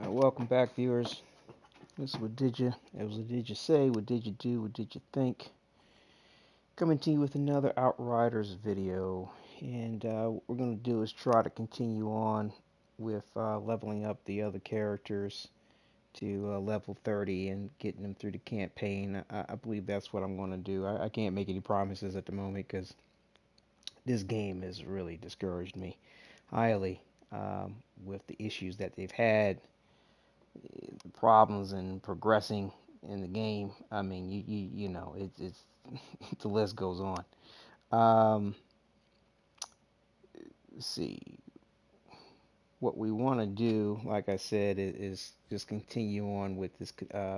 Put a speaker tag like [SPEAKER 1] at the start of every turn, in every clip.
[SPEAKER 1] Welcome back, viewers. This is Wadidja. It was Wadidja say, what did you do, what did you think? Coming to you with another Outriders video. And what we're going to do is try to continue on with leveling up the other characters to level 30 and getting them through the campaign. I believe that's what I'm going to do. I can't make any promises at the moment because this game has really discouraged me highly with the issues that they've had, the problems and progressing in the game. I mean, you know, it's the list goes on. Um, let's see. What we want to do, like I said, is just continue on with this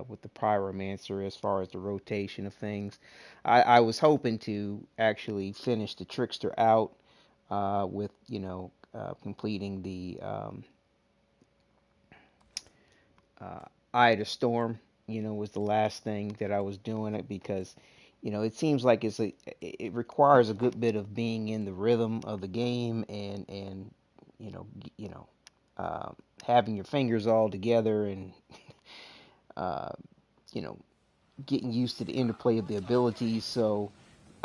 [SPEAKER 1] with the Pyromancer as far as the rotation of things. I was hoping to actually finish the Trickster out with completing the Eye of the Storm, was the last thing that I was doing it because, it seems like it requires a good bit of being in the rhythm of the game and you know you know having your fingers all together and uh, you know getting used to the interplay of the abilities. So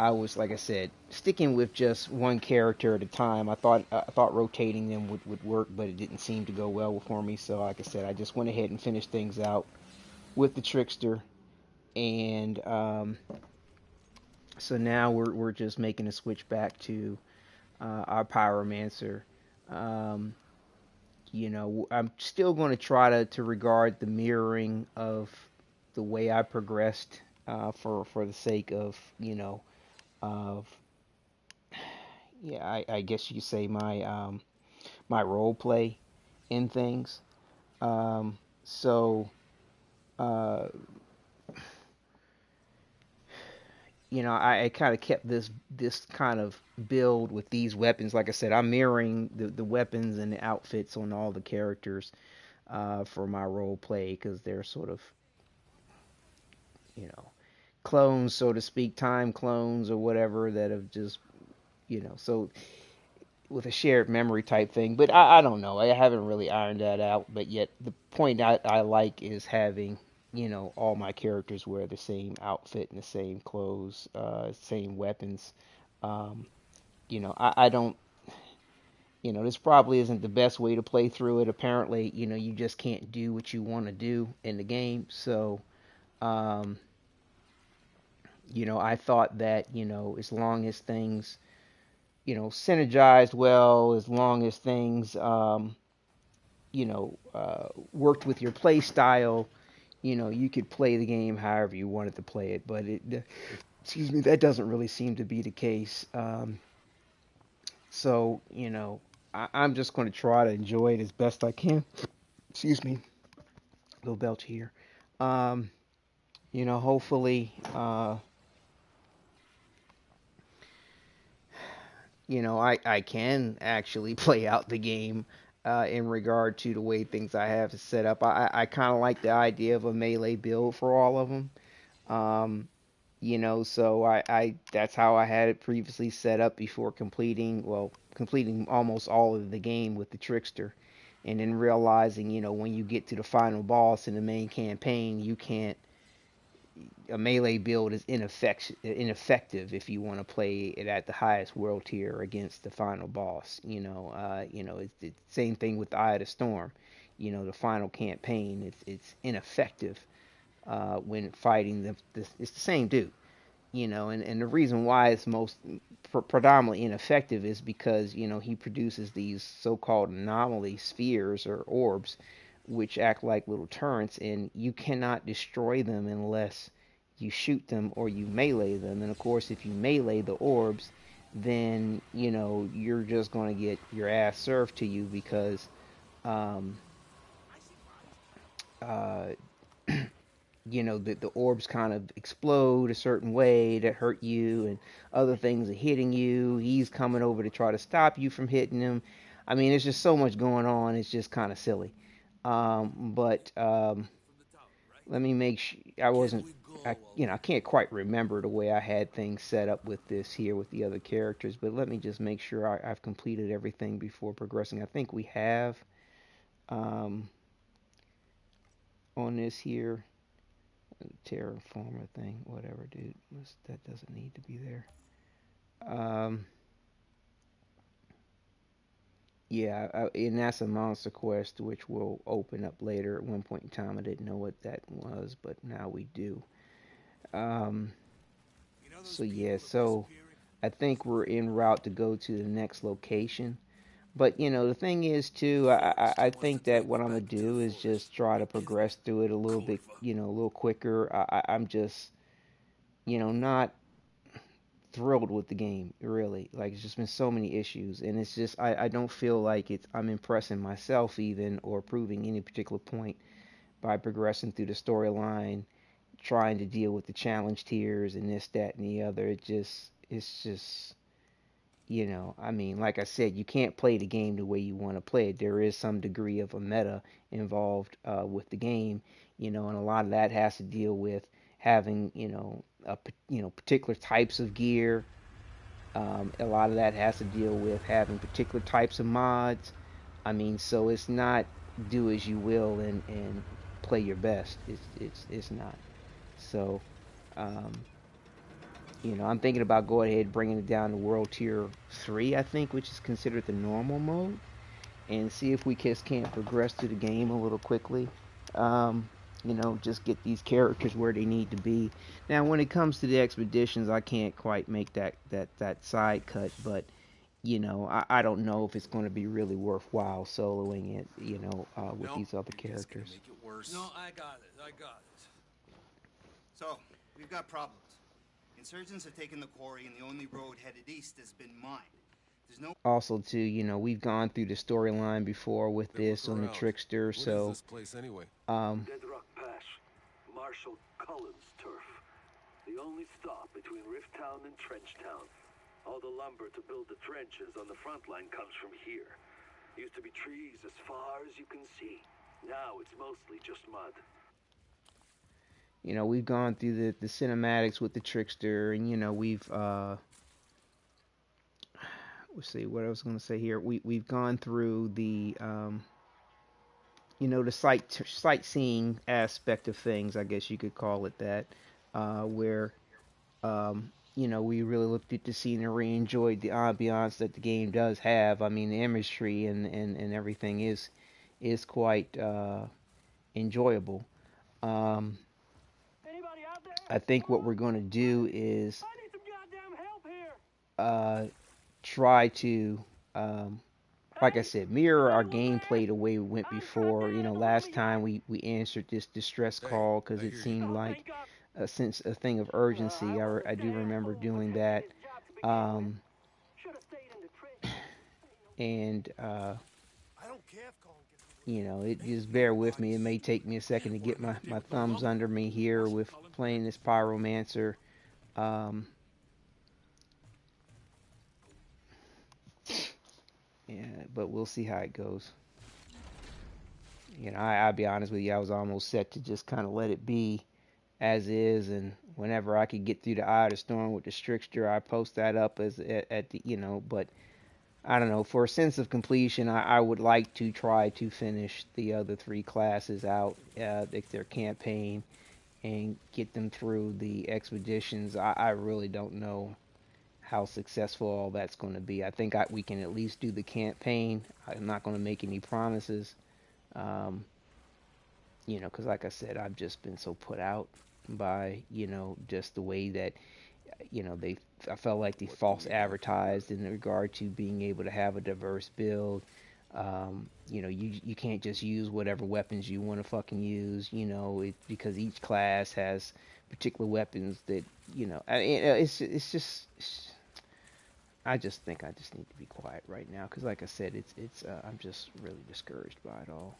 [SPEAKER 1] I was, like I said, sticking with just one character at a time. I thought rotating them would work, but it didn't seem to go well for me. So like I said, I just went ahead and finished things out with the Trickster, and so now we're just making a switch back to our Pyromancer. Um, I'm still going to try to regard the mirroring of the way I progressed for the sake of of yeah, I guess you could say my role play in things. Um, so uh, I kind of kept this kind of build with these weapons. Like I said, I'm mirroring the weapons and the outfits on all the characters for my role play because they're sort of you know clones, so to speak, time clones or whatever that have just so with a shared memory type thing. But I don't know. I haven't really ironed that out. But yet the point I like is having all my characters wear the same outfit and the same clothes, same weapons. Um, I don't. This probably isn't the best way to play through it. Apparently, you just can't do what you want to do in the game. So, um, I thought that as long as things synergized well, as long as things worked with your play style, you could play the game however you wanted to play it. But excuse me, that doesn't really seem to be the case. So, I'm just going to try to enjoy it as best I can. Excuse me, little belch here. Um, hopefully, I can actually play out the game in regard to the way things I have set up. I kind of like the idea of a melee build for all of them. Um, so I that's how I had it previously set up before completing almost all of the game with the Trickster. And then realizing, when you get to the final boss in the main campaign, you can't a melee build is ineffective if you want to play it at the highest world tier against the final boss. It's the same thing with the Eye of the Storm. The final campaign, it's ineffective when fighting it's the same dude. And the reason why it's most predominantly ineffective is because he produces these so-called anomaly spheres or orbs, which act like little turrets, and you cannot destroy them unless you shoot them or you melee them. And of course, if you melee the orbs, then you're just going to get your ass served to you because um, uh, the orbs kind of explode a certain way that hurt you, and other things are hitting you. He's coming over to try to stop you from hitting him. I mean, there's just so much going on. It's just kind of silly. But let me make sure I wasn't. I can't quite remember the way I had things set up with this here with the other characters. But let me just make sure I've completed everything before progressing. I think we have. Um, on this here terraformer thing. Whatever, dude. That doesn't need to be there. Um, yeah, and that's a monster quest which will open up later. At one point in time, I didn't know what that was, but now we do. Um, so yeah, so I think we're en route to go to the next location. But the thing is too, I think that what I'm gonna do is just try to progress through it a little bit, a little quicker. I'm just, not thrilled with the game, really. Like, it's just been so many issues, and it's just I don't feel like I'm impressing myself even or proving any particular point by progressing through the storyline, trying to deal with the challenge tiers and this, that, and the other. It's just I mean, like I said, you can't play the game the way you want to play it. There is some degree of a meta involved with the game, and a lot of that has to deal with having, particular types of gear. A lot of that has to deal with having particular types of mods. I mean, so it's not do as you will and play your best. It's not. So, um, I'm thinking about going ahead and bringing it down to World Tier 3, I think, which is considered the normal mode, and see if we just can't progress through the game a little quickly. Um, just get these characters where they need to be. Now, when it comes to the expeditions, I can't quite make that side cut, but I don't know if it's going to be really worthwhile soloing it, with these other characters.
[SPEAKER 2] Make it worse. No, I got it. I got it.
[SPEAKER 3] So, we've got problems. Insurgents have taken the quarry, and the only road headed east has been mined. There's no.
[SPEAKER 1] Also, too, we've gone through the storyline before with this on the Trickster,
[SPEAKER 2] what
[SPEAKER 1] so.
[SPEAKER 2] What is this place anyway?
[SPEAKER 4] Deadrock Pass, Marshal Cullen's turf. The only stop between Rifttown and Trenchtown. All the lumber to build the trenches on the front line comes from here. Used to be trees as far as you can see. Now it's mostly just mud.
[SPEAKER 1] We've gone through the cinematics with the Trickster, and we've let's see what I was going to say here. We've gone through the the sightseeing aspect of things, I guess you could call it that, where we really looked at the scenery, enjoyed the ambiance that the game does have. I mean, the imagery and everything is quite enjoyable. Um, I think what we're going to do is try to, like I said, mirror our gameplay the way we went before. Last time we answered this distress call because it seemed like a thing of urgency. I do remember doing that. Um, and it just bear with me. It may take me a second to get my thumbs under me here with playing this Pyromancer. Um, yeah, but we'll see how it goes. I'll be honest with you, I was almost set to just kind of let it be as is, and whenever I could get through the eye of the storm with the Trickster, I post that up as at the but I don't know, for a sense of completion, I would like to try to finish the other three classes out, their campaign, and get them through the expeditions. I really don't know how successful all that's going to be. I think we can at least do the campaign. I'm not going to make any promises, um, because like I said, I've just been so put out by, just the way that I felt like they false advertised in regard to being able to have a diverse build. You can't just use whatever weapons you want to fucking use, because each class has particular weapons that, it's just, I just think I just need to be quiet right now, because like I said, I'm just really discouraged by it all.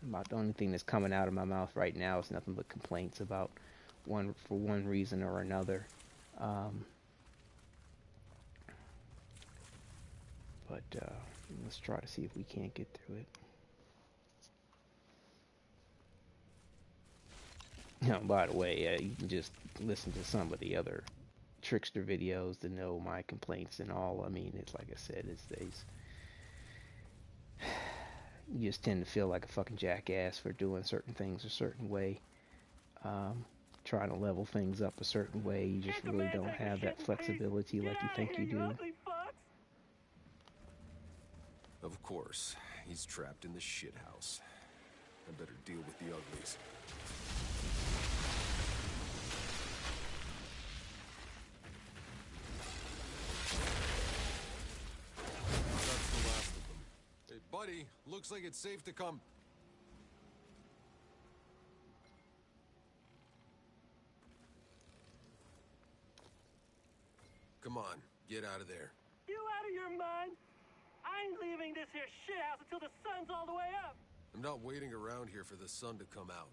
[SPEAKER 1] About the only thing that's coming out of my mouth right now is nothing but complaints about for one reason or another. Um, but let's try to see if we can't get through it. By the way, you can just listen to some of the other Trickster videos to know my complaints and all. I mean, it's like I said, it's you just tend to feel like a fucking jackass for doing certain things a certain way. Trying to level things up a certain way, you just really don't have that flexibility like you think you do.
[SPEAKER 2] Of course, he's trapped in the shithouse. I better deal with the uglies. That's the last of them. Hey, buddy, looks like it's safe to come. Come on, get out of there.
[SPEAKER 4] You out of your mind? I ain't leaving this here shithouse until the sun's all the way up.
[SPEAKER 2] I'm not waiting around here for the sun to come out.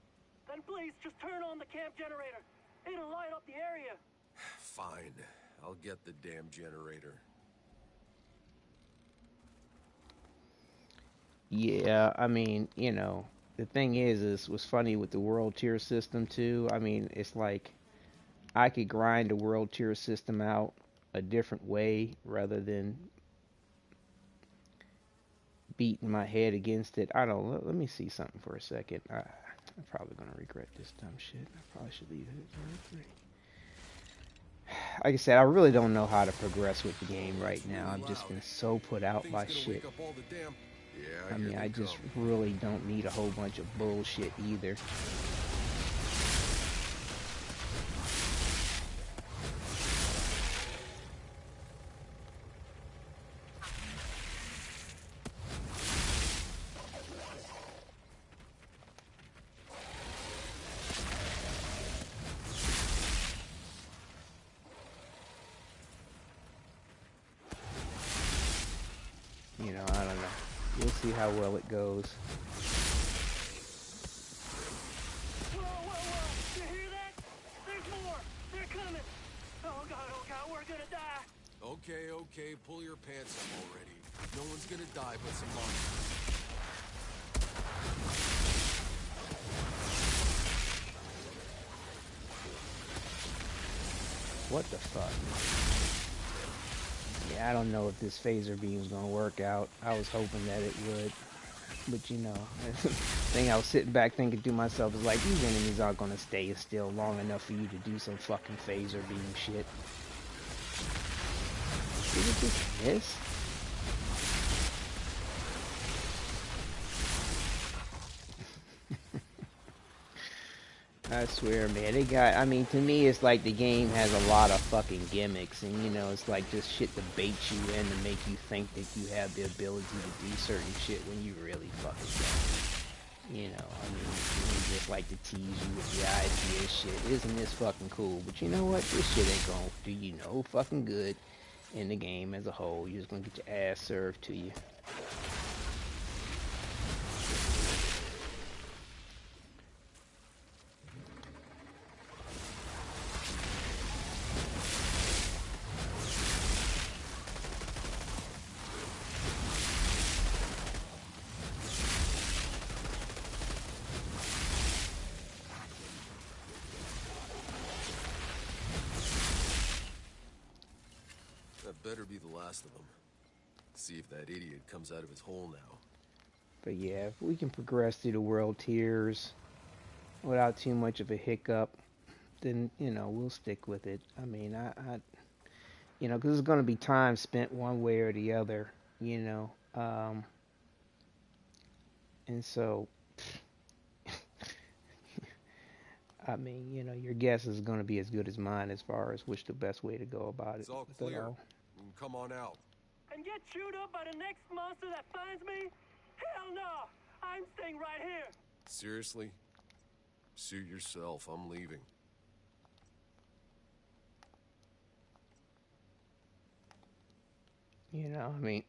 [SPEAKER 4] Then please just turn on the camp generator. It'll light up the area.
[SPEAKER 2] Fine, I'll get the damn generator.
[SPEAKER 1] Yeah, I mean, you know, the thing is what's funny with the world tier system too. I mean, it's like I could grind the world tier system out a different way rather than beating my head against it. I don't know. Let me see something for a second. I'm probably gonna regret this dumb shit. I probably should leave it at 3. Like I said, I really don't know how to progress with the game right now. I've just been so put out by shit.
[SPEAKER 2] Yeah,
[SPEAKER 1] I mean, I just really don't need a whole bunch of bullshit either. You know, I don't know. We'll see how well it goes.
[SPEAKER 4] Whoa, whoa, whoa! You hear that? There's more! They're coming! Oh god, we're gonna die!
[SPEAKER 2] Okay, pull your pants up already. No one's gonna die but some monsters.
[SPEAKER 1] What the fuck? Yeah, I don't know if this phaser beam's gonna work out. I was hoping that it would. But you know, the thing I was sitting back thinking to myself is like, these enemies aren't gonna stay still long enough for you to do some fucking phaser beam shit. Did it just miss? I swear, man, they got, I mean, to me, it's like the game has a lot of fucking gimmicks, and, you know, it's like just shit to bait you in to make you think that you have the ability to do certain shit when you really fucking don't. You know, I mean, they just like to tease you with the idea, shit, isn't this fucking cool? But you know what? This shit ain't gonna do you no fucking good in the game as a whole. You're just gonna get your ass served to you.
[SPEAKER 2] Better be the last of them. See if that idiot comes out of his hole now.
[SPEAKER 1] But yeah, if we can progress through the world tiers without too much of a hiccup, then, you know, we'll stick with it. I mean, you know, because there's going to be time spent one way or the other, you know. And so, I mean, you know, your guess is going to be as good as mine as far as which the best way to go about it.
[SPEAKER 2] It's all clear. Come on out.
[SPEAKER 4] And get chewed up by the next monster that finds me? Hell no! I'm staying right here!
[SPEAKER 2] Seriously? Suit yourself, I'm leaving.
[SPEAKER 1] You know, I mean,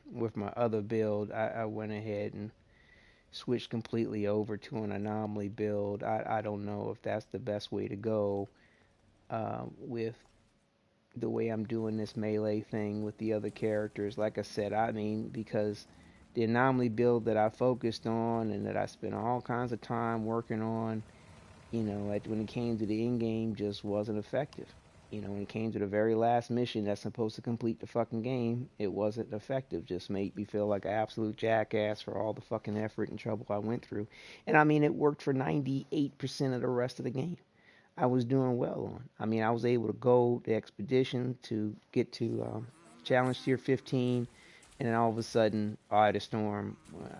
[SPEAKER 1] with my other build, I went ahead and switched completely over to an anomaly build. I don't know if that's the best way to go with the way I'm doing this melee thing with the other characters. Like I said, I mean, because the anomaly build that I focused on and that I spent all kinds of time working on, you know, when it came to the in-game, just wasn't effective. You know, when it came to the very last mission that's supposed to complete the fucking game, it wasn't effective. Just made me feel like an absolute jackass for all the fucking effort and trouble I went through. And I mean, it worked for 98% of the rest of the game. I was doing well on. I mean, I was able to go the expedition to get to challenge tier 15, and then all of a sudden, Eye of the Storm,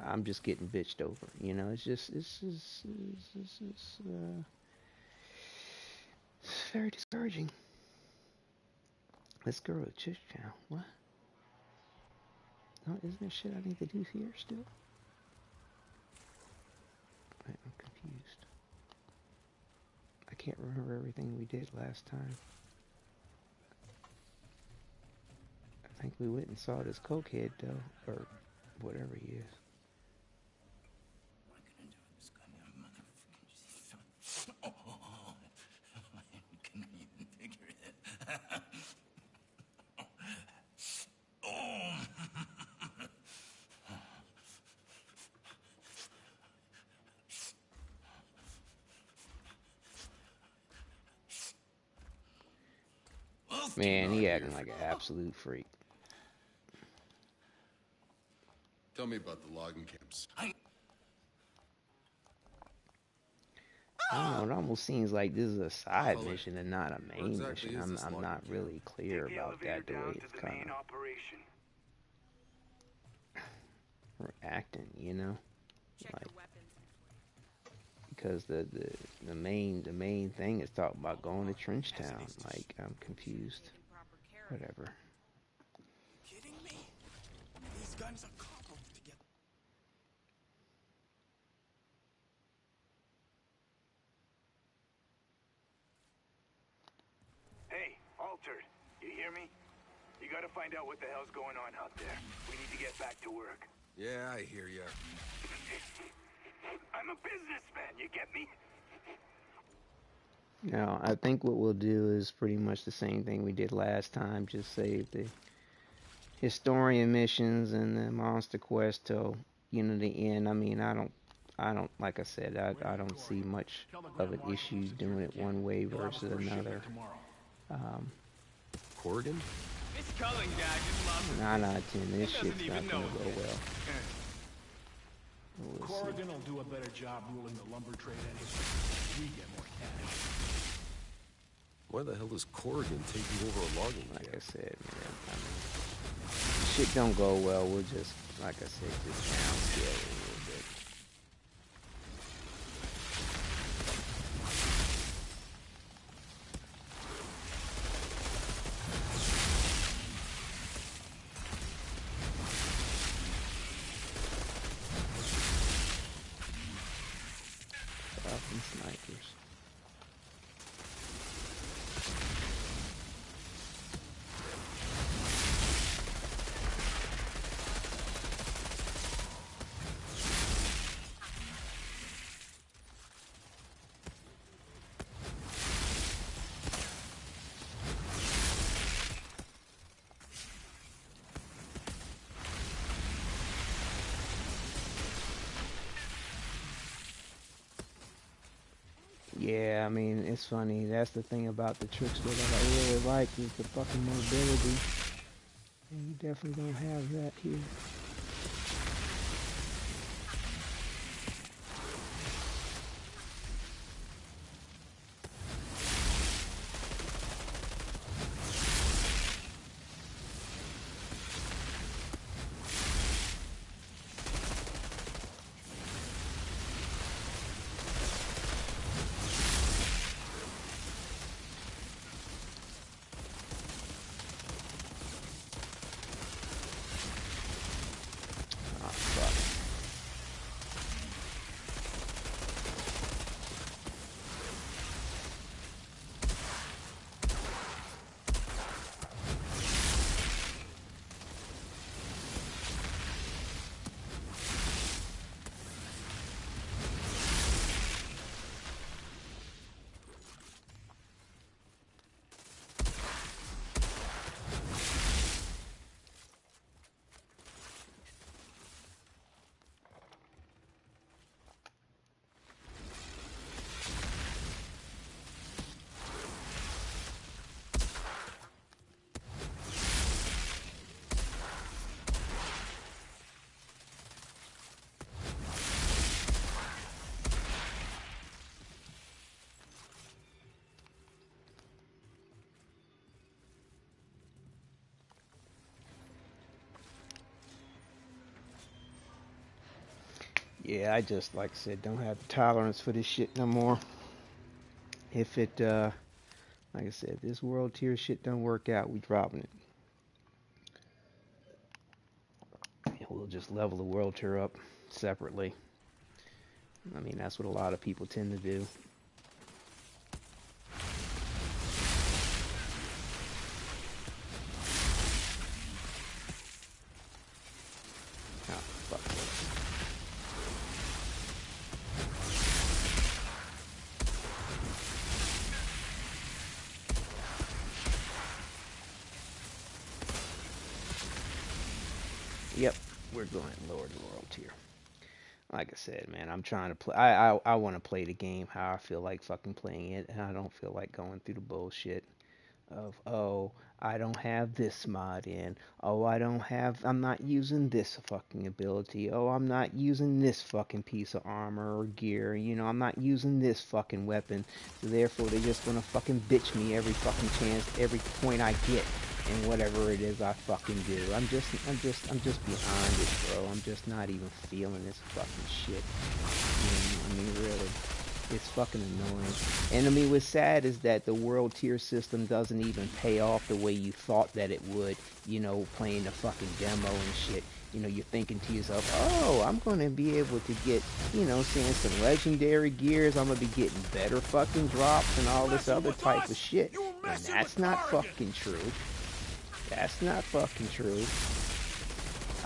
[SPEAKER 1] I'm just getting bitched over. You know, it's very discouraging. Let's go to Church Town. What? No, isn't there shit I need to do here still? I'm confused. I can't remember everything we did last time. I think we went and saw this cokehead though, or whatever he is. Man, he acting like an absolute freak.
[SPEAKER 2] Tell me about the logging camps.
[SPEAKER 1] I don't know, it almost seems like this is a side mission and not a main mission. I'm not really clear about that, the way it's kind of acting, you know? Like, because the main thing is talking about going to Trench Town. Like, I'm confused. Whatever.
[SPEAKER 5] Kidding me? These guns are cobbled together.
[SPEAKER 6] Hey, Altered, you hear me? You gotta find out what the hell's going on out there. We need to get back to work.
[SPEAKER 2] Yeah, I hear ya.
[SPEAKER 6] I'm a businessman, you get me?
[SPEAKER 1] Now, I think what we'll do is pretty much the same thing we did last time. Just save the historian missions and the monster quest till, you know, the end. I mean, I don't, like I said, I don't see much of an issue doing it one way versus another.
[SPEAKER 2] Corrigan?
[SPEAKER 5] This Cullen guy just lost
[SPEAKER 1] 9 out of 10, this shit's not gonna go well. We'll
[SPEAKER 7] Corrigan will do a better job ruling the lumber trade anyway. We get more cash.
[SPEAKER 2] Why the hell is Corrigan taking over a logging camp?
[SPEAKER 1] Like I said, man, I mean, shit don't go well. We'll just, like I said, just downscale it a little bit. Falcon snipers. Yeah, I mean, it's funny. That's the thing about the trickster that I really like is the fucking mobility. And you definitely don't have that here. Yeah, I just, like I said, don't have the tolerance for this shit no more. If it, like I said, if this world tier shit don't work out, we dropping it. And we'll just level the world tier up separately. I mean, that's what a lot of people tend to do. Oh, fuck this. Yep, we're going lower the world tier. Like I said, man, I'm trying to play. I want to play the game how I feel like fucking playing it, and I don't feel like going through the bullshit of, oh, I don't have this mod in. Oh, I'm not using this fucking ability. Oh, I'm not using this fucking piece of armor or gear. You know, I'm not using this fucking weapon. So therefore, they're just gonna fucking bitch me every fucking chance, every point I get, and whatever it is I fucking do. I'm just behind it, bro. I'm just not even feeling this fucking shit. I mean, really. It's fucking annoying. And I mean, what's sad is that the world tier system doesn't even pay off the way you thought that it would, you know, playing the fucking demo and shit. You know, you're thinking to yourself, oh, I'm going to be able to get, you know, seeing some legendary gears. I'm going to be getting better fucking drops and all this other type of shit. And that's not fucking true. That's not fucking true.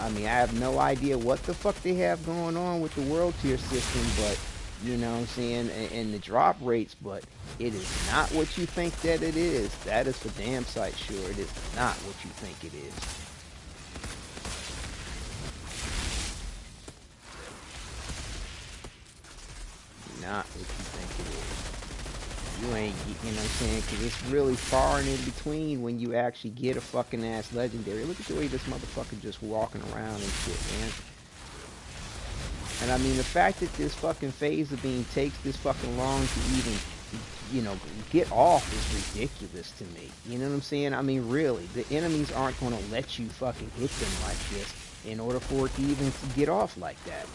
[SPEAKER 1] I mean, I have no idea what the fuck they have going on with the world tier system, but you know what I'm saying, and the drop rates, but it is not what you think that it is. That is for damn sight sure. It is not what you think it is. Not what you think it is. You ain't, you know what I'm saying, because it's really far and in between when you actually get a fucking ass legendary. Look at the way this motherfucker just walking around and shit, man. And I mean, the fact that this fucking phaser beam takes this fucking long to even, you know, get off is ridiculous to me. You know what I'm saying? I mean, really, the enemies aren't going to let you fucking hit them like this in order for it to even get off like that.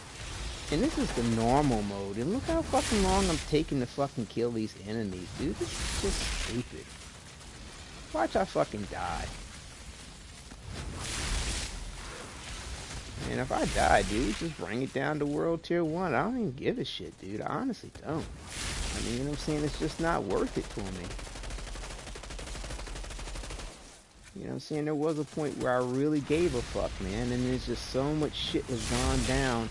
[SPEAKER 1] And this is the normal mode, and look how fucking long I'm taking to fucking kill these enemies, dude. This is just stupid. Watch I fucking die. And if I die, dude, just bring it down to World Tier 1. I don't even give a shit, dude. I honestly don't. I mean, you know what I'm saying? It's just not worth it for me. You know what I'm saying? There was a point where I really gave a fuck, man. And there's just so much shit has gone down.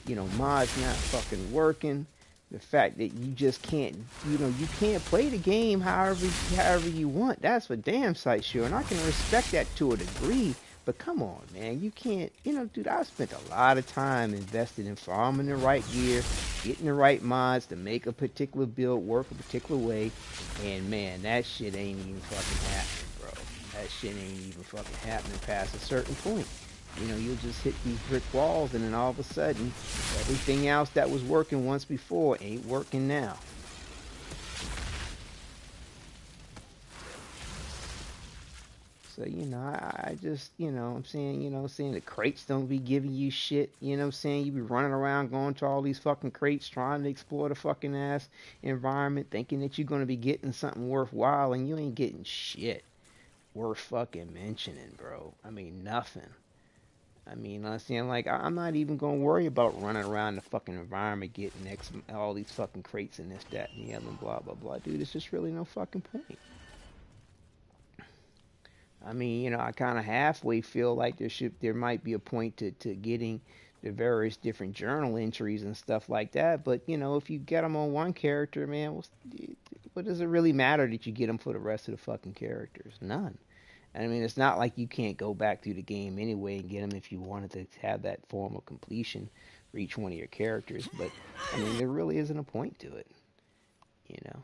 [SPEAKER 1] You know, mods not fucking working. The fact that you just can't, you know, you can't play the game however you want. That's for damn sight sure. And I can respect that to a degree. But come on, man, you can't, you know, dude, I spent a lot of time invested in farming the right gear, getting the right mods to make a particular build work a particular way, and man, that shit ain't even fucking happening, bro. That shit ain't even fucking happening past a certain point. You know, you'll just hit these brick walls, and then all of a sudden, everything else that was working once before ain't working now. So, you know, I just, you know, I'm saying, you know, saying the crates don't be giving you shit, you know what I'm saying? You be running around going to all these fucking crates trying to explore the fucking ass environment, thinking that you're going to be getting something worthwhile, and you ain't getting shit worth fucking mentioning, bro. I mean, nothing. I mean, I'm saying, like, I'm not even going to worry about running around the fucking environment getting all these fucking crates and this, that, and the other, and blah, blah, blah. Dude, it's just really no fucking point. I mean, you know, I kind of halfway feel like there might be a point to getting the various different journal entries and stuff like that. But you know, if you get them on one character, man, what does it really matter that you get them for the rest of the fucking characters? None. I mean, it's not like you can't go back through the game anyway and get them if you wanted to have that form of completion for each one of your characters. But I mean, there really isn't a point to it, you know.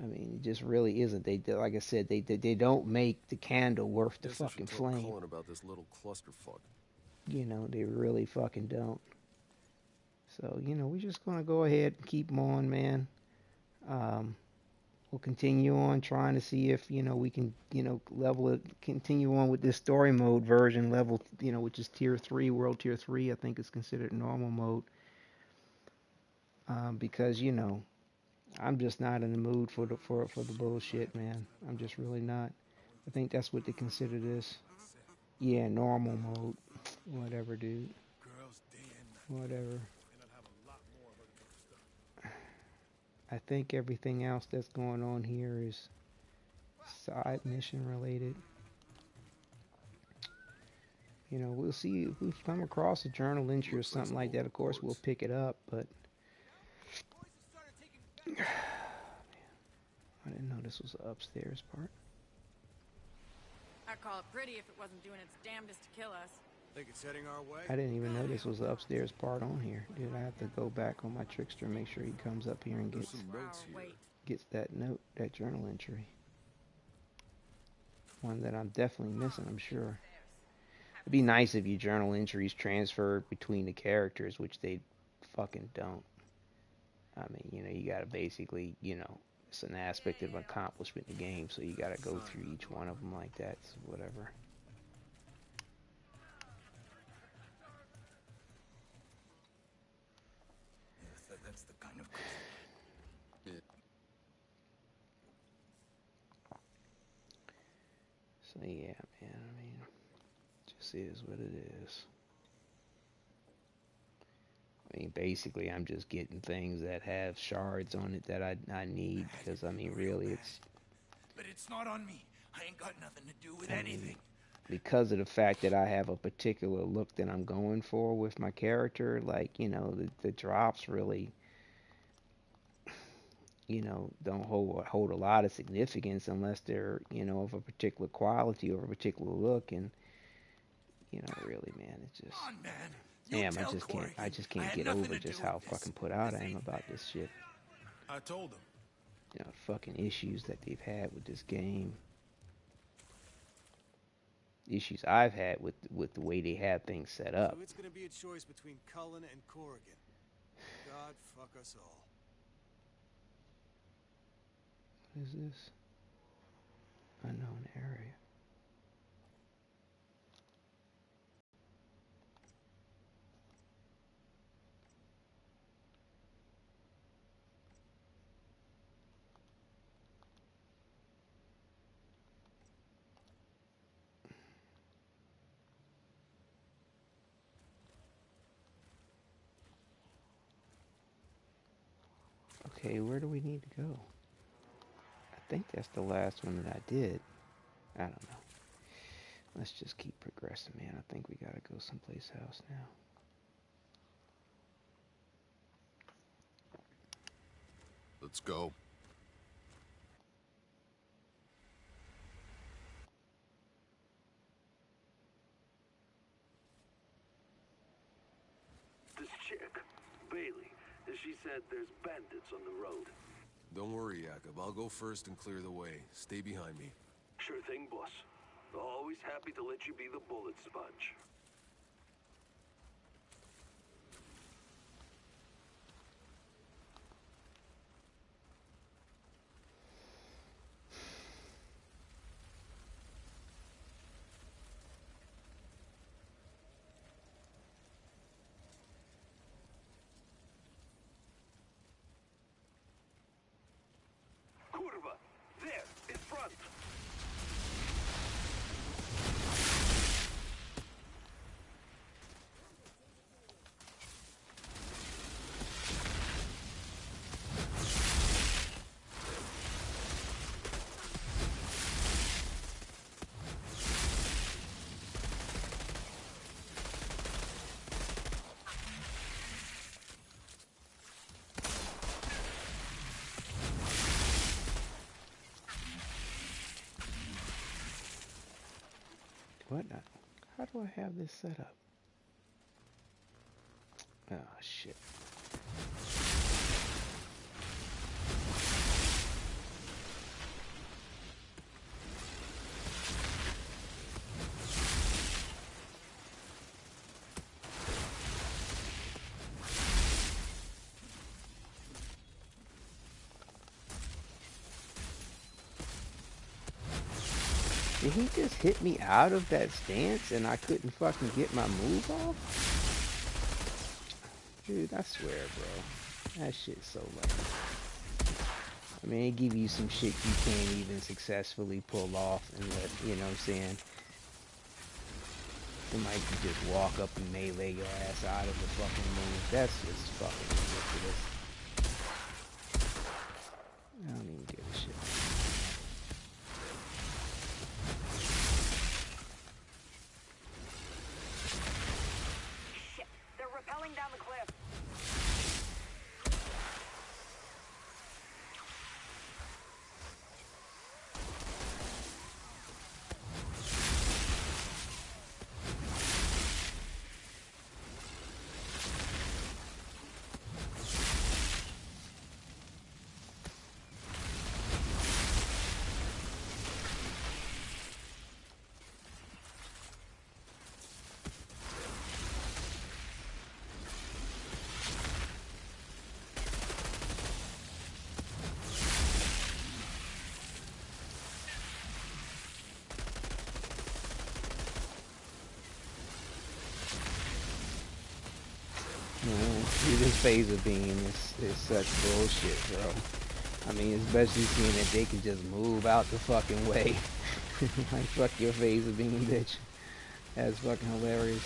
[SPEAKER 1] I mean, it just really isn't. They, like I said, they don't make the candle worth the
[SPEAKER 2] Guess I
[SPEAKER 1] fucking
[SPEAKER 2] should tell
[SPEAKER 1] flame.
[SPEAKER 2] Cullen about this little clusterfuck.
[SPEAKER 1] You know, they really fucking don't. So, you know, we're just gonna go ahead and keep them on, man. We'll continue on trying to see if, you know, we can, you know, level it, continue on with this story mode version level, you know, which is tier 3, world tier 3. I think is considered normal mode. because I'm just not in the mood for the bullshit, man. I'm just really not. I think that's what they consider this. Yeah, normal mode. Whatever, dude. Whatever. I think everything else that's going on here is side mission related. We'll see if we come across a journal entry or something like that. Of course, we'll pick it up, but I didn't know this was the upstairs part.
[SPEAKER 8] I'd call it pretty if it wasn't doing its damnedest to kill us.
[SPEAKER 5] Think it's heading our way?
[SPEAKER 1] I didn't even know this was the upstairs part on here. Dude, I have to go back on my trickster and make sure he comes up here and gets that note, that journal entry. One that I'm definitely missing, I'm sure. It'd be nice if your journal entries transferred between the characters, which they fucking don't. I mean, you gotta basically, it's an aspect of accomplishment in the game, so you gotta go through each one of them like that, so whatever.
[SPEAKER 6] That's the kind of...
[SPEAKER 1] So yeah, man, I mean, just is what it is. I mean, basically, I'm just getting things that have shards on it that I need, because, I mean, really, it's...
[SPEAKER 6] But it's not on me. I ain't got nothing to do with anything.
[SPEAKER 1] Because of the fact that I have a particular look that I'm going for with my character, like, the drops really, don't hold a lot of significance unless they're, of a particular quality or a particular look, and, really, man, it's just...
[SPEAKER 6] Come on, man.
[SPEAKER 1] Damn, I just can't get over just how fucking put out I am about this shit.
[SPEAKER 5] I told him.
[SPEAKER 1] Fucking issues that they've had with this game. Issues I've had with the way they have things set up.
[SPEAKER 5] So it's gonna be a choice between Cullen and Corrigan. God fuck us all.
[SPEAKER 1] What is this? Unknown area. Okay, where do we need to go? I think that's the last one that I did. I don't know. Let's just keep progressing, man. I think we gotta go someplace else now.
[SPEAKER 2] Let's go.
[SPEAKER 4] This chick, Bailey, she said there's bandits on the road.
[SPEAKER 2] Don't worry, Jakob. I'll go first and clear the way. Stay behind me.
[SPEAKER 4] Sure thing, boss. Always happy to let you be the bullet sponge. Curva! There! In front!
[SPEAKER 1] What now? How do I have this set up? Oh, shit. Did he just hit me out of that stance and I couldn't fucking get my move off? Dude, I swear, bro. That shit's so lame. I mean, it give you some shit you can't even successfully pull off unless, you know what I'm saying, somebody can just walk up and melee your ass out of the fucking move. That's just fucking ridiculous. I don't even give a shit.
[SPEAKER 9] Shit, they're rappelling down the cliff.
[SPEAKER 1] This phaser beam is such bullshit, bro. I mean, especially seeing that they can just move out the fucking way. Like, fuck your phaser beam, bitch. That's fucking hilarious.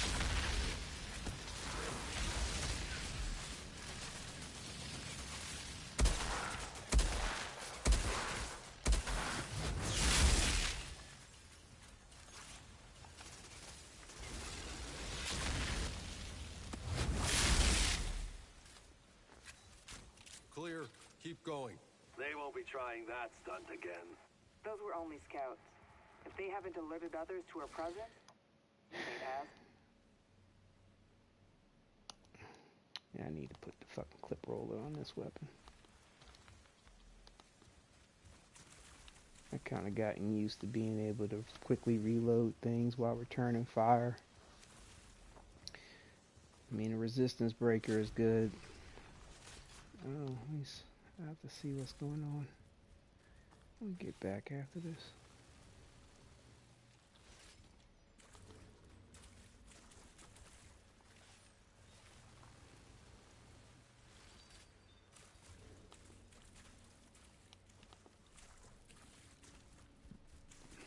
[SPEAKER 2] Clear. Keep going.
[SPEAKER 4] They won't be trying that stunt again.
[SPEAKER 9] Those were only scouts. If they haven't alerted others to our presence, they'd have.
[SPEAKER 1] Yeah, I need to put the fucking clip roller on this weapon. I kind of gotten used to being able to quickly reload things while returning fire. I mean, the resistance breaker is good. Oh, I have to see what's going on. We'll get back after this.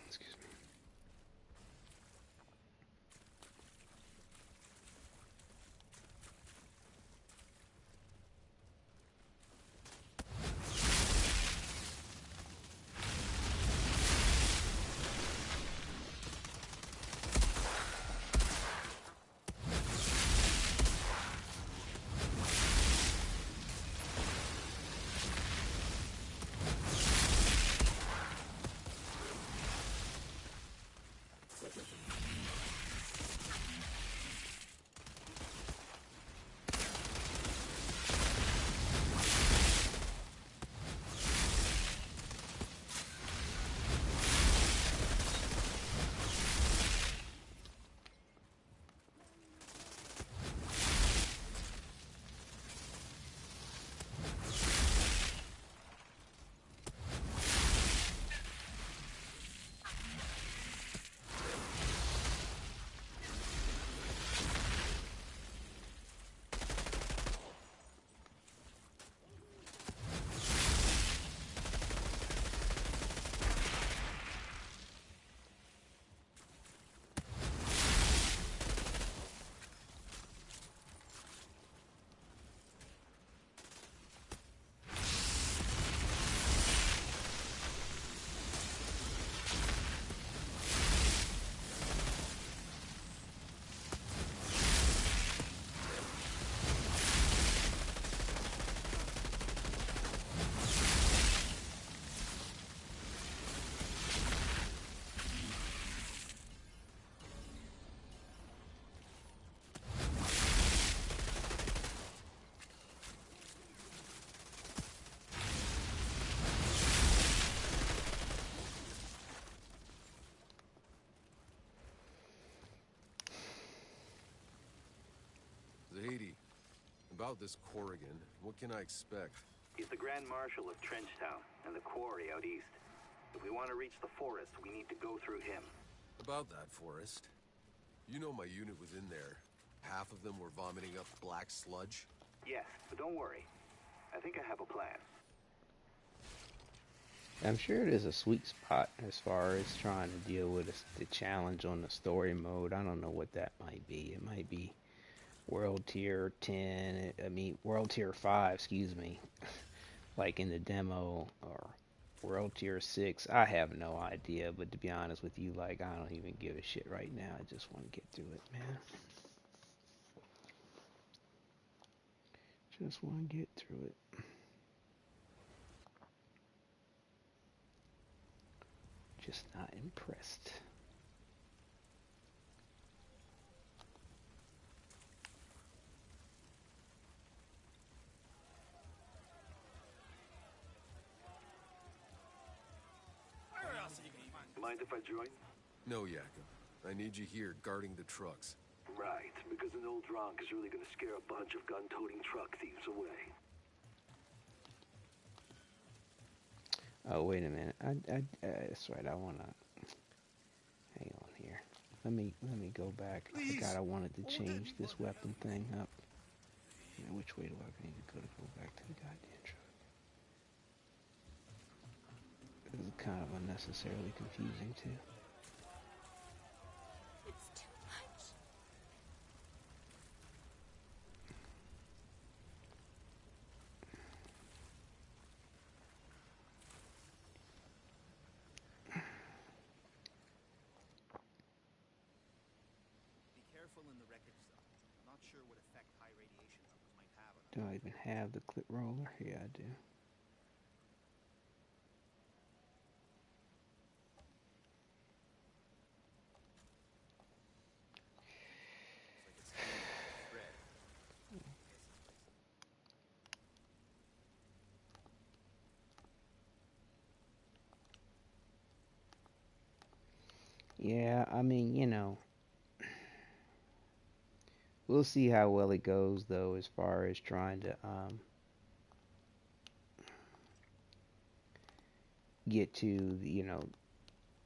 [SPEAKER 1] Excuse me.
[SPEAKER 2] About this Corrigan, what can I expect?
[SPEAKER 4] He's the Grand Marshal of Trenchtown and the quarry out east. If we want to reach the forest, we need to go through him.
[SPEAKER 2] About that forest. You know my unit was in there. Half of them were vomiting up black sludge.
[SPEAKER 4] Yes, but don't worry. I think I have a plan.
[SPEAKER 1] I'm sure there's a sweet spot as far as trying to deal with the challenge on the story mode. I don't know what that might be. It might be World Tier 10, I mean, World Tier 5, excuse me, like in the demo, or World Tier 6. I have no idea, but to be honest with you, like, I don't even give a shit right now. I just want to get through it, man. Just want to get through it. Just not impressed.
[SPEAKER 4] Mind if I join?
[SPEAKER 2] No, Yakka. I need you here guarding the trucks.
[SPEAKER 4] Right, because an old drunk is really gonna scare a bunch of gun-toting truck thieves away.
[SPEAKER 1] Oh, wait a minute. That's right. I wanna hang on here. Let me go back. I forgot I wanted to change this weapon thing up. Now, which way do I need to go back to the goddamn truck? This is kind of unnecessarily confusing too.
[SPEAKER 8] It's too much.
[SPEAKER 3] Be careful in the wreckage zone. I'm not sure what effect high radiation levels might have on
[SPEAKER 1] Do I even have the clip roller? Yeah, I do. Yeah, I mean, you know, we'll see how well it goes, though, as far as trying to get to, you know,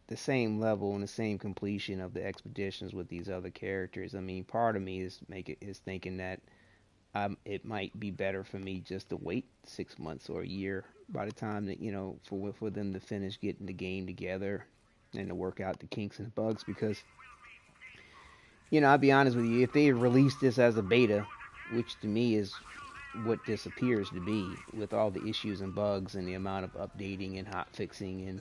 [SPEAKER 1] the same level and the same completion of the expeditions with these other characters. I mean, part of me is thinking that it might be better for me just to wait 6 months or a year by the time that, you know, for them to finish getting the game together and to work out the kinks and the bugs, because, you know, I'll be honest with you, if they release this as a beta, which to me is what this appears to be, with all the issues and bugs and the amount of updating and hot fixing and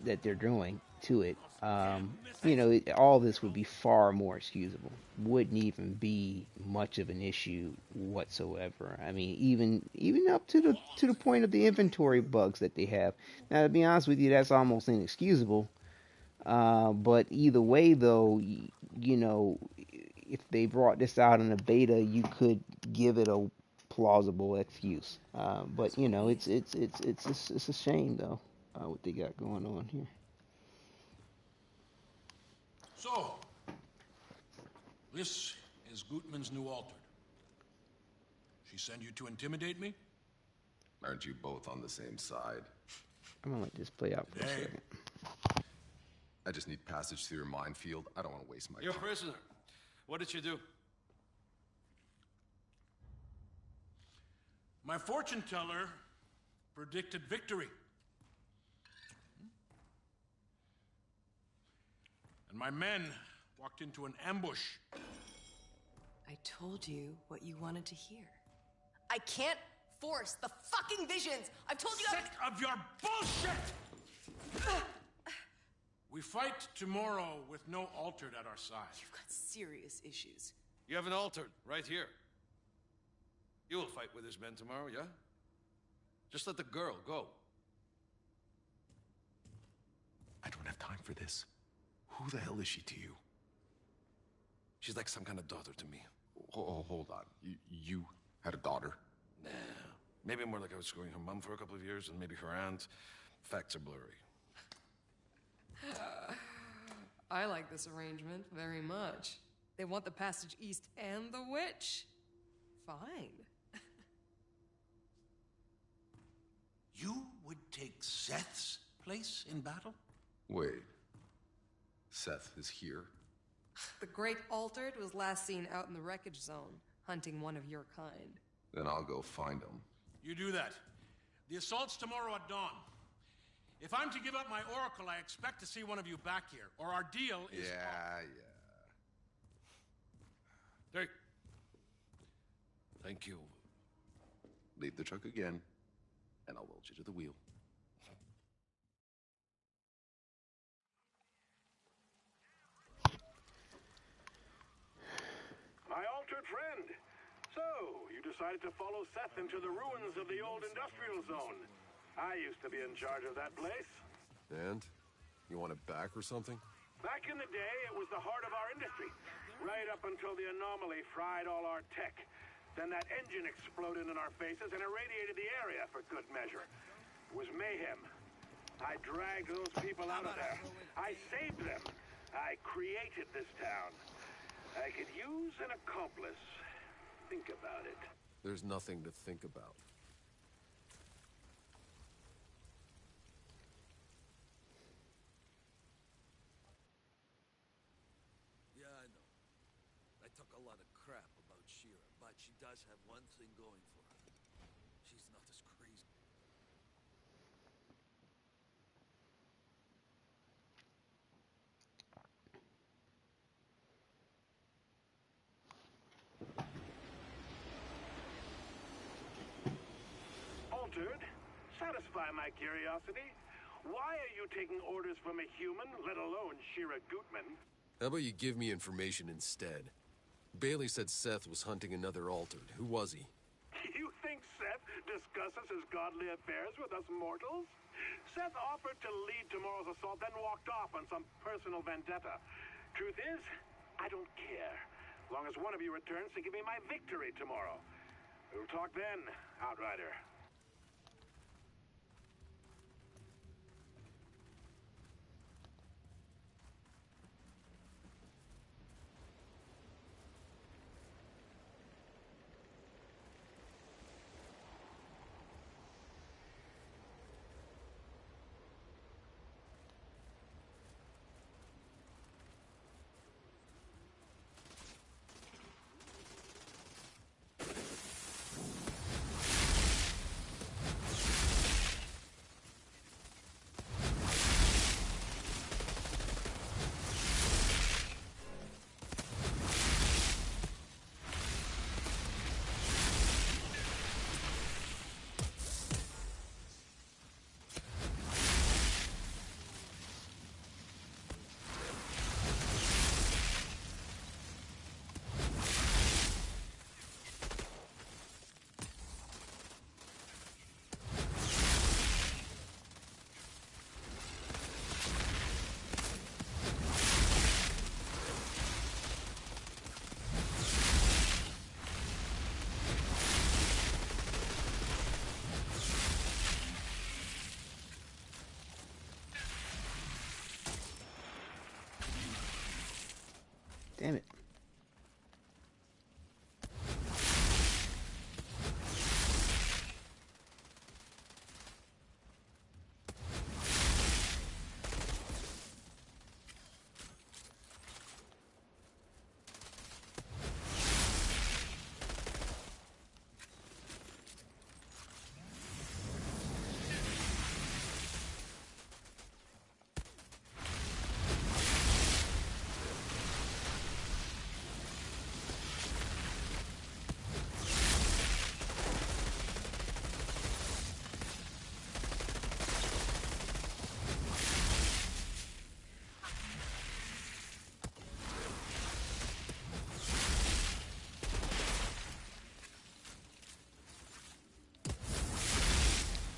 [SPEAKER 1] that they're doing to it, you know, all this would be far more excusable. Wouldn't even be much of an issue whatsoever. I mean, even up to the point of the inventory bugs that they have. Now, to be honest with you, that's almost inexcusable. But either way, though, you know, if they brought this out in a beta, you could give it a plausible excuse. But you know, it's a shame though what they got going on here.
[SPEAKER 7] So, this is Gutman's new altered. She sent you to intimidate me?
[SPEAKER 2] Aren't you both on the same side?
[SPEAKER 1] I'm gonna let this play out for a second.
[SPEAKER 2] I just need passage through your minefield. I don't want to waste my
[SPEAKER 10] You're a
[SPEAKER 2] time.
[SPEAKER 10] prisoner. What did you do?
[SPEAKER 7] My fortune teller predicted victory. And my men walked into an ambush.
[SPEAKER 11] I told you what you wanted to hear. I can't force the fucking visions! I've told you
[SPEAKER 7] Sick of your bullshit! We fight tomorrow with no altered at our side.
[SPEAKER 11] You've got serious issues.
[SPEAKER 10] You have an altered right here. You will fight with his men tomorrow, yeah? Just let the girl go.
[SPEAKER 2] I don't have time for this. Who the hell is she to you?
[SPEAKER 10] She's like some kind of daughter to me.
[SPEAKER 2] Hold on. You had a daughter?
[SPEAKER 10] Nah. Maybe more like I was screwing her mom for a couple of years and maybe her aunt. Facts are blurry.
[SPEAKER 12] I like this arrangement very much. They want the passage east and the witch. Fine.
[SPEAKER 7] You would take Seth's place in battle?
[SPEAKER 2] Wait. Seth is here?
[SPEAKER 12] The Great Altered was last seen out in the wreckage zone, hunting one of your kind.
[SPEAKER 2] Then I'll go find them.
[SPEAKER 7] You do that. The assault's tomorrow at dawn. If I'm to give up my oracle, I expect to see one of you back here, or our deal is...
[SPEAKER 2] Yeah.
[SPEAKER 10] Hey. Thank you.
[SPEAKER 2] Leave the truck again, and I'll weld you to the wheel.
[SPEAKER 4] My altered friend. So, you decided to follow Seth into the ruins of the old industrial zone. I used to be in charge of that place.
[SPEAKER 2] And? You want it back or something?
[SPEAKER 4] Back in the day, it was the heart of our industry. Right up until the anomaly fried all our tech. Then that engine exploded in our faces and irradiated the area for good measure. It was mayhem. I dragged those people out of there. I saved them. I created this town. I could use an accomplice. Think about it.
[SPEAKER 2] There's nothing to think about.
[SPEAKER 13] Yeah, I know. I took a lot of crap about Shira, but she does have one thing going for her. She's not as crazy.
[SPEAKER 4] Altered, satisfy my curiosity. Why are you taking orders from a human, let alone Shira Gutman?
[SPEAKER 2] How about you give me information instead? Bailey said Seth was hunting another Altered. Who was he?
[SPEAKER 4] You think Seth discusses his godly affairs with us mortals? Seth offered to lead tomorrow's assault, then walked off on some personal vendetta. Truth is, I don't care. As long as one of you returns to give me my victory tomorrow. We'll talk then, Outrider.
[SPEAKER 1] Damn it.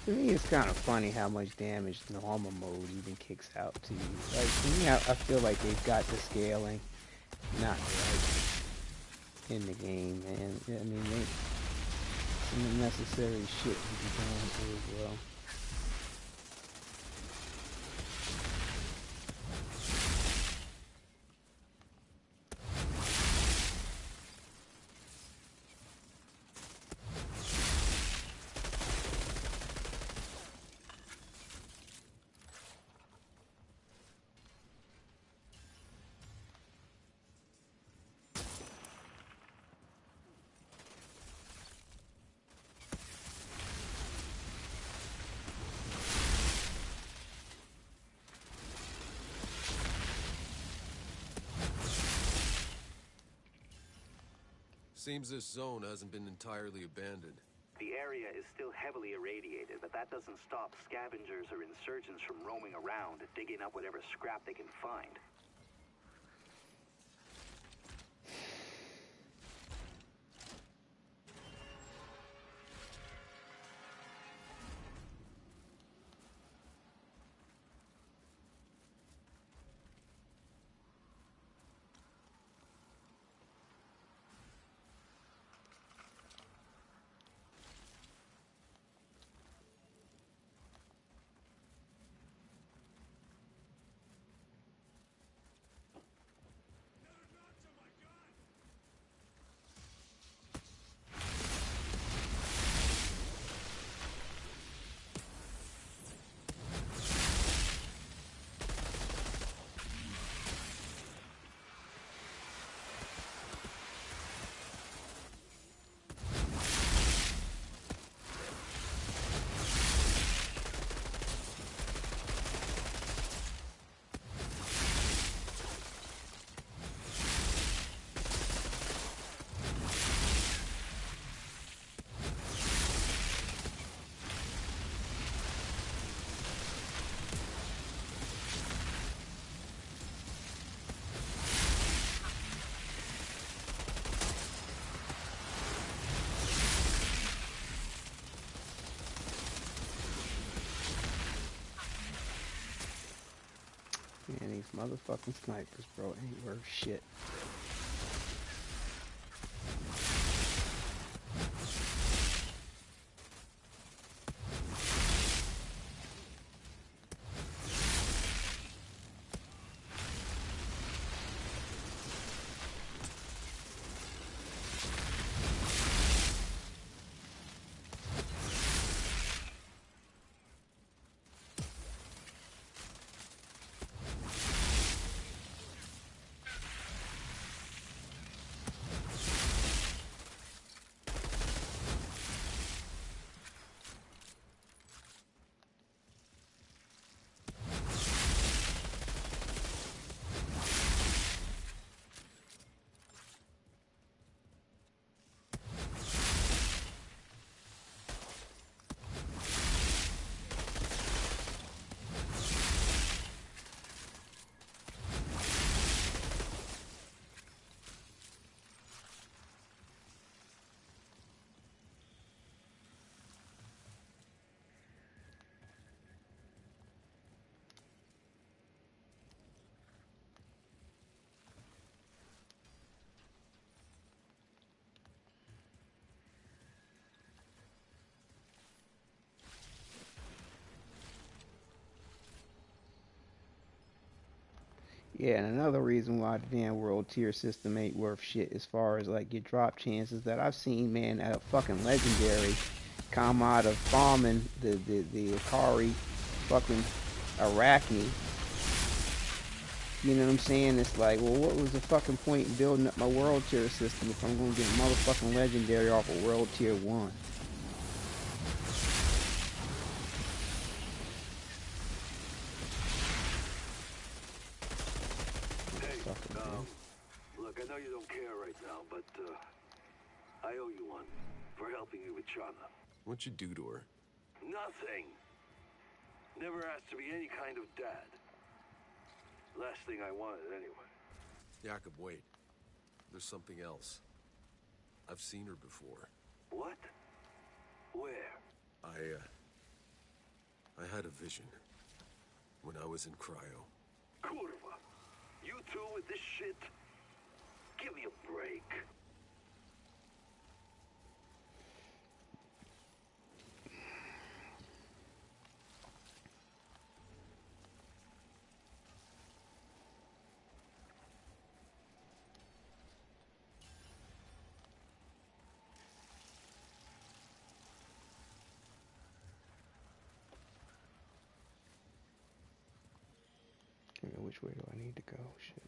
[SPEAKER 1] To me, it's kind of funny how much damage normal mode even kicks out to you. Like, to me, I feel like they've got the scaling not right in the game, man. I mean, some unnecessary shit to be going through as well.
[SPEAKER 2] Seems this zone hasn't been entirely abandoned.
[SPEAKER 4] The area is still heavily irradiated, but that doesn't stop scavengers or insurgents from roaming around, digging up whatever scrap they can find.
[SPEAKER 1] Man, these motherfucking snipers, bro, ain't worth shit. Yeah, and another reason why the damn world tier system ain't worth shit as far as like your drop chances that I've seen, man, at a fucking legendary come out of farming the Akari fucking Arachne. You know what I'm saying? It's like, well, what was the fucking point in building up my world tier system if I'm gonna get motherfucking legendary off of world tier 1?
[SPEAKER 4] Look, I know you don't care right now, but I owe you one for helping you with Chana.
[SPEAKER 2] What'd you do to her?
[SPEAKER 4] Nothing. Never asked to be any kind of dad. Last thing I wanted, anyway.
[SPEAKER 2] Jacob, wait. There's something else. I've seen her before.
[SPEAKER 4] What? Where?
[SPEAKER 2] I had a vision when I was in cryo.
[SPEAKER 4] Kurva. You two with this shit? Give me a break.
[SPEAKER 1] Which way do I need to go? Shit.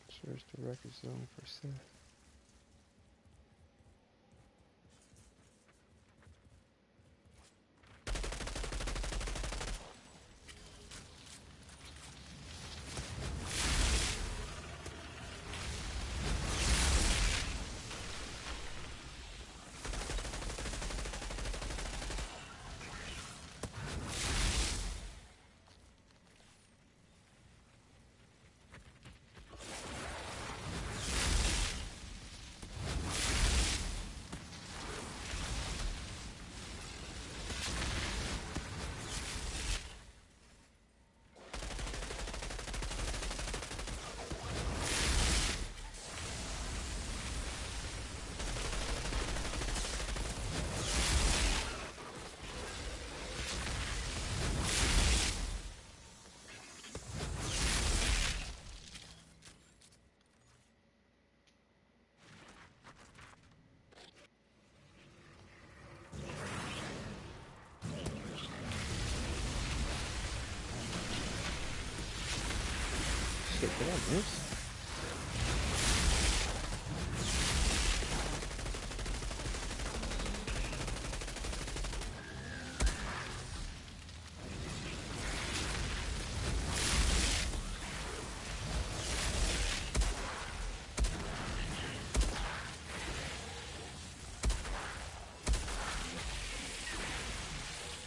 [SPEAKER 1] Search the record zone for Seth. shit, did I miss?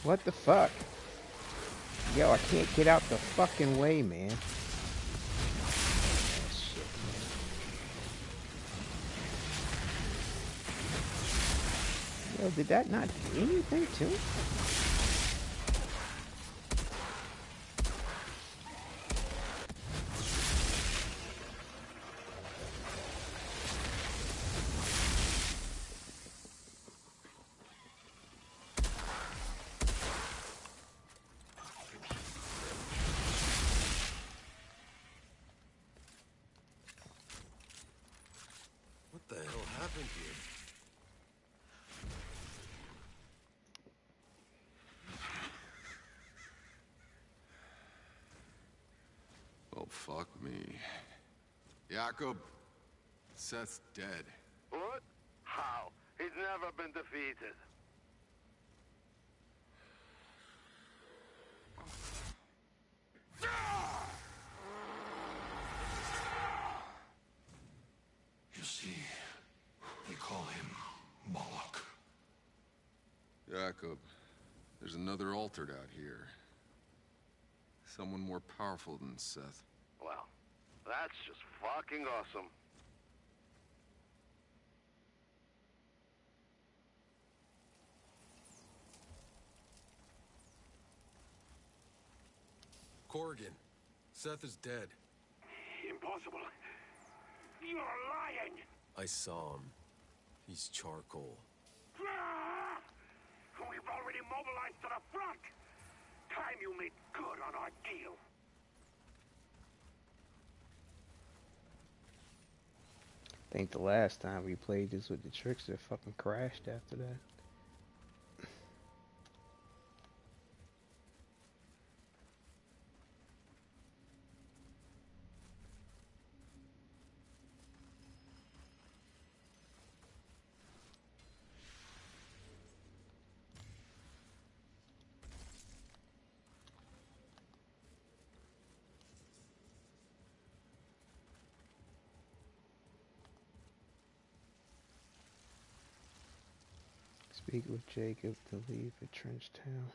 [SPEAKER 1] What the fuck? Yo, I can't get out the fucking way, man. Shit, man. Yo, did that not do anything to him?
[SPEAKER 2] What the hell happened here? Oh, fuck me. Jakob, Seth's dead.
[SPEAKER 4] What? How? He's never been defeated.
[SPEAKER 10] You see, they call him Moloch.
[SPEAKER 2] Jakob, there's another altered out here. Someone more powerful than Seth.
[SPEAKER 4] Well, that's just fucking awesome.
[SPEAKER 2] Corrigan, Seth is dead.
[SPEAKER 4] Impossible. You're lying!
[SPEAKER 2] I saw him. He's charcoal.
[SPEAKER 4] Ah! We've already mobilized to the front! Time you made good on our deal.
[SPEAKER 1] I think the last time we played this with the Trickster fucking crashed after that. Speak with Jacob to leave the trench town.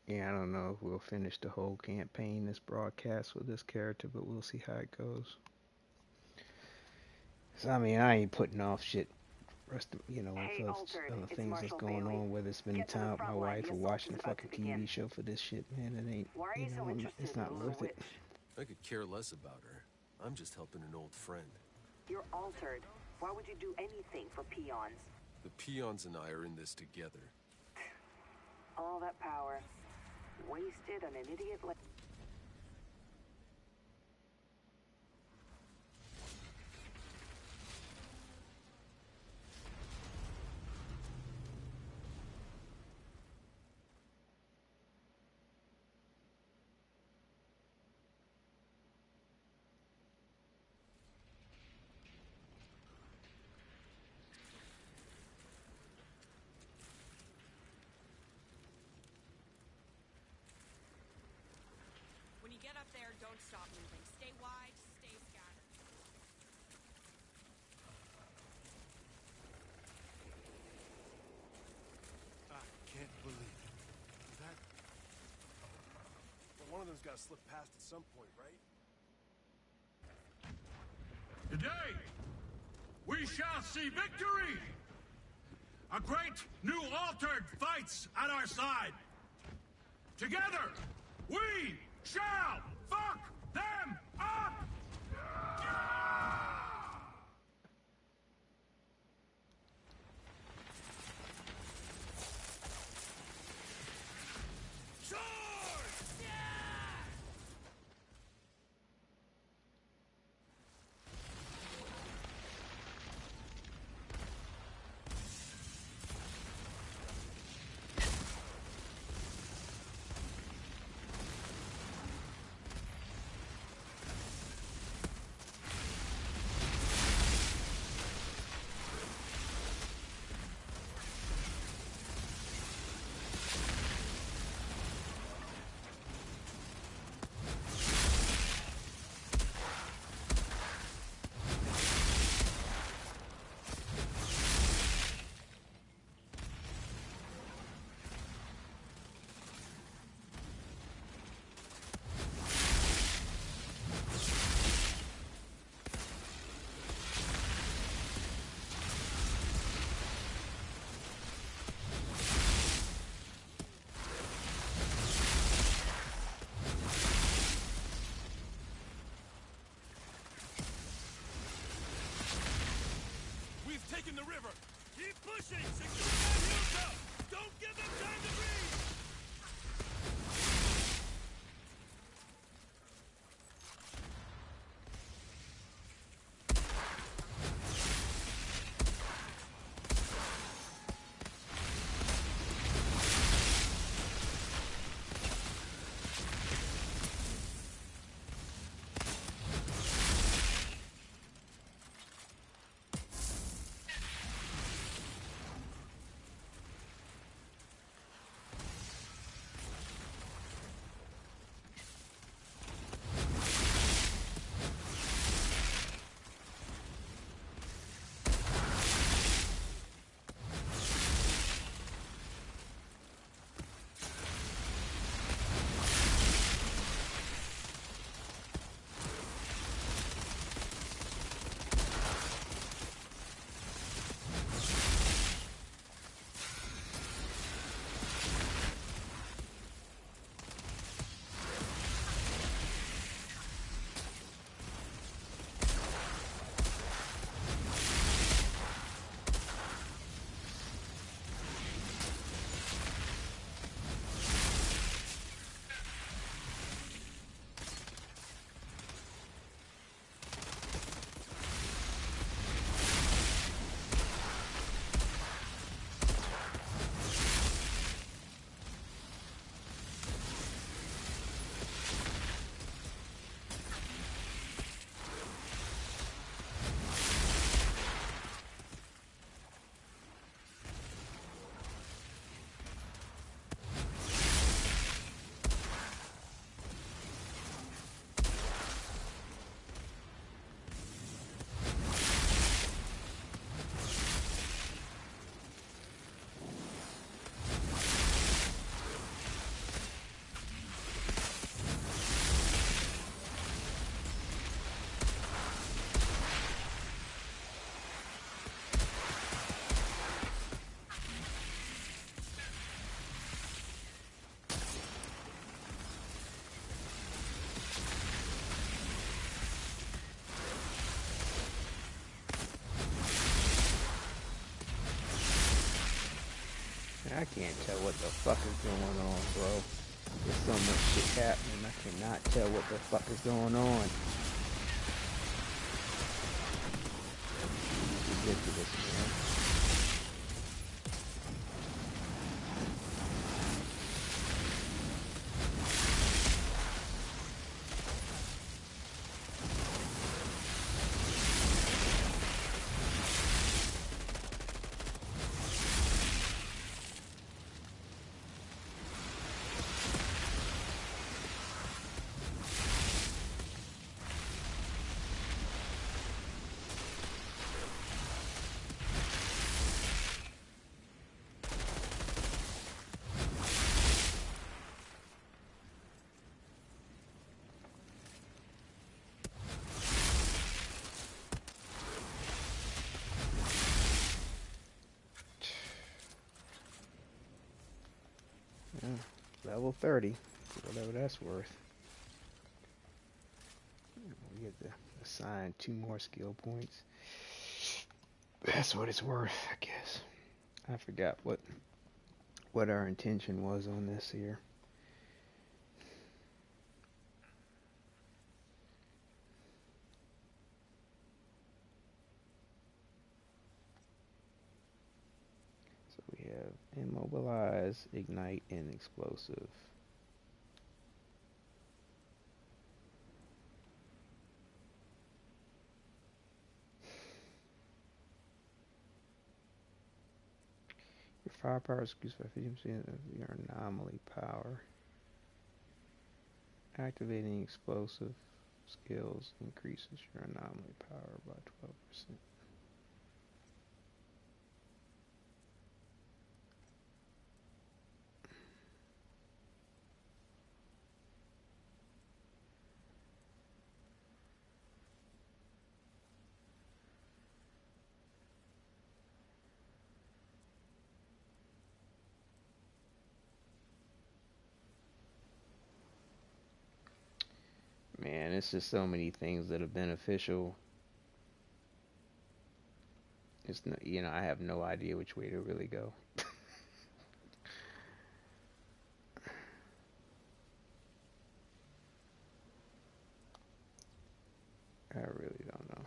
[SPEAKER 1] Yeah, I don't know if we'll finish the whole campaign, this broadcast with this character, but we'll see how it goes. So, I mean, I ain't putting off shit. Rest of, you know,
[SPEAKER 9] Hey,
[SPEAKER 1] if
[SPEAKER 9] Altered,
[SPEAKER 1] other
[SPEAKER 9] it's
[SPEAKER 1] things that's
[SPEAKER 9] Marshall
[SPEAKER 1] going
[SPEAKER 9] Bailey.
[SPEAKER 1] on, whether it's spending
[SPEAKER 9] Get to the
[SPEAKER 1] time with my
[SPEAKER 9] front line.
[SPEAKER 1] wife
[SPEAKER 9] The
[SPEAKER 1] or
[SPEAKER 9] assault
[SPEAKER 1] watching
[SPEAKER 9] is
[SPEAKER 1] a
[SPEAKER 9] about to
[SPEAKER 1] fucking TV
[SPEAKER 9] begin.
[SPEAKER 1] show for this shit, man, it ain't,
[SPEAKER 9] Why are
[SPEAKER 1] you
[SPEAKER 9] you so
[SPEAKER 1] know,
[SPEAKER 9] interested
[SPEAKER 1] it's
[SPEAKER 9] in
[SPEAKER 1] not
[SPEAKER 9] the
[SPEAKER 1] worth it.
[SPEAKER 9] witch?
[SPEAKER 2] I could care less about her. I'm just helping an old friend.
[SPEAKER 9] You're Altered. Why would you do anything for peons?
[SPEAKER 2] The peons and I are in this together.
[SPEAKER 9] All that power wasted on an idiot like...
[SPEAKER 8] Get up there, don't stop moving. Stay wide, stay scattered.
[SPEAKER 6] I can't believe it. That... Well, one of them's got to slip past at some point, right?
[SPEAKER 7] Today, we shall see victory! A great new altered fights at our side! Together, we shall fuck them up!
[SPEAKER 6] Taking the river! Keep pushing! Secure that hilltop! Don't give them time to breathe!
[SPEAKER 1] I can't tell what the fuck is going on, bro. There's so much shit happening, I cannot tell what the fuck is going on. It's ridiculous, man. Level 30, whatever that's worth. We get to assign 2 more skill points. That's what it's worth, I guess. I forgot what our intention was on this here. So we have immobilize, ignite, and explosive. Your firepower is increased by 50% of your anomaly power. Activating explosive skills increases your anomaly power by 12%. Man, it's just so many things that are beneficial. It's no, I have no idea which way to really go. I really don't know.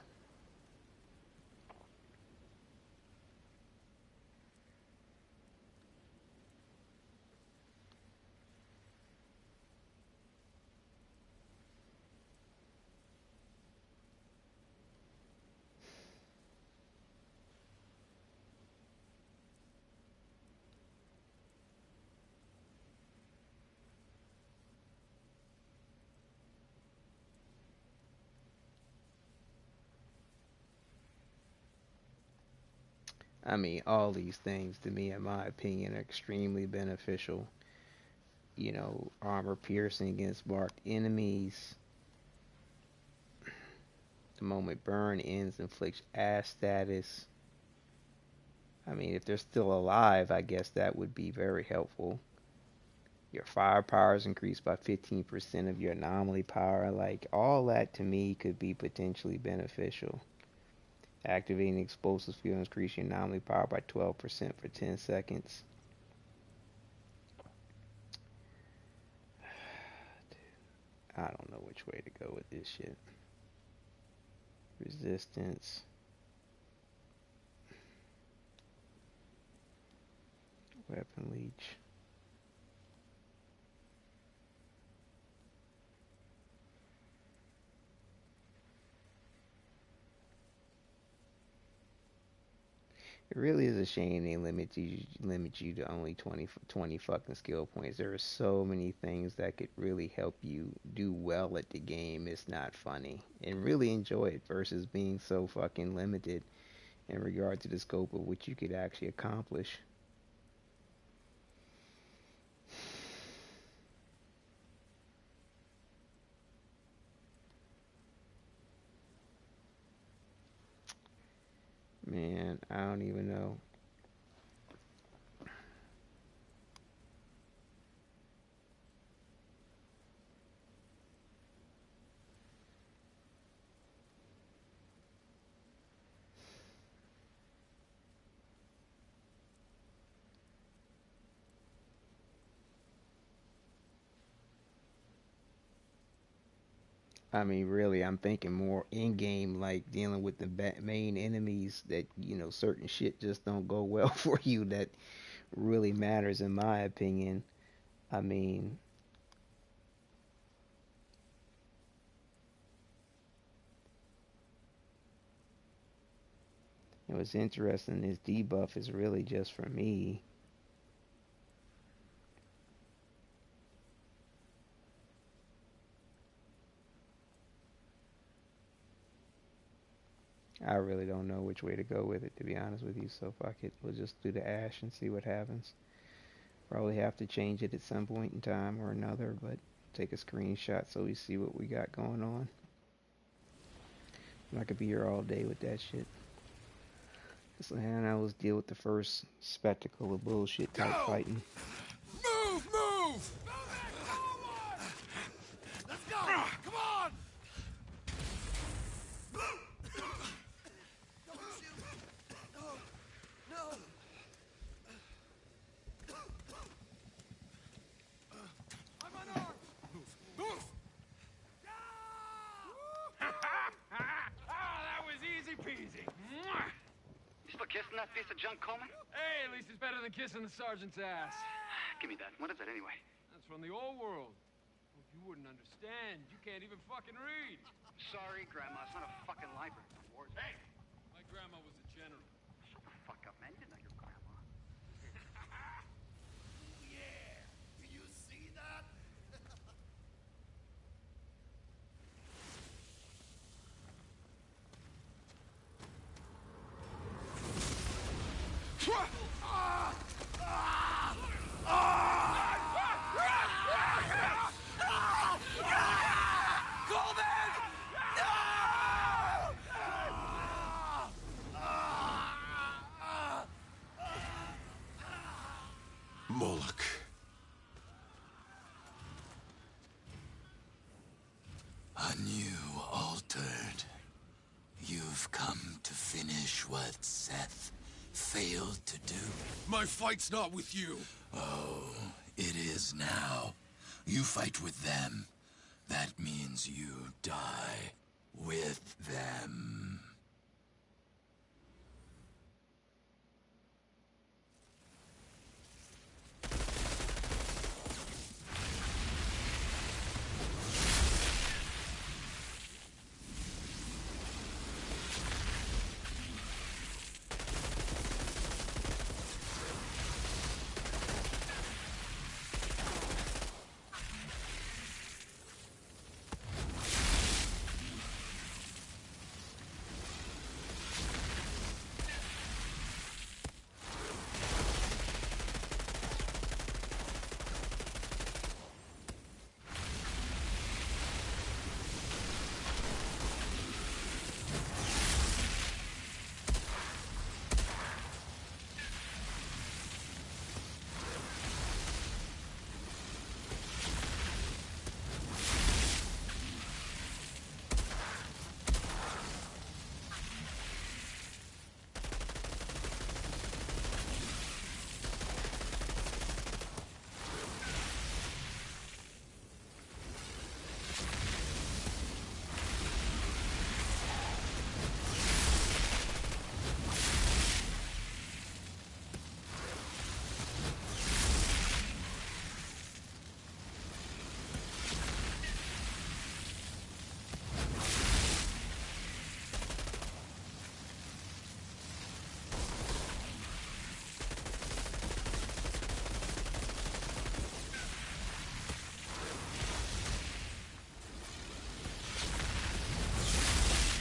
[SPEAKER 1] I mean, all these things, to me, in my opinion, are extremely beneficial. Armor piercing against marked enemies. The moment burn ends, inflicts ash status. I mean, if they're still alive, I guess that would be very helpful. Your firepower is increased by 15% of your anomaly power. Like, all that to me could be potentially beneficial. Activating explosive field increase your anomaly power by 12% for 10 seconds. I don't know which way to go with this shit. Resistance. Weapon leech. It really is a shame they limit you to only 20 fucking skill points. There are so many things that could really help you do well at the game. It's not funny. And really enjoy it versus being so fucking limited in regard to the scope of what you could actually accomplish. Man, I don't even know. I mean, really, I'm thinking more in-game, like dealing with the main enemies that, certain shit just don't go well for you that really matters, in my opinion. I mean, what's interesting, this debuff is really just for me. I really don't know which way to go with it, to be honest with you, so fuck it. We'll just do the ash and see what happens. Probably have to change it at some point in time or another, but take a screenshot so we see what we got going on. I could be here all day with that shit. And I was deal with the first spectacle of bullshit type fighting.
[SPEAKER 5] Move! Move!
[SPEAKER 14] Kissing that piece of junk, Coleman?
[SPEAKER 15] Hey, at least it's better than kissing the sergeant's ass.
[SPEAKER 14] Give me that. What is it anyway?
[SPEAKER 15] That's from the old world. If you wouldn't understand, you can't even fucking read.
[SPEAKER 14] Sorry, Grandma. It's not a fucking library.
[SPEAKER 15] Hey! My grandma was a general.
[SPEAKER 14] Shut the fuck up, man. You didn't know your grandma.
[SPEAKER 5] Yeah! Do you see that?
[SPEAKER 2] Moloch.
[SPEAKER 16] A new altered. You've come to finish what Seth failed to do.
[SPEAKER 2] My fight's not with you.
[SPEAKER 16] Oh, it is now. You fight with them. That means you die with them.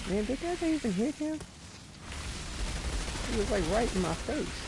[SPEAKER 1] Man, did that even hit him? He was like right in my face.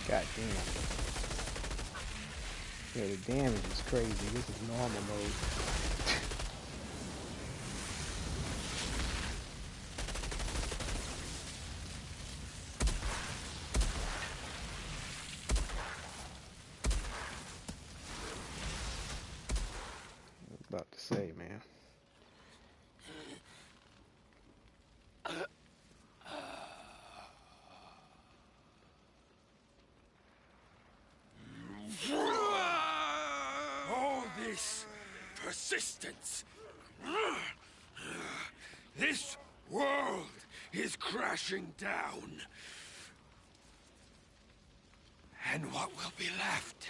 [SPEAKER 1] God damn. Yeah, the damage is crazy. This is normal mode. I was about to say, man.
[SPEAKER 5] All this persistence. This world is crashing down. And what will be left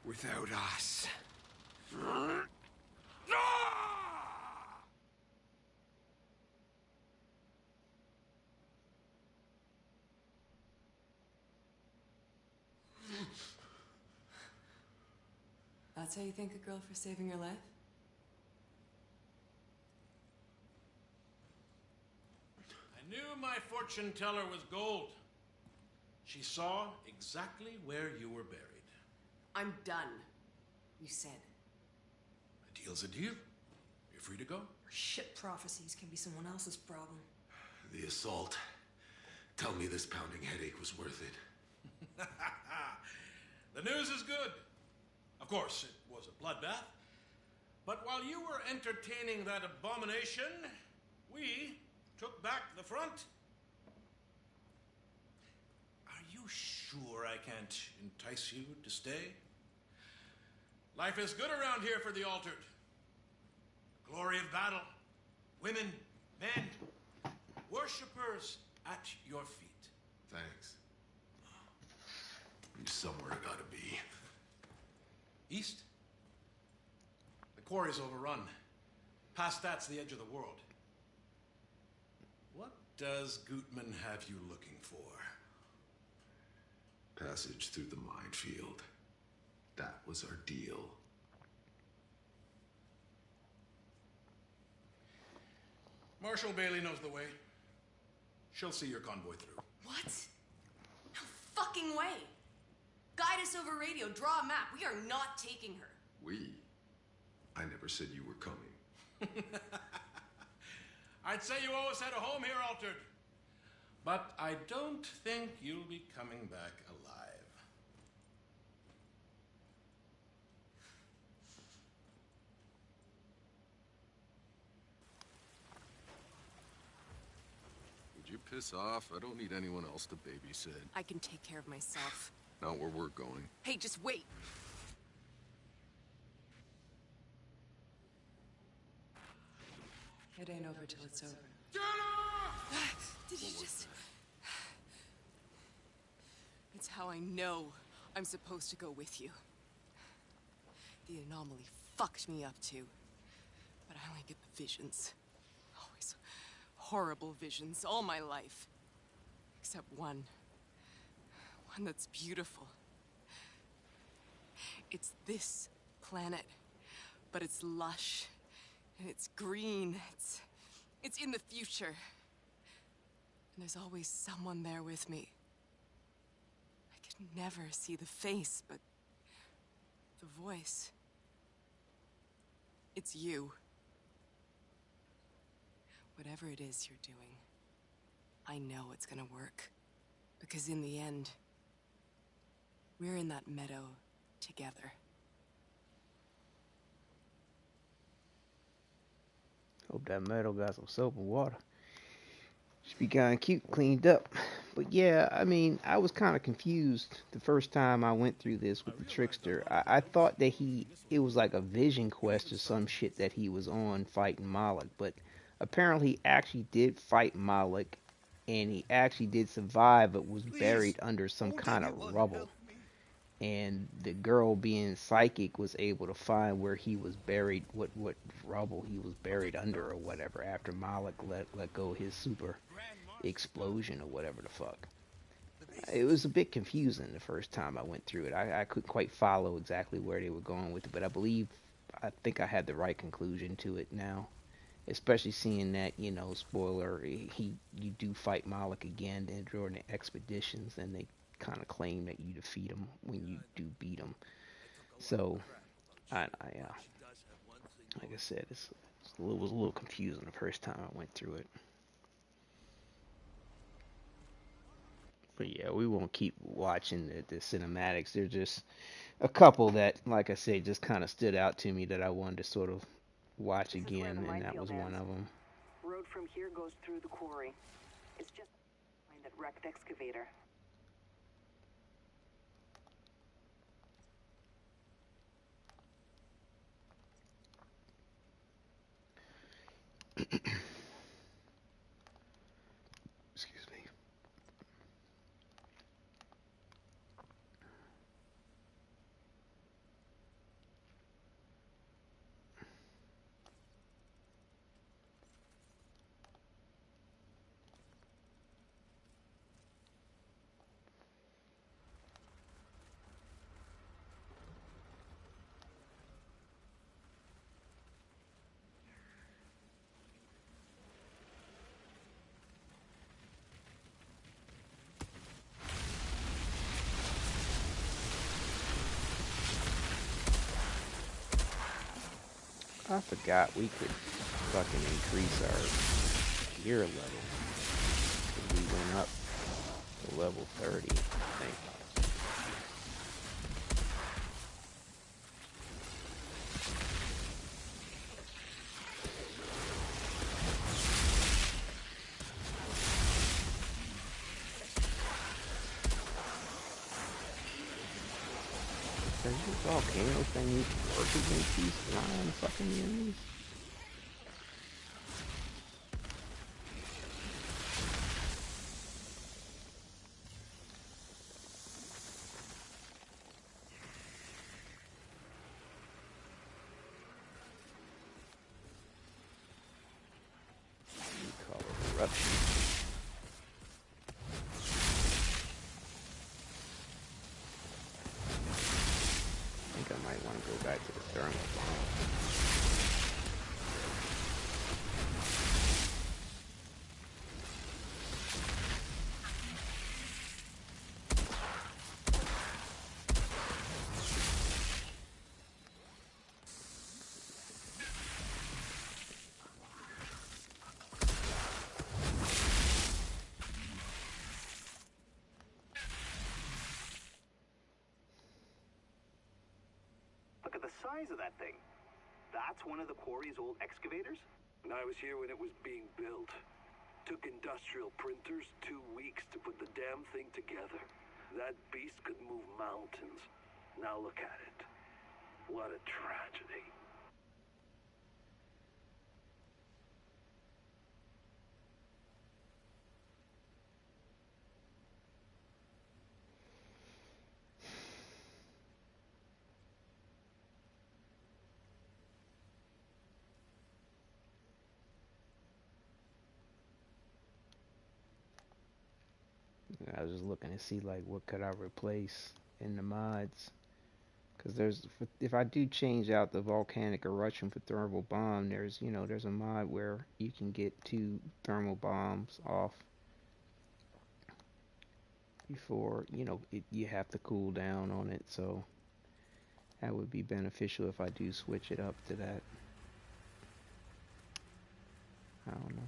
[SPEAKER 5] without us?
[SPEAKER 11] That's how you thank a girl for saving your life?
[SPEAKER 7] I knew my fortune teller was gold. She saw exactly where you were buried.
[SPEAKER 11] I'm done, you said.
[SPEAKER 7] A deal's a deal. You're free to go.
[SPEAKER 12] Shit prophecies can be someone else's problem.
[SPEAKER 2] The assault. Tell me this pounding headache was worth it.
[SPEAKER 7] The news is good. Of course, it was a bloodbath. But while you were entertaining that abomination, we took back the front. Are you sure I can't entice you to stay? Life is good around here for the altered. The glory of battle. Women, men, worshippers at your feet.
[SPEAKER 2] Thanks. You somewhere gotta be.
[SPEAKER 7] East? The quarry's overrun. Past that's the edge of the world. What does Gutman have you looking for?
[SPEAKER 2] Passage through the minefield. That was our deal.
[SPEAKER 7] Marshal Bailey knows the way. She'll see your convoy through.
[SPEAKER 11] What? No fucking way. Guide us over radio, draw a map. We are not taking her.
[SPEAKER 2] We? I never said you were coming.
[SPEAKER 7] I'd say you always had a home here, Altered. But I don't think you'll be coming back alive.
[SPEAKER 2] Would you piss off? I don't need anyone else to babysit.
[SPEAKER 11] I can take care of myself.
[SPEAKER 2] Not where we're going.
[SPEAKER 11] Hey, just wait.
[SPEAKER 12] It ain't over till it's over.
[SPEAKER 11] Did you just... It's how I know I'm supposed to go with you. The anomaly fucked me up too. But I only get the visions. Always horrible visions all my life. Except one. One that's beautiful. It's this planet. But it's lush. And it's green. It's in the future. And there's always someone there with me. I could never see the face, but the voice. It's you. Whatever it is you're doing, I know it's gonna work. Because in the end, we're in that meadow together.
[SPEAKER 1] Hope that metal got some soap and water. Should be kind of cute, cleaned up. But yeah, I mean, I was kind of confused the first time I went through this with the Trickster. I thought that it was like a vision quest or some shit that he was on fighting Moloch. But apparently he actually did fight Moloch, and he actually did survive, but was buried under some kind of rubble. And the girl, being psychic, was able to find where he was buried, what rubble he was buried under or whatever, after Moloch let go his super explosion or whatever the fuck. It was a bit confusing the first time I went through it. I couldn't quite follow exactly where they were going with it, but I think I had the right conclusion to it now. Especially seeing that, spoiler, you do fight Moloch again during the expeditions, and they kind of claim that you defeat him when you do beat him. So, like I said, it was a little confusing the first time I went through it. But yeah, we won't keep watching the cinematics. There's just a couple that, like I said, just kind of stood out to me that I wanted to sort of watch again, and that was one of them.
[SPEAKER 9] Road from here goes through the quarry. It's just behind that wrecked excavator.
[SPEAKER 1] Excuse me. I forgot we could fucking increase our gear level. We went up to level 30, I think. Does this volcano thing need to work against these flying fucking enemies? We call it eruption. I think I might want to go back to the thermal bomb.
[SPEAKER 4] Look at the size of that thing. That's one of the quarry's old excavators? And I was here when it was being built. Took industrial printers 2 weeks to put the damn thing together. That beast could move mountains. Now look at it. What a tragedy.
[SPEAKER 1] I was just looking to see like what could I replace in the mods, because there's, if I do change out the volcanic eruption for thermal bomb, there's, you know, there's a mod where you can get 2 thermal bombs off before, you know, you have to cool down on it, so that would be beneficial if I do switch it up to that. I don't know.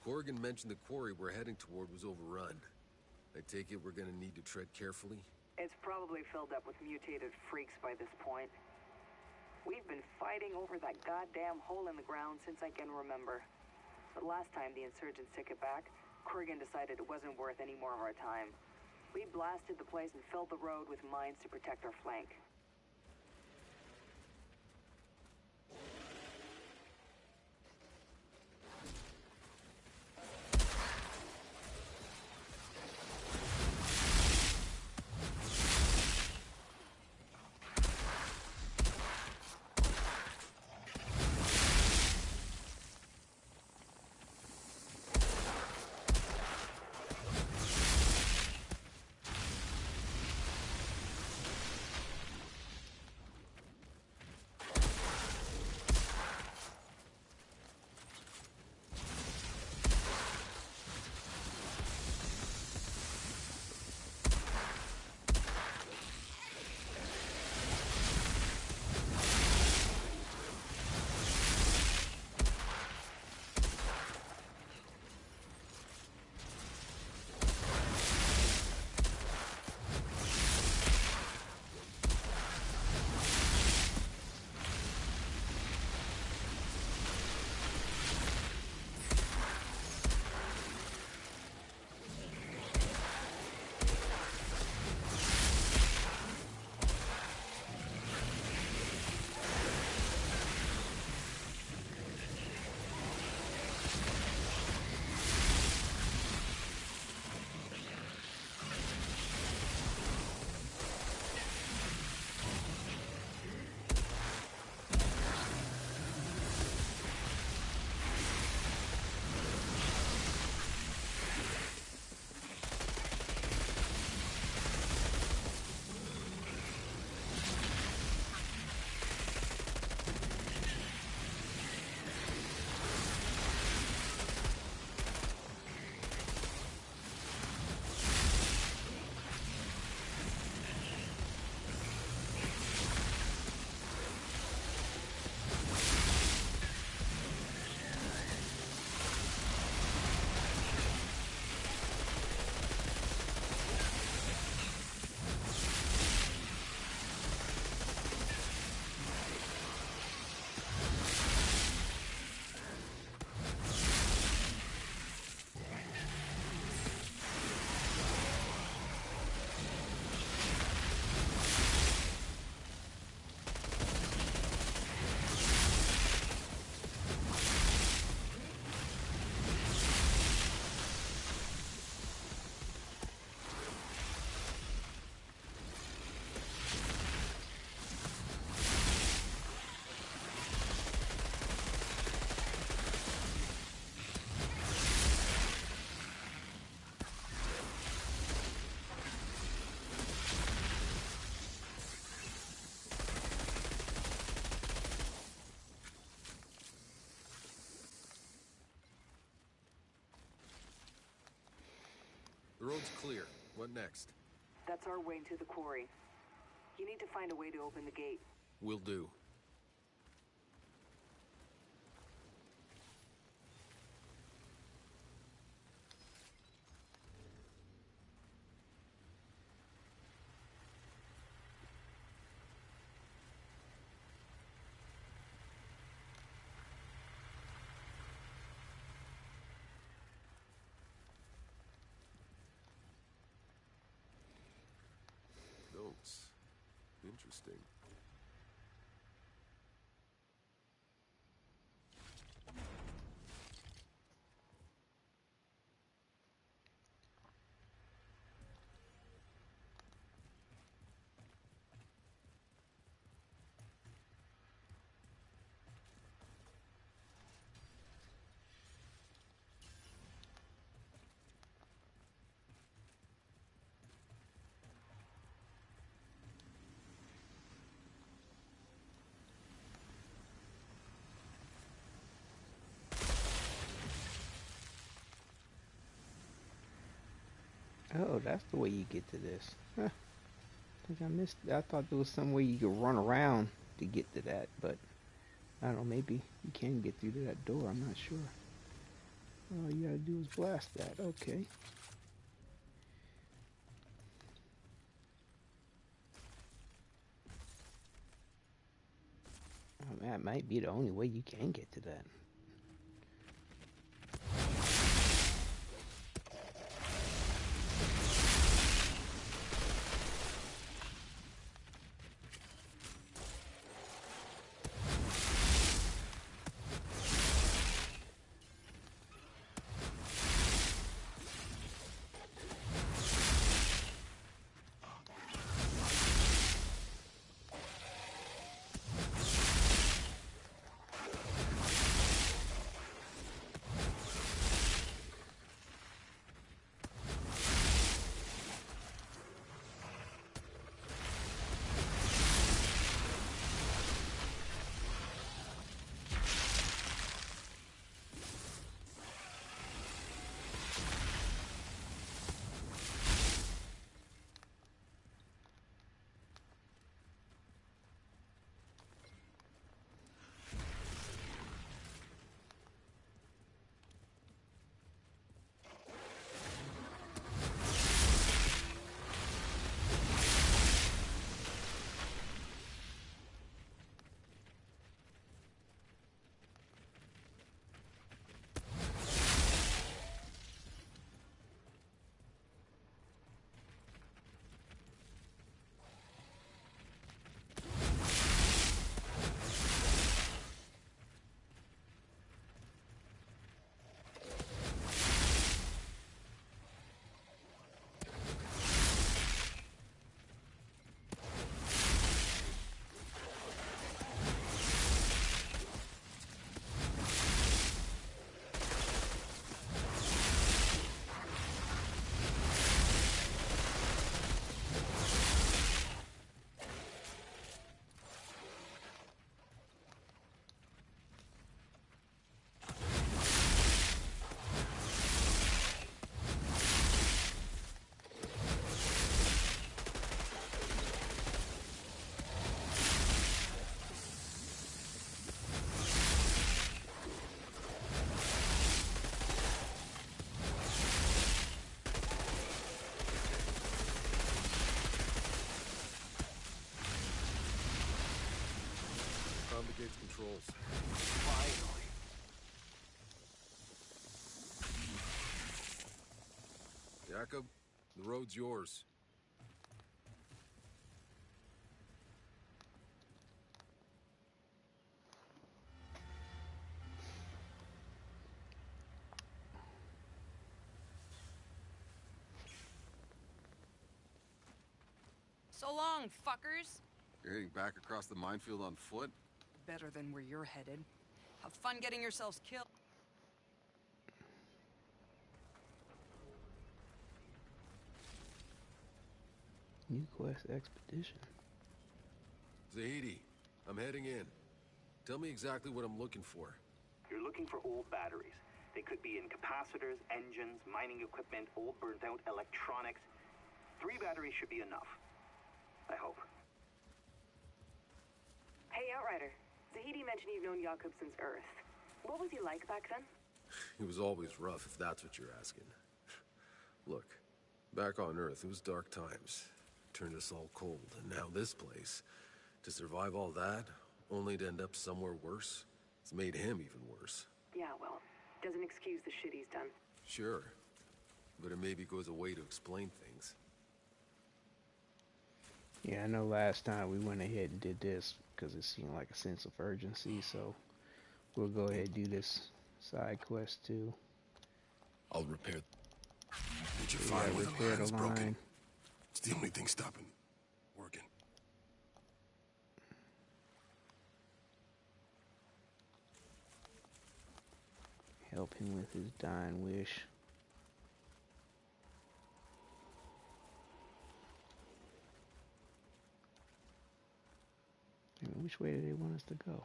[SPEAKER 2] Corrigan mentioned the quarry we're heading toward was overrun. I take it we're gonna need to tread carefully?
[SPEAKER 9] It's probably filled up with mutated freaks by this point. We've been fighting over that goddamn hole in the ground since I can remember. But last time the insurgents took it back, Corrigan decided it wasn't worth any more of our time. We blasted the place and filled the road with mines to protect our flank.
[SPEAKER 2] The road's clear. What next?
[SPEAKER 9] That's our way to the quarry. You need to find a way to open the gate.
[SPEAKER 2] Will do. Notes. Interesting.
[SPEAKER 1] Oh, that's the way you get to this. Huh. I think I missed. I thought there was some way you could run around to get to that, but I don't know. Maybe you can get through to that door. I'm not sure. All you gotta do is blast that. Okay. That might be the only way you can get to that.
[SPEAKER 2] Gates controls.
[SPEAKER 3] Finally.
[SPEAKER 2] Jacob, the road's yours.
[SPEAKER 11] So long, fuckers.
[SPEAKER 2] You're heading back across the minefield on foot?
[SPEAKER 11] Better than where you're headed. Have fun getting yourselves killed.
[SPEAKER 1] New quest expedition.
[SPEAKER 2] Zahidi, I'm heading in. Tell me exactly what I'm looking for.
[SPEAKER 3] You're looking for old batteries. They could be in capacitors, engines, mining equipment, old burnt-out electronics. 3 batteries should be enough. I hope.
[SPEAKER 9] Hey, Outrider. Zahidi mentioned you've known Jakub since Earth. What was he like back then?
[SPEAKER 2] He was always rough, if that's what you're asking. Look, back on Earth, it was dark times. Turned us all cold, and now this place. To survive all that, only to end up somewhere worse, it's made him even worse.
[SPEAKER 9] Yeah, well, doesn't excuse the shit he's done.
[SPEAKER 2] Sure, but it maybe goes a way to explain things.
[SPEAKER 1] Yeah, I know last time we went ahead and did this because it seemed like a sense of urgency, so we'll go ahead and do this side quest too.
[SPEAKER 17] I'll repair. Did you
[SPEAKER 1] Yeah,
[SPEAKER 17] find where the
[SPEAKER 1] repair
[SPEAKER 17] line's
[SPEAKER 1] the
[SPEAKER 17] broken?
[SPEAKER 1] line.
[SPEAKER 17] It's the only thing stopping working.
[SPEAKER 1] Help him with his dying wish. Which way do they want us to go?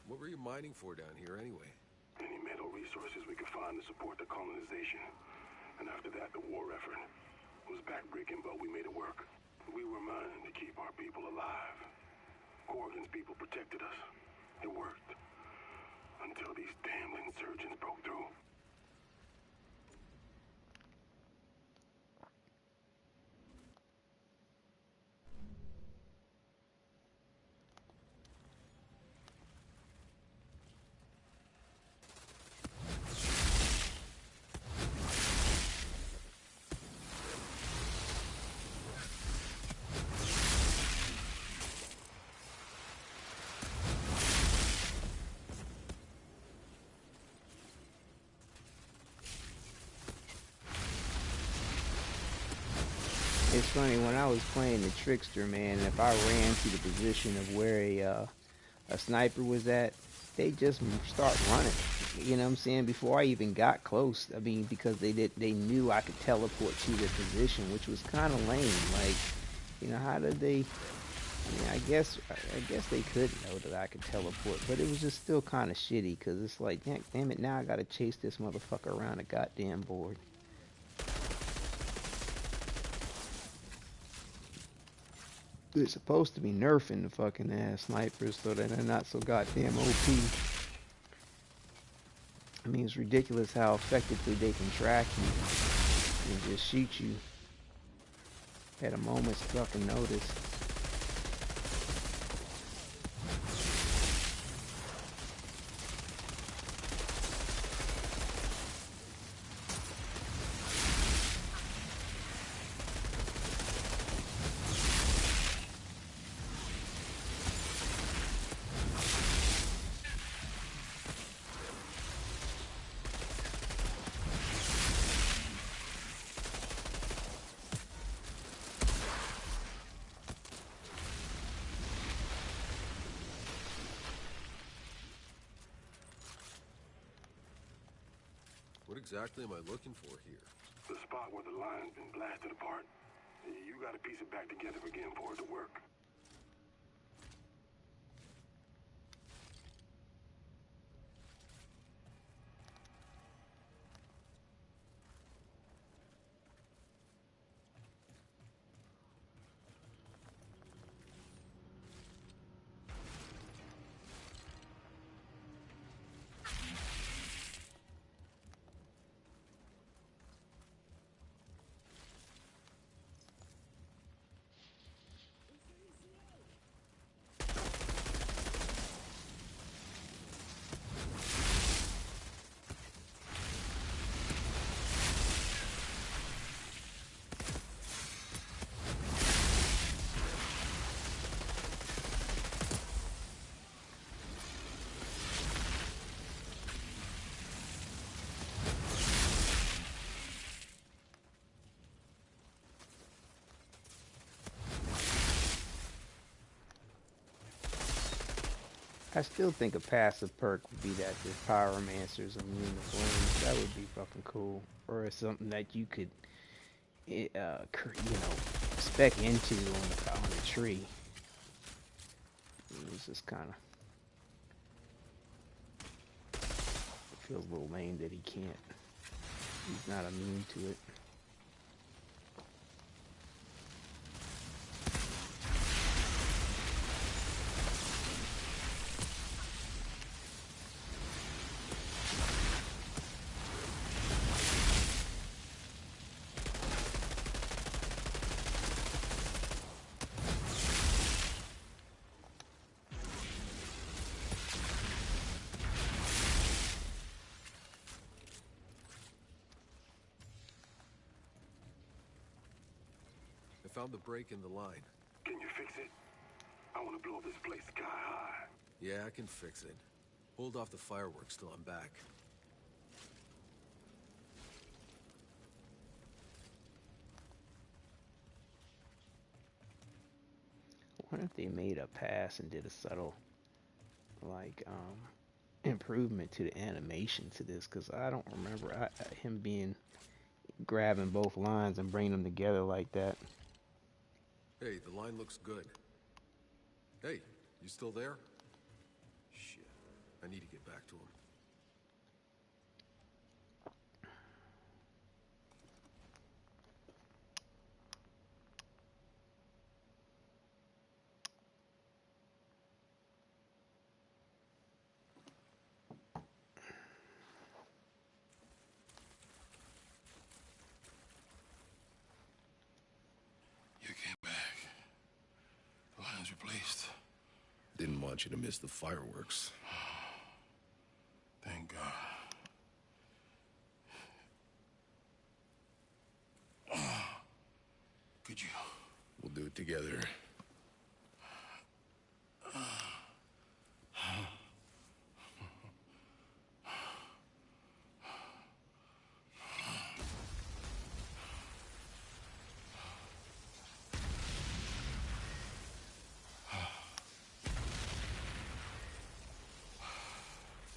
[SPEAKER 2] What were you mining for down here anyway?
[SPEAKER 17] Any metal resources we could find to support the colonization. And after that, the war effort. It was backbreaking, but we made it work. We were mining to keep our people alive. Corrigan's people protected us. It worked. Until these damn insurgents broke through.
[SPEAKER 1] It's funny, when I was playing the Trickster, man, if I ran to the position of where a sniper was at, they just start running. You know what I'm saying? Before I even got close, I mean, because they knew I could teleport to their position, which was kind of lame. Like, you know, how did they? I mean, I guess they could know that I could teleport, but it was just still kind of shitty because it's like, damn it, now I gotta chase this motherfucker around the goddamn board. They're supposed to be nerfing the fucking ass snipers so that they're not so goddamn OP. I mean, it's ridiculous how effectively they can track you and just shoot you at a moment's fucking notice.
[SPEAKER 2] What exactly am I looking for here?
[SPEAKER 17] The spot where the line's been blasted apart. You gotta piece it back together again for it to work.
[SPEAKER 1] I still think a passive perk would be that the Pyromancer's immune to flames. That would be fucking cool. Or something that you could spec into on the tree. It was just kind of feels a little lame that he can't. He's not immune to it.
[SPEAKER 2] Found the break in the line.
[SPEAKER 17] Can you fix it? I want to blow this place sky high.
[SPEAKER 2] Yeah, I can fix it. Hold off the fireworks till I'm back.
[SPEAKER 1] I wonder if they made a pass and did a subtle, like, improvement to the animation to this, because I don't remember him grabbing both lines and bringing them together like that.
[SPEAKER 2] Hey, the line looks good. Hey, you still there? Shit, I need to get back to him.
[SPEAKER 16] You came back. The line's replaced.
[SPEAKER 2] Didn't want you to miss the fireworks.
[SPEAKER 16] Thank God. Could you?
[SPEAKER 2] We'll do it together.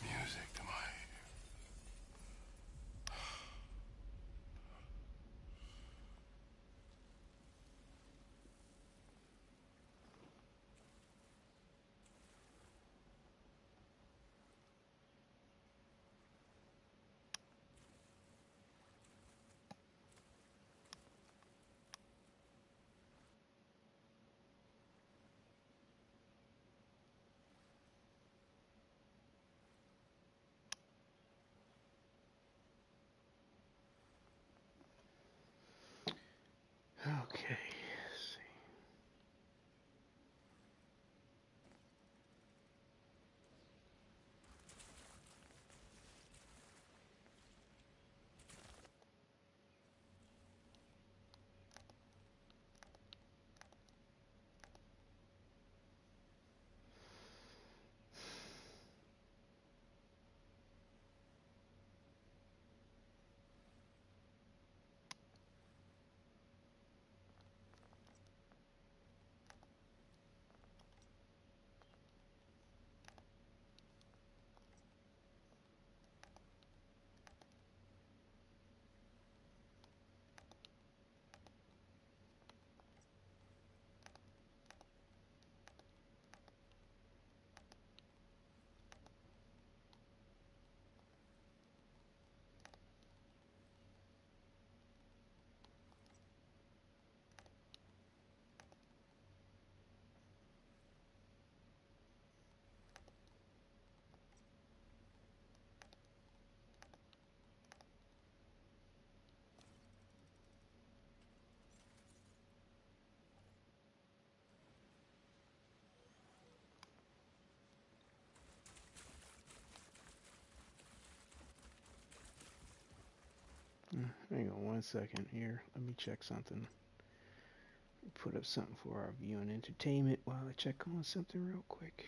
[SPEAKER 16] Music to my ear.
[SPEAKER 1] Okay. Hang on 1 second here. Let me check something. Put up something for our viewing entertainment while I check on something real quick.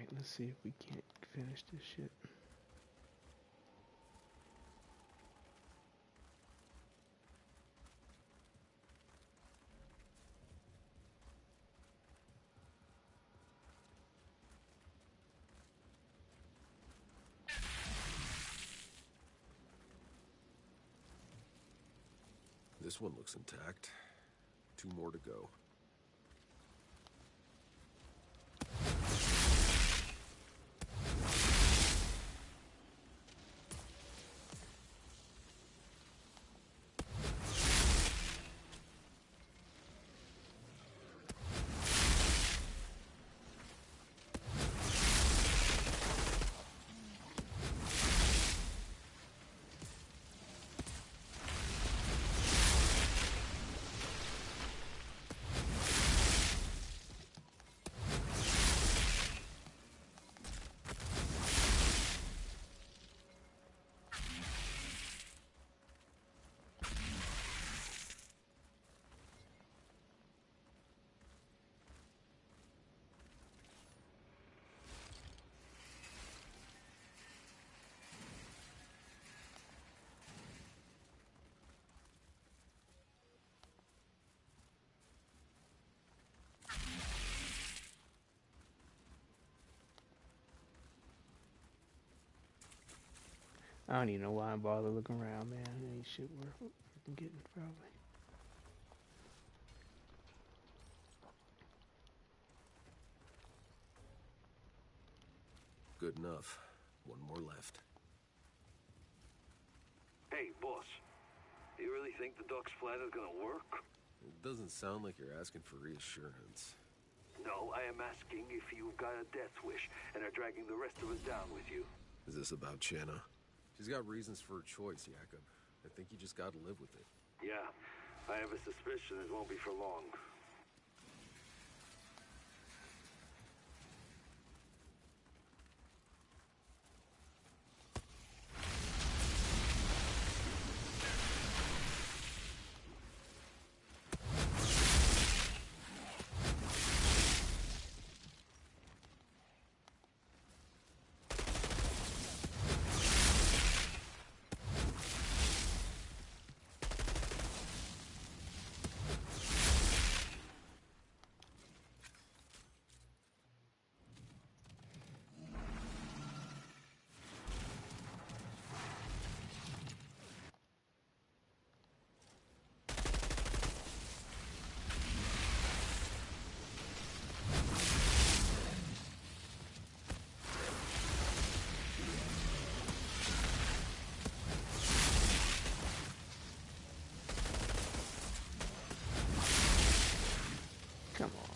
[SPEAKER 1] Alright, let's see if we can't finish this shit.
[SPEAKER 2] This one looks intact. 2 more to go.
[SPEAKER 1] I don't even know why I bother looking around, man. Ain't shit worth getting, probably.
[SPEAKER 2] Good enough. 1 more left.
[SPEAKER 4] Hey, boss. You really think the Duck's plan is gonna work?
[SPEAKER 2] It doesn't sound like you're asking for reassurance.
[SPEAKER 4] No, I am asking if you've got a death wish and are dragging the rest of us down with you.
[SPEAKER 2] Is this about Channa? She's got reasons for her choice, Jakob. I think you just gotta live with it.
[SPEAKER 4] Yeah, I have a suspicion it won't be for long.
[SPEAKER 1] Come on.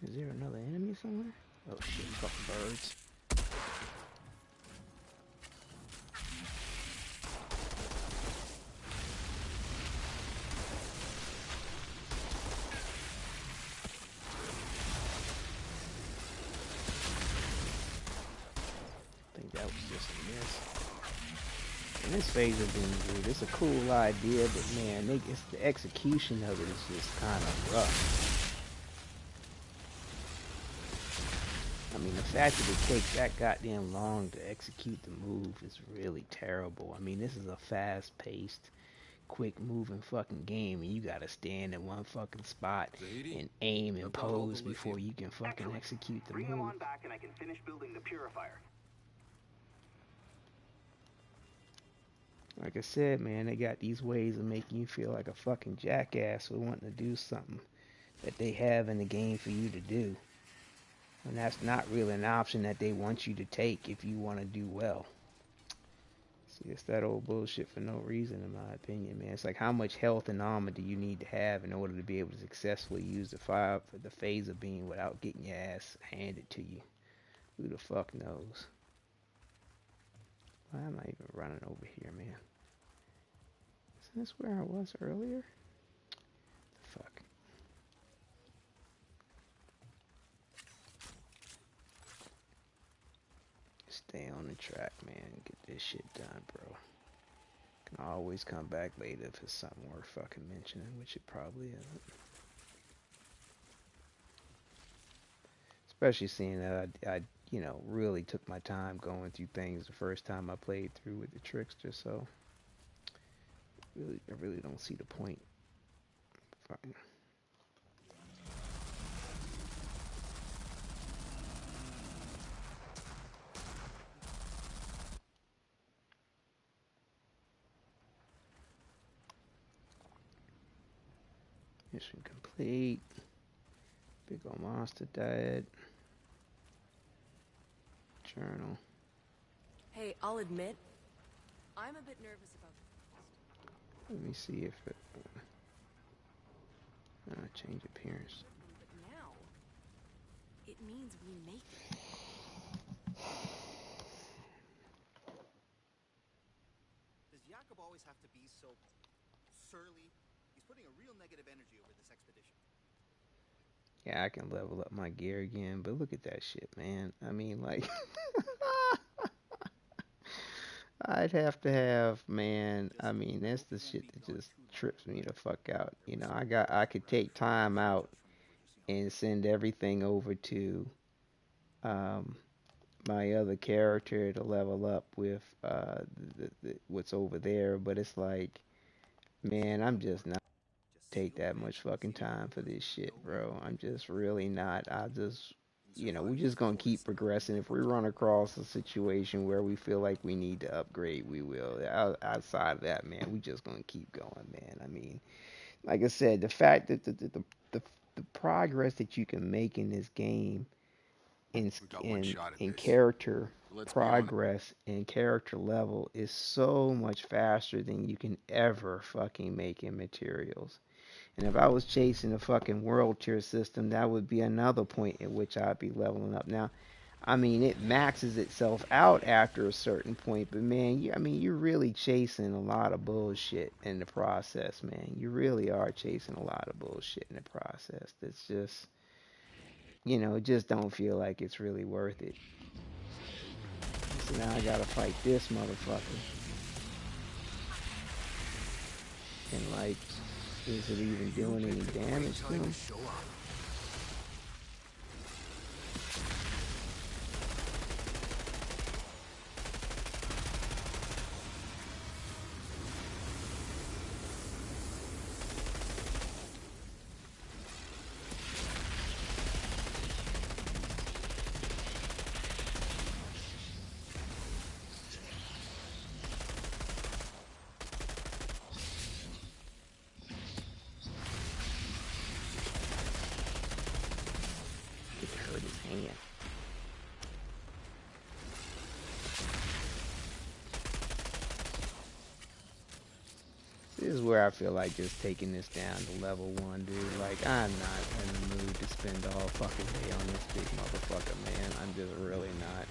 [SPEAKER 1] Is there another enemy somewhere? Oh shit, fucking birds. I think that was just a miss. And this phaser being good, it's a cool idea, but man, it's the execution of it is just kind of rough. I mean, the fact that it takes that goddamn long to execute the move is really terrible. I mean, this is a fast-paced, quick-moving fucking game, and you gotta stand in one fucking spot and aim and pose before you can fucking execute the
[SPEAKER 14] Bring him
[SPEAKER 1] move.
[SPEAKER 14] on back and I can finish building the purifier.
[SPEAKER 1] Like I said, man, they got these ways of making you feel like a fucking jackass for wanting to do something that they have in the game for you to do. And that's not really an option that they want you to take if you want to do well. See, it's that old bullshit for no reason, in my opinion, man. It's like, how much health and armor do you need to have in order to be able to successfully use the phaser beam without getting your ass handed to you? Who the fuck knows? Why am I even running over here, man? Isn't this where I was earlier? The fuck. Stay on the track, man. Get this shit done, bro. Can always come back later if it's something worth fucking mentioning, which it probably isn't. Especially seeing that I you know, really took my time going through things the first time I played through with the Trickster, so I really don't see the point. Fine. Mission complete. Big ol' monster died. Journal.
[SPEAKER 11] Hey, I'll admit, I'm a bit nervous about this.
[SPEAKER 1] Let me see if it change appearance.
[SPEAKER 11] But now, it means we make it.
[SPEAKER 3] Does Jakob always have to be so surly? He's putting a real negative energy over this expedition.
[SPEAKER 1] Yeah, I can level up my gear again, but look at that shit, man. I mean, like, I'd have to have, man. I mean, that's the shit that just trips me the fuck out. You know, I could take time out and send everything over to my other character to level up with what's over there, but it's like, man, I'm just not take that much fucking time for this shit, bro. I'm just really not. I just, you know, we're just gonna keep progressing. If we run across a situation where we feel like we need to upgrade, we will. Outside of that, man, we just gonna keep going, man. I mean, like I said, the fact that the progress that you can make in this game in character progress and character level is so much faster than you can ever fucking make in materials. And if I was chasing a fucking world tier system, that would be another point at which I'd be leveling up. Now, I mean, it maxes itself out after a certain point, but man, I mean, you're really chasing a lot of bullshit in the process, man. You really are chasing a lot of bullshit in the process. That's just, you know, it just don't feel like it's really worth it. So now I gotta fight this motherfucker. And like, is it even doing any damage to him? This is where I feel like just taking this down to level 1, dude. Like, I'm not in the mood to spend all fucking day on this big motherfucker, man. I'm just really not.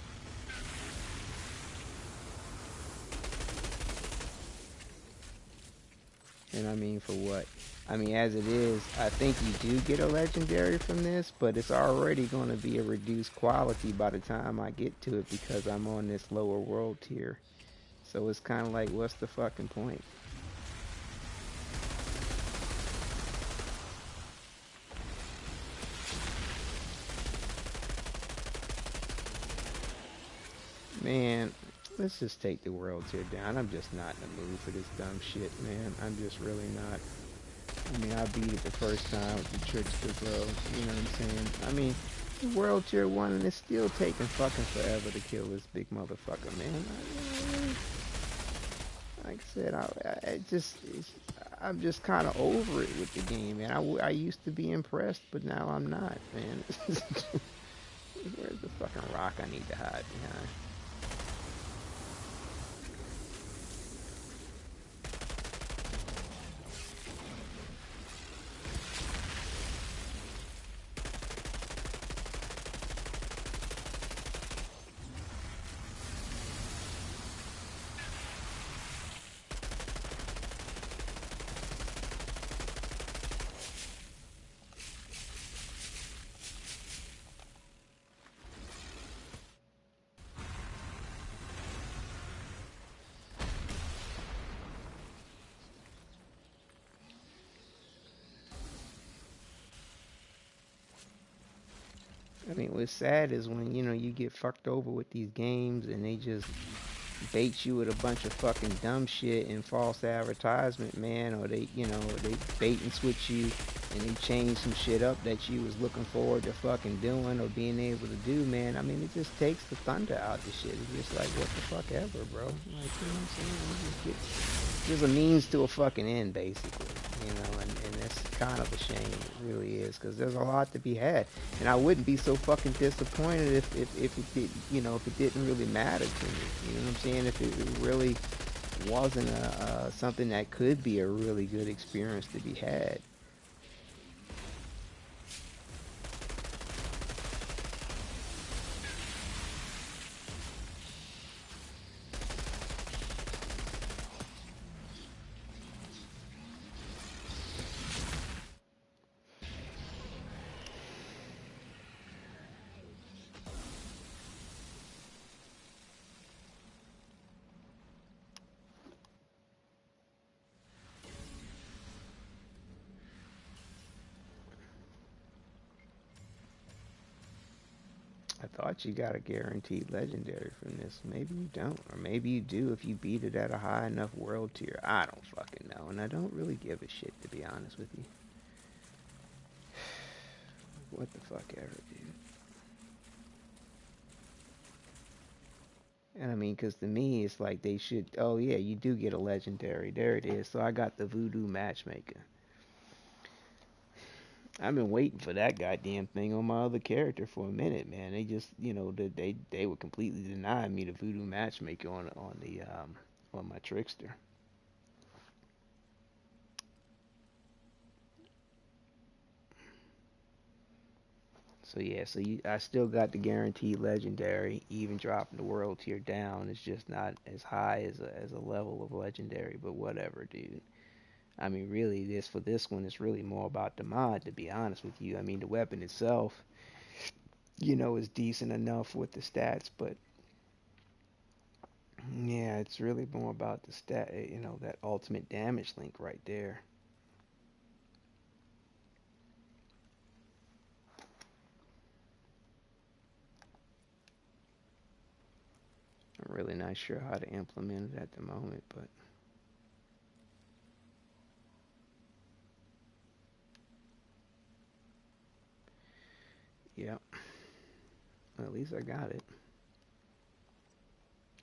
[SPEAKER 1] And I mean, for what? I mean, as it is, I think you do get a legendary from this, but it's already going to be a reduced quality by the time I get to it because I'm on this lower world tier. So it's kind of like, what's the fucking point? Man, let's just take the world tier down. I'm just not in the mood for this dumb shit, man. I'm just really not. I mean, I beat it the first time with the Trickster, bro. You know what I'm saying? I mean, the world tier 1 and it's still taking fucking forever to kill this big motherfucker, man. Like I said, I'm just kind of over it with the game, man. I used to be impressed, but now I'm not, man. Where's the fucking rock I need to hide behind? I mean, what's sad is when, you know, you get fucked over with these games and they just bait you with a bunch of fucking dumb shit and false advertisement, man, or they, you know, they bait and switch you and they change some shit up that you was looking forward to fucking doing or being able to do, man. I mean, it just takes the thunder out the shit. It's just like, what the fuck ever, bro. Like, you know what I'm saying? It just there's a means to a fucking end, basically, you know, and that's kind of a shame. It really is, because there's a lot to be had, and I wouldn't be so fucking disappointed if it did, you know, if it didn't really matter to me. You know what I'm saying? If it really wasn't something that could be a really good experience to be had. I thought you got a guaranteed legendary from this. Maybe you don't. Or maybe you do if you beat it at a high enough world tier. I don't fucking know. And I don't really give a shit, to be honest with you. What the fuck ever, dude. And I mean, because to me, it's like they should... Oh, yeah, you do get a legendary. There it is. So I got the Voodoo Matchmaker. I've been waiting for that goddamn thing on my other character for a minute, man. They just, you know, they would completely deny me the Voodoo Matchmaker on my Trickster. So yeah, I still got the guaranteed legendary, even dropping the world tier down. It's just not as high as a level of legendary, but whatever, dude. I mean, really, for this one, it's really more about the mod, to be honest with you. I mean, the weapon itself, you know, is decent enough with the stats, but yeah, it's really more about the stat, you know, that ultimate damage link right there. I'm really not sure how to implement it at the moment, but yeah. Well, at least I got it.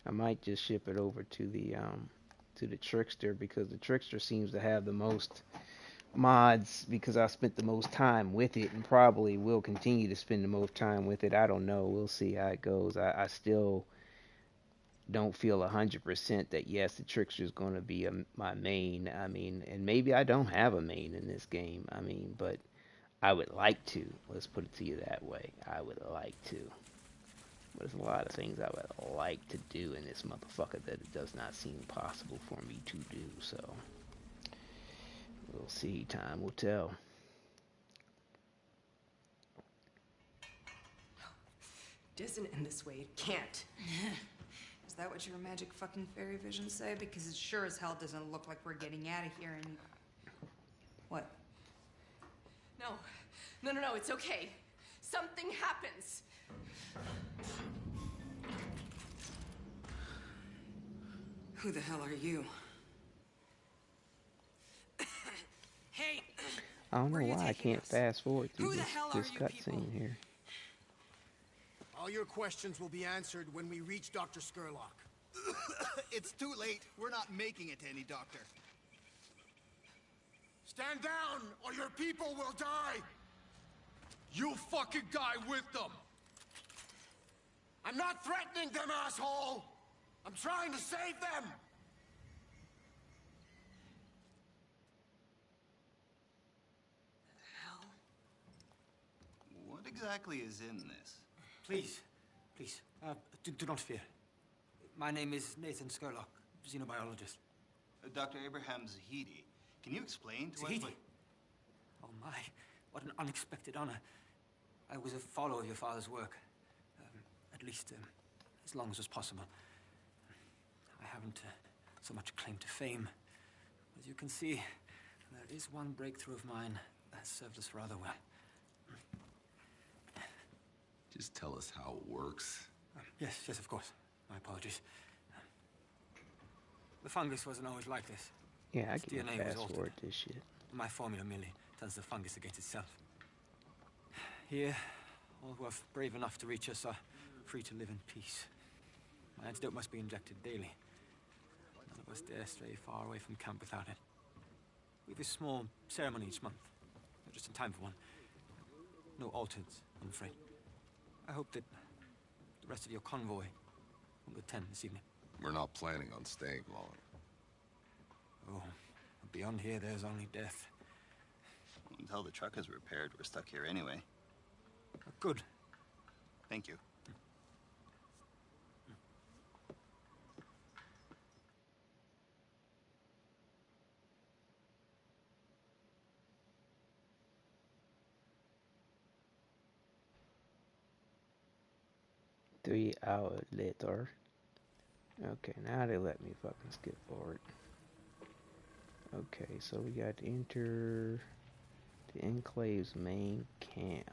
[SPEAKER 1] I might just ship it over to the Trickster, because the Trickster seems to have the most mods, because I spent the most time with it and probably will continue to spend the most time with it. I don't know. We'll see how it goes. I still don't feel 100% that yes, the Trickster is going to be my main. I mean, and maybe I don't have a main in this game. I mean, but I would like to. Let's put it to you that way. I would like to. But there's a lot of things I would like to do in this motherfucker that it does not seem possible for me to do. So we'll see. Time will tell.
[SPEAKER 11] Doesn't end this way. It can't.
[SPEAKER 18] Is that what your magic fucking fairy visions say? Because it sure as hell doesn't look like we're getting out of here and... What?
[SPEAKER 11] No, it's okay. Something happens.
[SPEAKER 18] Who the hell are you? Hey!
[SPEAKER 1] I don't know why I can't fast forward through this cutscene here.
[SPEAKER 5] All your questions will be answered when we reach Dr. Skurlock.
[SPEAKER 3] It's too late. We're not making it to any doctor.
[SPEAKER 5] Stand down, or your people will die! You'll fucking die with them! I'm not threatening them, asshole! I'm trying to save them!
[SPEAKER 3] What exactly is in this?
[SPEAKER 19] Please, do not fear. My name is Nathan Skurlock, xenobiologist.
[SPEAKER 3] Dr. Abraham Zahidi. Can you explain to us
[SPEAKER 19] Zahidi?
[SPEAKER 3] what...
[SPEAKER 19] Oh my, what an unexpected honor. I was a follower of your father's work. At least, as long as was possible. I haven't so much claim to fame. As you can see, there is one breakthrough of mine that served us rather well.
[SPEAKER 2] Just tell us how it works.
[SPEAKER 19] Yes, of course. My apologies. The fungus wasn't always like this.
[SPEAKER 1] Yeah, I
[SPEAKER 19] Its
[SPEAKER 1] can
[SPEAKER 19] DNA was
[SPEAKER 1] fast forward
[SPEAKER 19] altered.
[SPEAKER 1] this shit.
[SPEAKER 19] My formula merely turns the fungus against itself. Here, all who are brave enough to reach us are free to live in peace. My antidote must be injected daily. None of us dare stray far away from camp without it. We have a small ceremony each month. Just in time for one. No altars, I'm afraid. I hope that the rest of your convoy will attend this evening.
[SPEAKER 2] We're not planning on staying long.
[SPEAKER 19] Oh, beyond here, there's only death.
[SPEAKER 3] Until the truck is repaired, we're stuck here anyway.
[SPEAKER 19] Good.
[SPEAKER 3] Thank you.
[SPEAKER 1] Three hours later. Okay, now they let me fucking skip forward. Okay, so we got to enter the Enclave's main camp.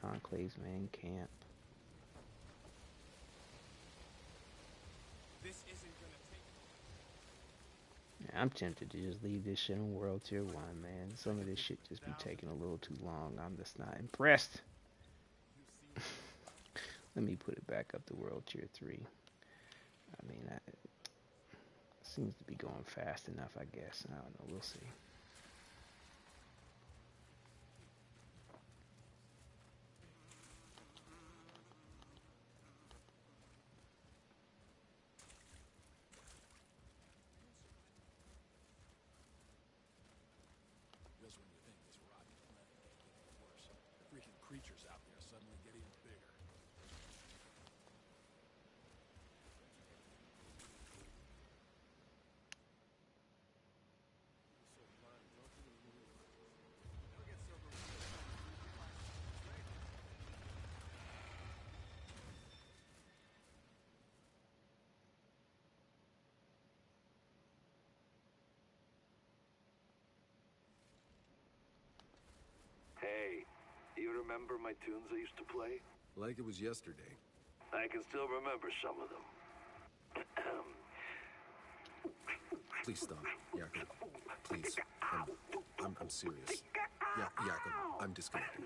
[SPEAKER 5] This isn't gonna take...
[SPEAKER 1] Yeah, I'm tempted to just leave this shit on World Tier 1, man. Some of this shit just be taking a little too long. I'm just not impressed. Let me put it back up to World Tier 3. I mean, it seems to be going fast enough, I guess. I don't know. We'll see.
[SPEAKER 10] Just when you think this rotten planet can't get any worse, the freaking creatures out there suddenly get even bigger.
[SPEAKER 4] Hey, you remember my tunes I used to play?
[SPEAKER 2] Like it was yesterday.
[SPEAKER 4] I can still remember some of them.
[SPEAKER 2] Please stop, Jakob. Please. I'm serious. Yeah, Jakob, I'm disconnecting.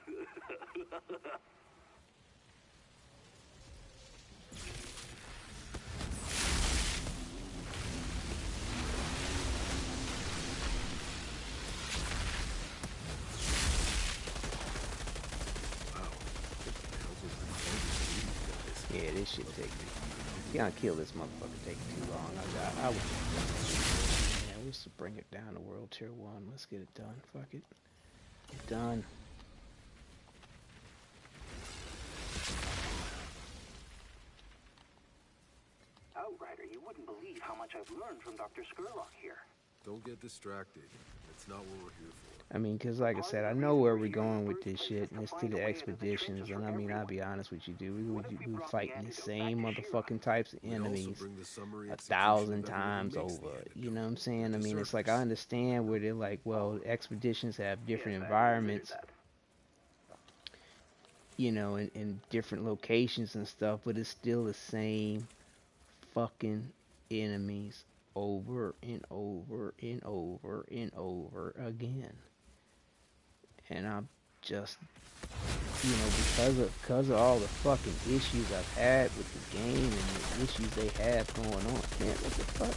[SPEAKER 1] Yeah, this shit take me. You can't kill this motherfucker taking too long. I would. Yeah, we'll just bring it down to World Tier 1. Let's get it done. Fuck it. Get done.
[SPEAKER 14] Outrider, you wouldn't believe how much I've learned from Dr. Skurlock here.
[SPEAKER 2] Don't get distracted. That's not what we're here for.
[SPEAKER 1] I mean, because like I said, I know where we're going with this shit, and it's to the expeditions, and I mean, I'll be honest with you, dude, we fighting the same motherfucking types of enemies 1,000 times over, you know what I'm saying? I mean, it's like, I understand where they're like, well, expeditions have different environments, you know, in different locations and stuff, but it's still the same fucking enemies over and over and over and over again. And I'm just, you know, because of all the fucking issues I've had with the game and the issues they have going on, man, what the fuck?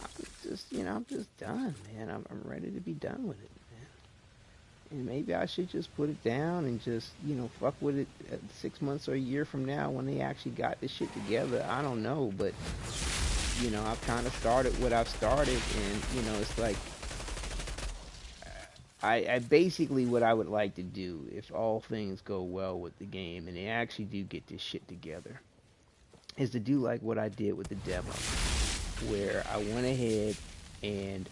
[SPEAKER 1] I'm just, you know, I'm just done, man. I'm ready to be done with it, man. And maybe I should just put it down and just, fuck with it 6 months or a year from now when they actually got this shit together. I don't know, but I've kind of started what I've started, and it's like I basically what I would like to do if all things go well with the game and they actually do get this shit together is to do like what I did with the demo, where I went ahead and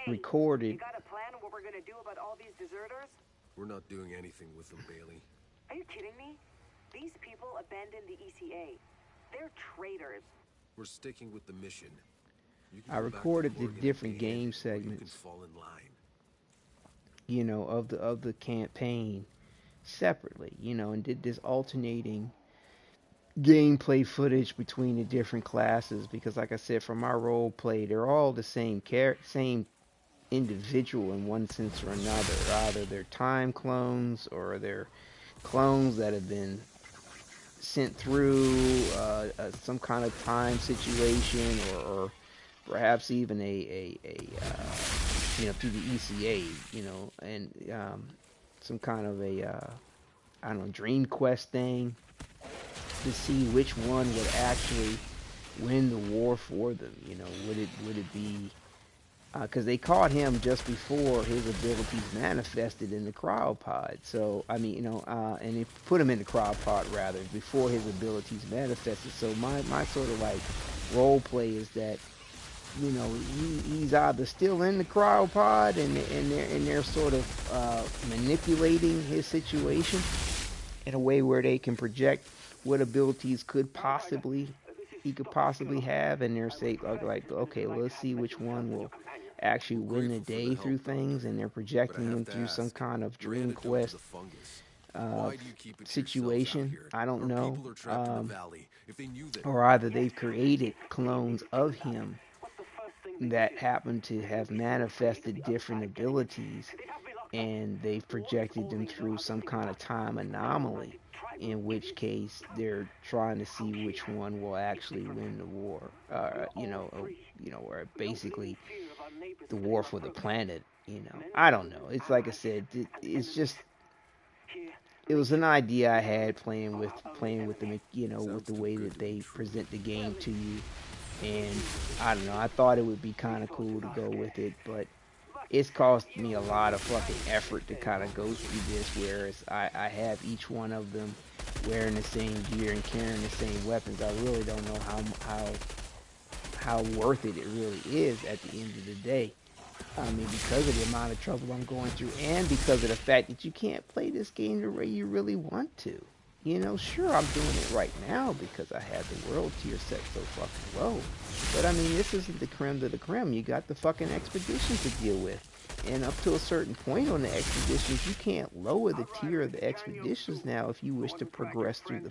[SPEAKER 1] recorded.
[SPEAKER 9] You got a plan of what we're gonna do about all these deserters?
[SPEAKER 2] We're not doing anything with them, Bailey.
[SPEAKER 9] Are you kidding me? These people abandoned the ECA. They're traitors.
[SPEAKER 2] We're sticking with the mission.
[SPEAKER 1] I recorded the different game segments, of the campaign separately, and did this alternating gameplay footage between the different classes because, like I said, for my role play, they're all the same same individual in one sense or another. Either they're time clones or they're clones that have been sent through some kind of time situation, or perhaps even a through the ECA, and some kind of a I don't know, dream quest thing to see which one would actually win the war for them. Would it be because they caught him just before his abilities manifested in the cryopod. So I mean, and they put him in the cryopod rather before his abilities manifested. So my sort of like role play is that he's either still in the cryopod and they're sort of manipulating his situation in a way where they can project what abilities he could possibly have, and they're saying like, okay, let's see which one will actually win the day through things, and they're projecting them through some kind of dream quest situation. I don't know, or either they've created clones of him that happen to have manifested different abilities, and they've projected them through some kind of time anomaly, in which case they're trying to see which one will actually win the war, or basically the war for the planet. I don't know. It's like I said, it's just, it was an idea I had playing with the with the way that they present the game to you, and I don't know. I thought it would be kind of cool to go with it, but it's cost me a lot of fucking effort to kind of go through this, whereas I have each one of them wearing the same gear and carrying the same weapons. I really don't know how worth it really is at the end of the day. I mean, because of the amount of trouble I'm going through, and because of the fact that you can't play this game the way you really want to. Sure, I'm doing it right now because I have the world tier set so fucking low. But I mean, this isn't the creme de la creme. You got the fucking expeditions to deal with. And up to a certain point on the expeditions, you can't lower the tier of the expeditions now if you wish to progress through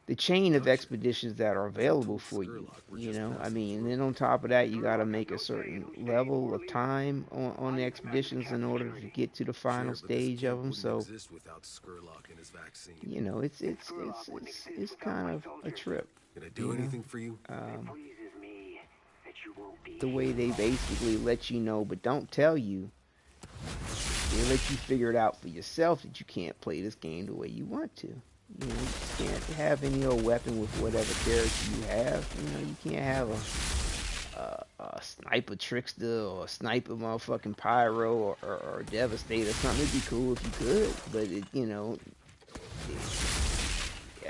[SPEAKER 1] the chain of expeditions that are available for you. I mean, and then on top of that, you got to make a certain level of time on the expeditions in order to get to the final stage of them. So, it's kind of a trip.
[SPEAKER 2] Can I do anything for you?
[SPEAKER 1] The way they basically let you know, but don't tell you. They let you figure it out for yourself that you can't play this game the way you want to. You can't have any old weapon with whatever character you have. You can't have a sniper trickster or a sniper motherfucking pyro or devastator. Something would be cool if you could, but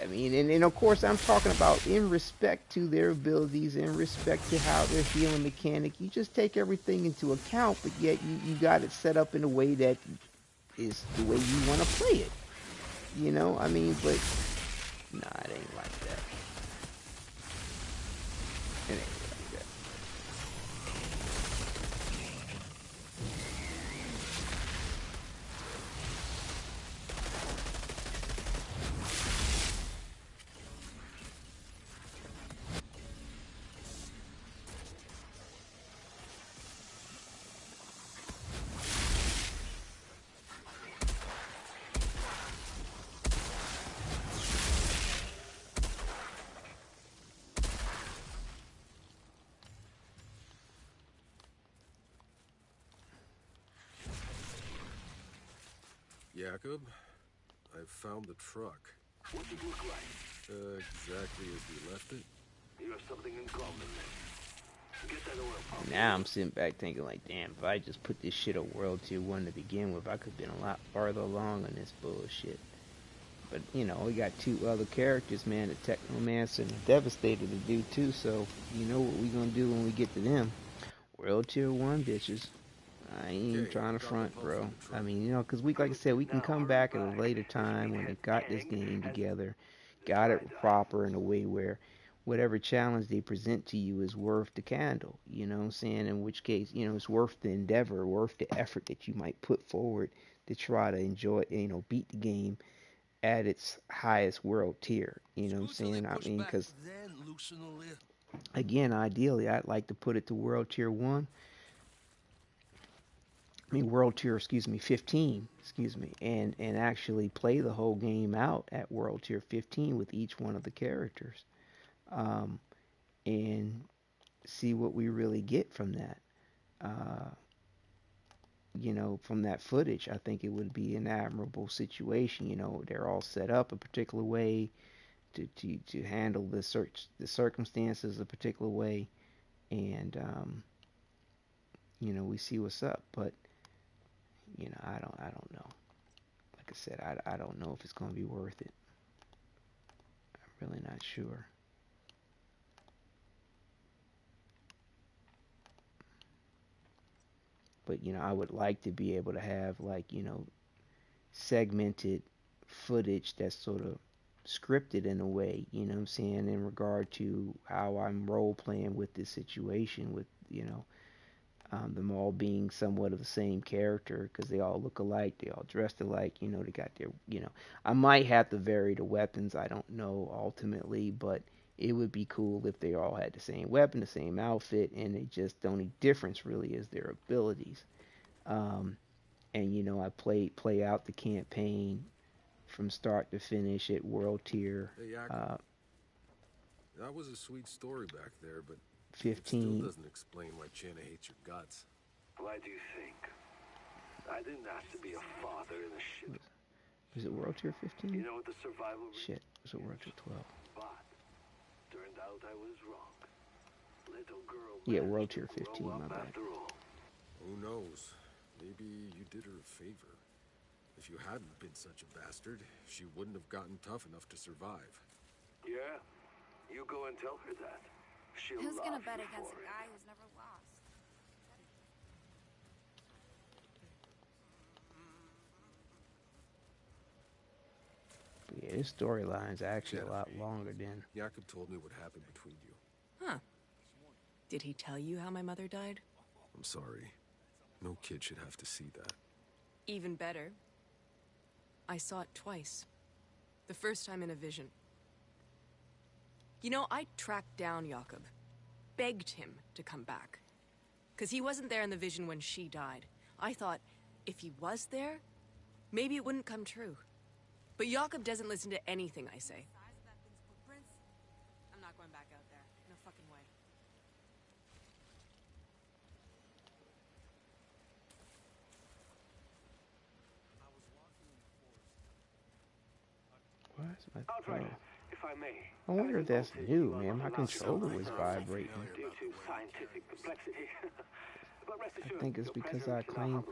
[SPEAKER 1] I mean, and of course I'm talking about in respect to their abilities, in respect to how their healing mechanic. You just take everything into account, but yet you got it set up in a way that is the way you want to play it. I mean, but nah, it ain't like that. It ain't like that.
[SPEAKER 2] Jacob, I've found the truck.
[SPEAKER 4] What's it look like?
[SPEAKER 2] Exactly as we left it.
[SPEAKER 4] You have something in common then. Get that oil pump.
[SPEAKER 1] Now I'm sitting back thinking like, damn, if I just put this shit on World Tier 1 to begin with, I could have been a lot farther along on this bullshit. But, you know, we got two other characters, man, the Technomancer and the Devastator to do too, so you know what we gonna do when we get to them. World Tier 1, bitches. I ain't even trying to front, bro. I mean, you know, because we, like I said, we can come back at a later time when they got this game together, got it proper in a way where whatever challenge they present to you is worth the candle, you know what I'm saying? In which case, you know, it's worth the endeavor, worth the effort that you might put forward to try to enjoy, you know, beat the game at its highest world tier, you know what I'm saying? I mean, because, again, ideally, I'd like to put it to World Tier 1. I mean, World Tier, 15, and actually play the whole game out at World Tier 15 with each one of the characters, and see what we really get from that. You know, from that footage, I think it would be an admirable situation. You know, they're all set up a particular way to handle the circumstances a particular way, and you know, we see what's up. But you know, I don't know. Like I said, I don't know if it's going to be worth it. I'm really not sure. But, you know, I would like to be able to have, like, you know, segmented footage that's sort of scripted in a way, you know what I'm saying, in regard to how I'm role playing with this situation, with, you know, them all being somewhat of the same character because they all look alike, they all dressed alike, you know, they got their, you know, I might have to vary the weapons, I don't know ultimately, but it would be cool if they all had the same weapon, the same outfit, and they just, the only difference really is their abilities. And you know, I play out the campaign from start to finish at world tier.
[SPEAKER 2] Hey, Jacob, that was a sweet story back there, but
[SPEAKER 1] 15.
[SPEAKER 2] It still doesn't explain why Channa hates your guts.
[SPEAKER 4] Why do you think? I didn't ask to be a father in a ship.
[SPEAKER 1] Was it world tier 15?
[SPEAKER 4] You know what the survival
[SPEAKER 1] shit, was it world tier 12?
[SPEAKER 4] But turned out I was wrong. Little girl.
[SPEAKER 1] Yeah, world tier 15, my bad.
[SPEAKER 2] Who knows? Maybe you did her a favor. If you hadn't been such a bastard, she wouldn't have gotten tough enough to survive.
[SPEAKER 4] Yeah, you go and tell her that. She'll
[SPEAKER 8] Who's gonna bet
[SPEAKER 4] against
[SPEAKER 8] against a guy who's never lost?
[SPEAKER 1] But yeah, this storyline's actually a lot longer than...
[SPEAKER 2] Jacob told me what happened between you.
[SPEAKER 11] Huh. Did he tell you how my mother died?
[SPEAKER 2] I'm sorry. No kid should have to see that.
[SPEAKER 11] Even better. I saw it twice. The first time in a vision. You know, I tracked down Jakob. Begged him to come back. Because he wasn't there in the vision when she died. I thought, if he was there, maybe it wouldn't come true. But Jakob doesn't listen to anything I say.
[SPEAKER 8] I'm not going back out there. No fucking way.
[SPEAKER 1] Why is my...
[SPEAKER 14] Outriders, if I may.
[SPEAKER 1] I wonder if that's new, man. My controller was vibrating.
[SPEAKER 14] Due to scientific complexity. But rest assured,
[SPEAKER 1] I think it's because I claim...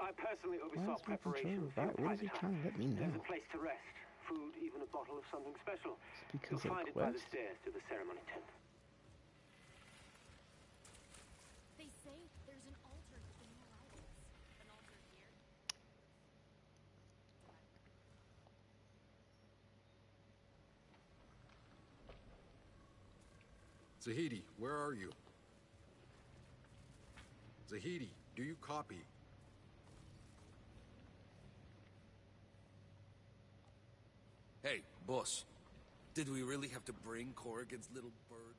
[SPEAKER 14] I personally
[SPEAKER 1] Why
[SPEAKER 14] oversaw
[SPEAKER 1] is my
[SPEAKER 14] preparation
[SPEAKER 1] controller vibrating? What is he trying to let me know?
[SPEAKER 14] There's a place to rest, food, even a bottle of something special.
[SPEAKER 1] It's because
[SPEAKER 14] You'll
[SPEAKER 1] of
[SPEAKER 14] find it by the
[SPEAKER 1] Quest?
[SPEAKER 14] stairs to the ceremony tent.
[SPEAKER 8] They say there's an altar in the Outriders. An altar here.
[SPEAKER 2] Zahidi, where are you? Zahidi, do you copy?
[SPEAKER 13] Hey, boss. Did we really have to bring Corrigan's little bird?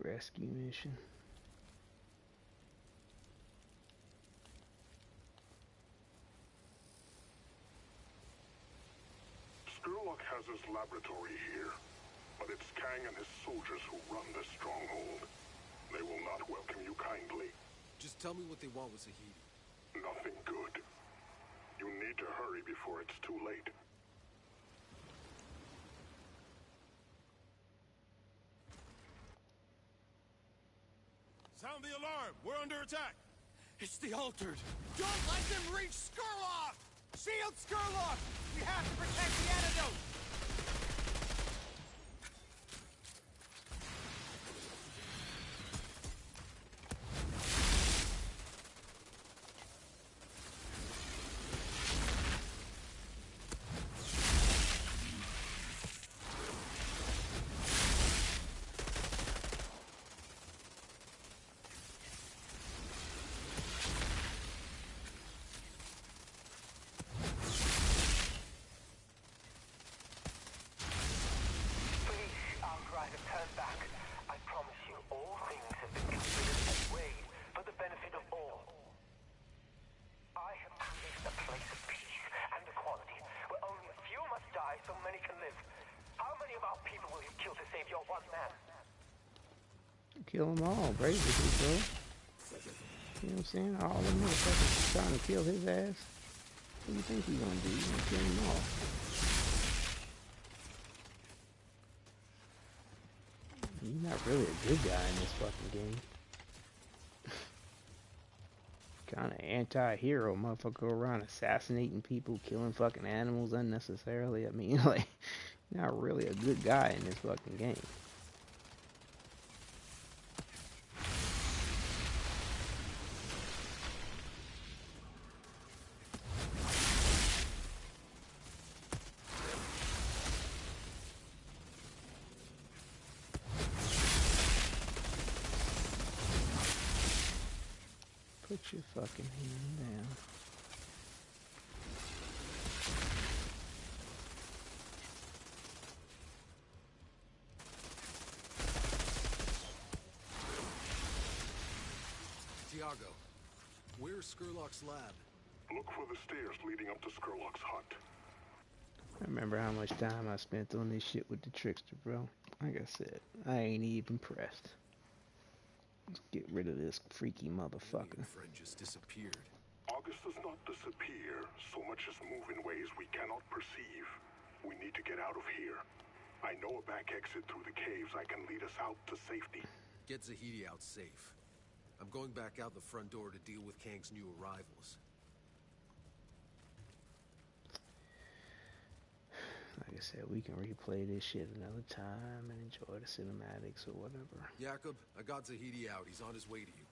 [SPEAKER 1] Rescue mission.
[SPEAKER 6] Screw
[SPEAKER 17] Skurlock has his laboratory here, but it's Kang and his soldiers who run this stronghold. They will not welcome you kindly.
[SPEAKER 2] Just tell me what they want with Zahedi.
[SPEAKER 17] Nothing good. You need to hurry before it's too late.
[SPEAKER 6] Sound the alarm! We're under attack!
[SPEAKER 5] It's the Altered! Don't let them reach Skurlock! Shield Skurlock! We have to protect the antidote!
[SPEAKER 1] Kill them all, basically, bro. You know what I'm saying? All the motherfuckers trying to kill his ass. What do you think he's gonna do? He's gonna kill them all. He's not really a good guy in this fucking game. Kinda anti-hero, motherfucker, go around assassinating people, killing fucking animals unnecessarily. I mean, like, not really a good guy in this fucking game. Put your fucking hand down.
[SPEAKER 2] Tiago, where's Skurlock's lab?
[SPEAKER 17] Look for the stairs leading up to Skurlock's hut.
[SPEAKER 1] I remember how much time I spent on this shit with the trickster, bro. Like I said, I ain't even pressed. Let's get rid of this freaky motherfucker.
[SPEAKER 2] Friend just disappeared.
[SPEAKER 17] August does not disappear, so much as move in ways we cannot perceive. We need to get out of here. I know a back exit through the caves that can lead us out to safety.
[SPEAKER 2] Get Zahedi out safe. I'm going back out the front door to deal with Kang's new arrivals.
[SPEAKER 1] Like I said, we can replay this shit another time and enjoy the cinematics or whatever.
[SPEAKER 2] Jakob, I got Zahedi out. He's on his way to you.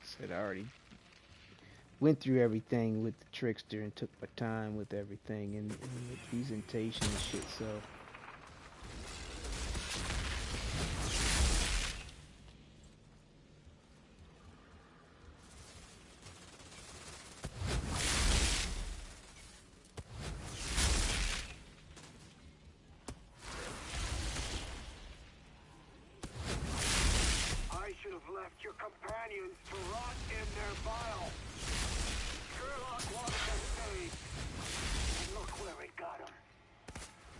[SPEAKER 1] Said I already went through everything with the trickster and took my time with everything and the presentation and shit, so...
[SPEAKER 6] Your companions to rot in their bile. Skurlock wanted them saved, and look where it got him.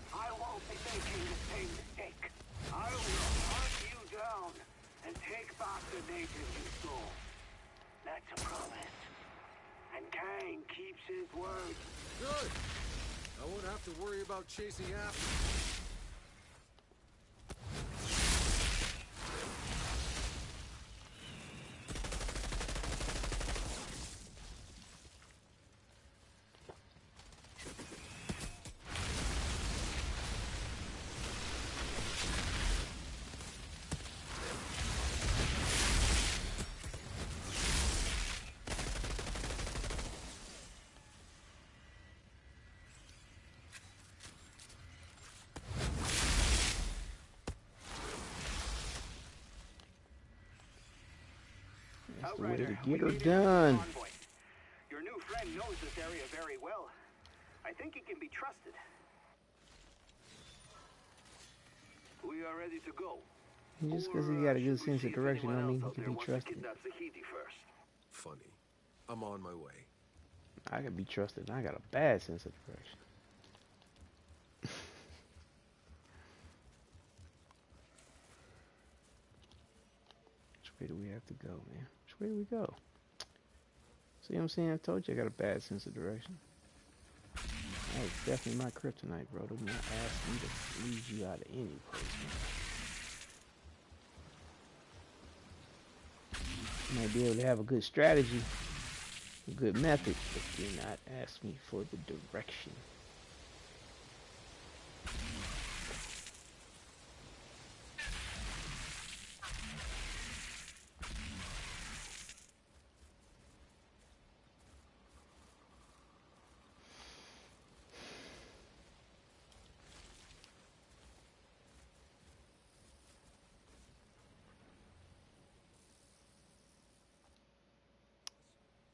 [SPEAKER 6] I won't be making the same mistake. I will hunt you down and take back the native you stole. That's a promise. And Kang keeps his word.
[SPEAKER 2] Good. I won't have to worry about chasing after him.
[SPEAKER 1] That's the way to get her done.
[SPEAKER 14] Your new friend knows this area very well. I think he can be trusted.
[SPEAKER 4] We are ready to go.
[SPEAKER 1] Just because he got a good sense of direction don't mean he can be trusted.
[SPEAKER 2] Funny. I'm on my way.
[SPEAKER 1] I can be trusted and I got a bad sense of direction. way do we have to go, man? Which way do we go? See what I'm saying? I told you I got a bad sense of direction. That is definitely my kryptonite, bro. Do not ask me to lead you out of any place, man. You might be able to have a good strategy, a good method, but do not ask me for the direction.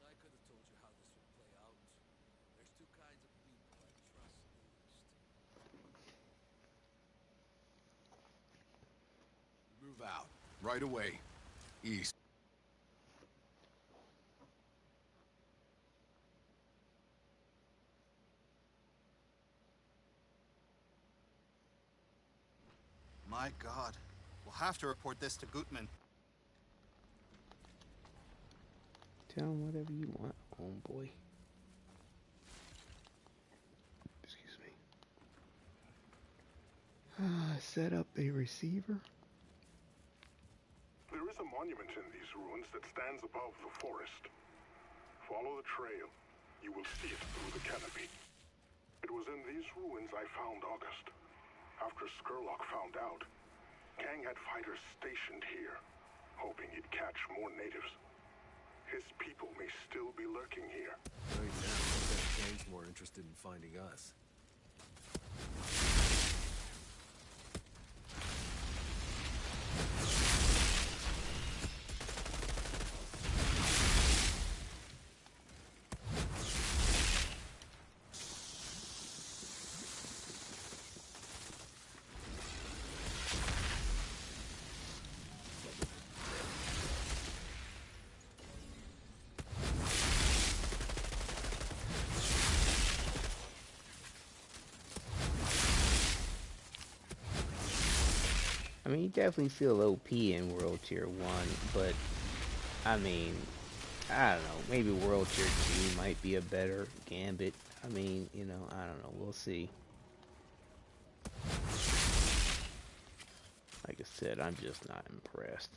[SPEAKER 13] I could have told you how this would play out. There's two kinds of people I trust the least.
[SPEAKER 2] Move out. Right away. East.
[SPEAKER 3] My God. We'll have to report this to Gutman.
[SPEAKER 1] Tell him whatever you want, homeboy. Excuse me. Set up a receiver.
[SPEAKER 17] There is a monument in these ruins that stands above the forest. Follow the trail. You will see it through the canopy. It was in these ruins I found August. After Skurlock found out, Kang had fighters stationed here, hoping he'd catch more natives. His people may still be lurking here.
[SPEAKER 2] Right now, I bet Kang's more interested in finding us.
[SPEAKER 1] I mean, you definitely feel OP in World Tier 1, but, I mean, I don't know, maybe World Tier 2 might be a better gambit. I mean, you know, I don't know, we'll see. Like I said, I'm just not impressed.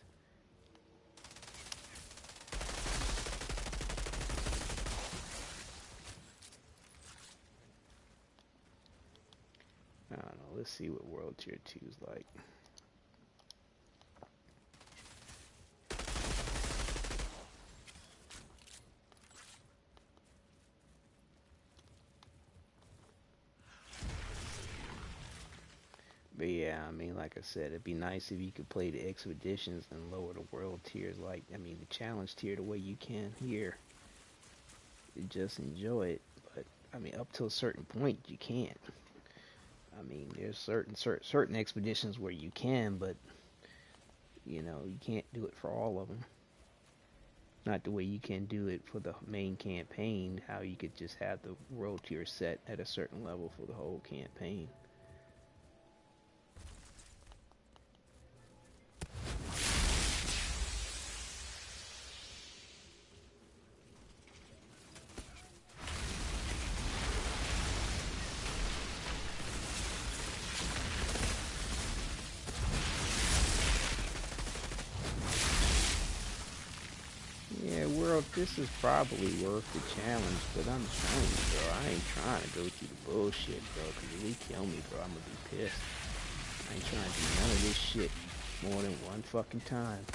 [SPEAKER 1] I don't know, let's see what World Tier 2 is like. But yeah, I mean, like I said, it'd be nice if you could play the expeditions and lower the world tiers, like, I mean, the challenge tier the way you can here. You just enjoy it, but, I mean, up to a certain point, you can't. I mean, there's certain expeditions where you can, but, you know, you can't do it for all of them. Not the way you can do it for the main campaign, how you could just have the world tier set at a certain level for the whole campaign. This is probably worth the challenge, but I'm telling you, bro, I ain't trying to go through the bullshit, bro, because if they kill me, bro, I'm gonna be pissed. I ain't trying to do none of this shit more than one fucking time.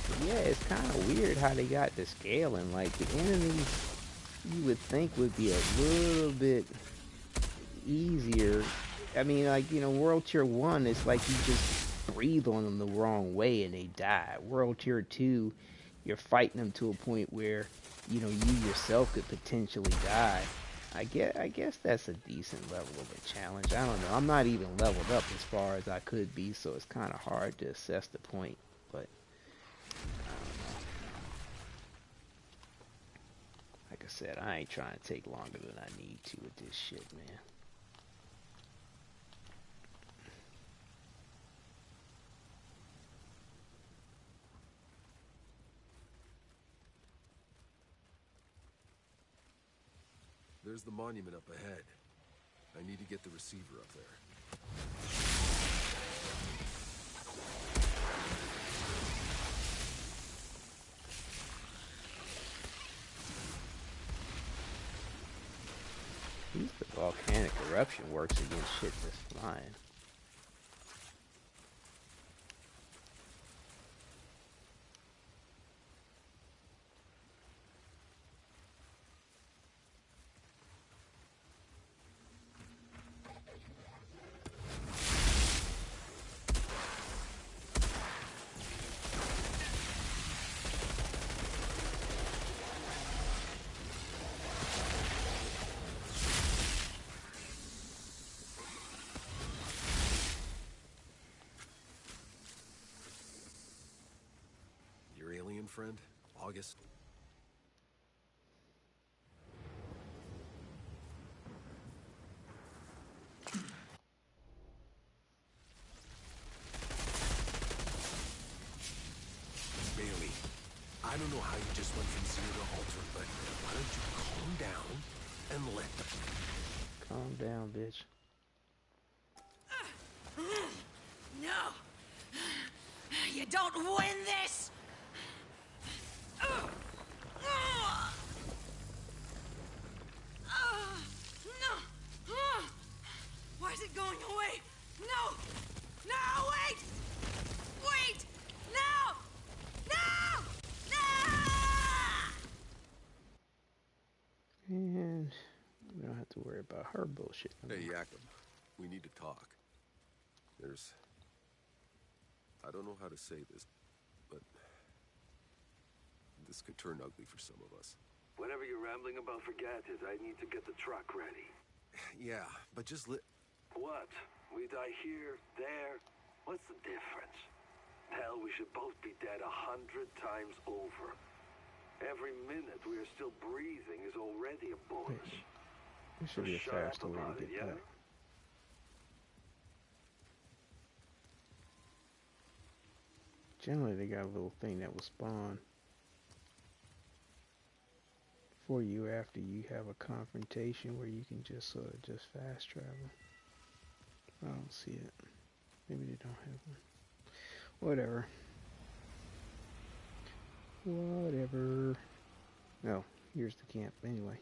[SPEAKER 1] But yeah, it's kind of weird how they got the scaling. Like, the enemies you would think would be a little bit easier. I mean, like, you know, World Tier 1, it's like you just breathe on them the wrong way and they die. World Tier 2, you're fighting them to a point where, you know, you yourself could potentially die. I guess that's a decent level of a challenge. I don't know. I'm not even leveled up as far as I could be, so it's kind of hard to assess the point, but I don't know. I Like I said, I ain't trying to take longer than I need to with this shit, man.
[SPEAKER 2] There's the monument up ahead. I need to get the receiver up there.
[SPEAKER 1] At least the volcanic eruption works against shit that's flying.
[SPEAKER 2] Friend, August. Bailey, I don't know how you just went from zero to alter, but why don't you calm down and let them...
[SPEAKER 1] Calm down, bitch.
[SPEAKER 20] No! You don't win this! No! Why is it going away? No! No, wait! Wait! No! No! No!
[SPEAKER 1] And we don't have to worry about her bullshit.
[SPEAKER 2] Hey, Yakum, we need to talk. I don't know how to say this, but this could turn ugly for some of us.
[SPEAKER 4] Whatever you're rambling about, forget it. I need to get the truck ready.
[SPEAKER 2] Yeah, but just
[SPEAKER 4] What? We die here, there? What's the difference? Hell, we should both be dead 100 times over. Every minute we are still breathing is already a bonus.
[SPEAKER 1] There should be a faster way to get that. Generally, they got a little thing that will spawn for you after you have a confrontation where you can just sort of just fast travel. I don't see it. Maybe they don't have one. Whatever. Whatever. No, here's the camp anyway.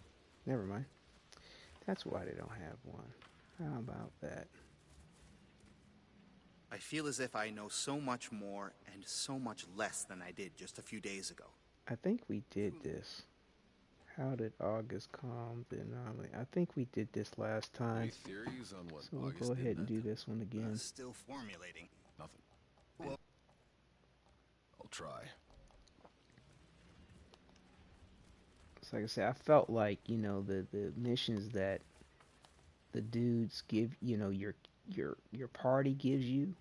[SPEAKER 1] Never mind. That's why they don't have one. How about that?
[SPEAKER 3] I feel as if I know so much more and so much less than I did just a few days ago.
[SPEAKER 1] I think we did this. How did August calm the anomaly? I think we did this last time.
[SPEAKER 2] Any theories on what
[SPEAKER 1] So we'll
[SPEAKER 2] August
[SPEAKER 1] go ahead and
[SPEAKER 2] did
[SPEAKER 1] do this one again.
[SPEAKER 3] Still formulating.
[SPEAKER 2] Nothing.
[SPEAKER 3] Well,
[SPEAKER 2] I'll try.
[SPEAKER 1] So like I said, I felt like, you know, the missions that the dudes give, you know, your party gives you,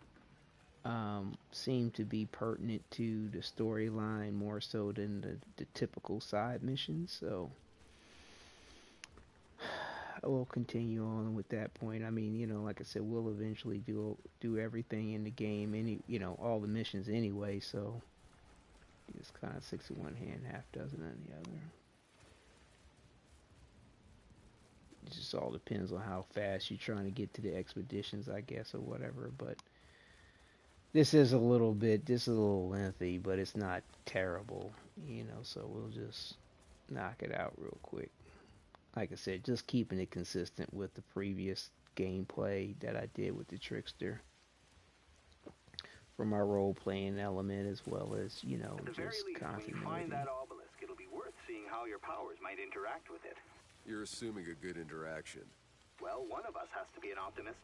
[SPEAKER 1] seem to be pertinent to the storyline more so than the typical side missions. So I will continue on with that point. I mean, you know, like I said, we'll eventually do everything in the game, all the missions anyway. So it's kind of 6 in one hand, half dozen on the other. It just all depends on how fast you're trying to get to the expeditions, I guess, or whatever. But this is a little lengthy, but it's not terrible, so we'll just knock it out real quick. Like I said, just keeping it consistent with the previous gameplay that I did with the Trickster for my role-playing element, as well as,
[SPEAKER 14] At the very
[SPEAKER 1] just
[SPEAKER 14] least, when you
[SPEAKER 1] continuity.
[SPEAKER 14] find that obelisk, it'll be worth seeing how your powers might interact with it.
[SPEAKER 2] You're assuming a good interaction.
[SPEAKER 14] Well, one of us has to be an optimist.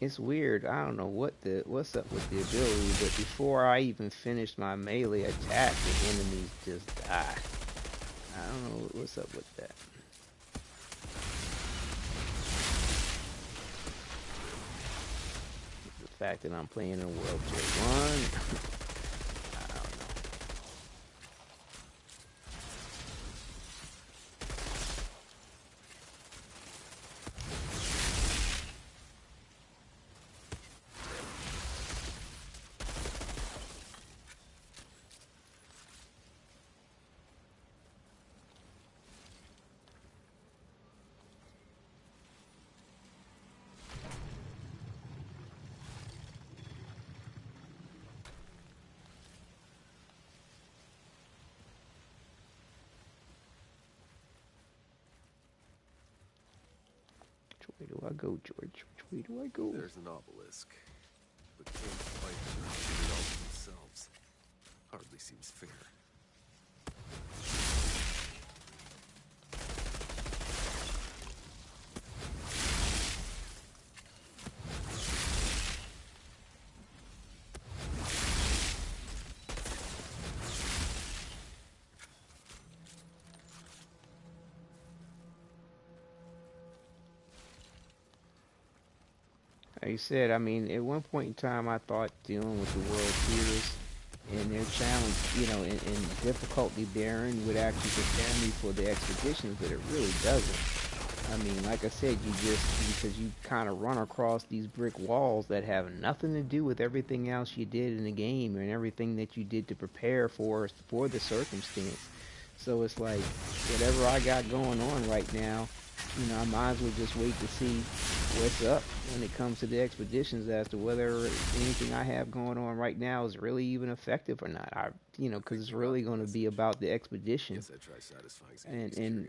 [SPEAKER 1] It's weird. I don't know what's up with the ability, but before I even finished my melee attack, the enemies just die. I don't know what's up with that. The fact that I'm playing in World Tier 1. Which way do I go, George? Which way do I go?
[SPEAKER 2] There's an obelisk, but kings fight to shoot it all themselves. Hardly seems fair.
[SPEAKER 1] Like you said, I mean, at one point in time, I thought dealing with the world tiers and their challenge, you know, and difficulty bearing would actually prepare me for the expeditions, but it really doesn't. I mean, like I said, you just, because you kind of run across these brick walls that have nothing to do with everything else you did in the game and everything that you did to prepare for the circumstance. So it's like, whatever I got going on right now, you know, I might as well just wait to see what's up when it comes to the expeditions as to whether anything I have going on right now is really even effective or not. Because it's really going to be about the expedition
[SPEAKER 2] Guess I try satisfying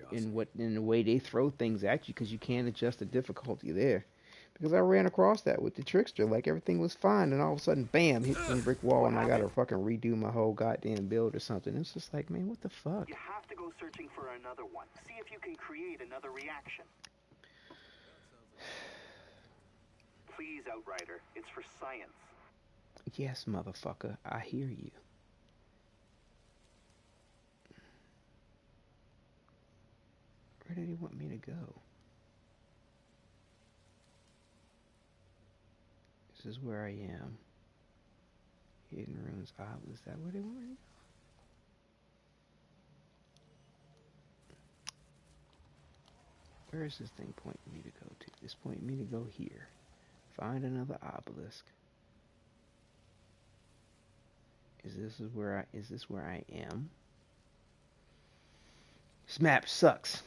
[SPEAKER 1] and the way they throw things at you, because you can't adjust the difficulty there. Because I ran across that with the trickster, like everything was fine, and all of a sudden, bam, hit some brick wall, and I got to fucking redo my whole goddamn build or something. It's just like, man, what the fuck?
[SPEAKER 14] You have to go searching for another one. See if you can create another reaction. Please, Outrider. It's for science.
[SPEAKER 1] Yes, motherfucker, I hear you. Where did he want me to go? This is where I am. Hidden Ruins Isle. Is that where they want me to go? Where is this thing pointing me to go to? It's pointing me to go here. Find another obelisk. Is this where I am? This map sucks.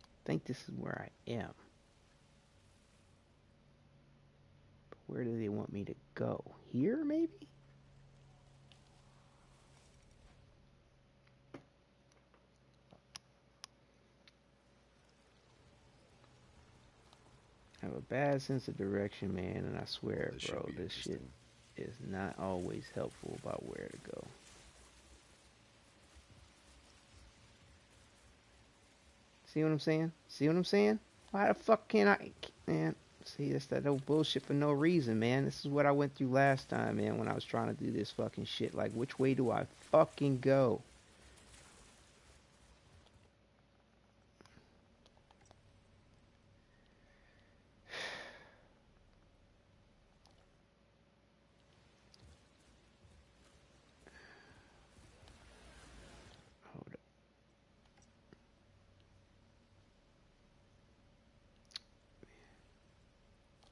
[SPEAKER 1] I think this is where I am. But where do they want me to go? Here, maybe? I have a bad sense of direction, man, and I swear, bro, this shit is not always helpful about where to go. See what I'm saying? See what I'm saying? Why the fuck can't I... Man, see, that's that old bullshit for no reason, man. This is what I went through last time, man, when I was trying to do this fucking shit. Like, which way do I fucking go?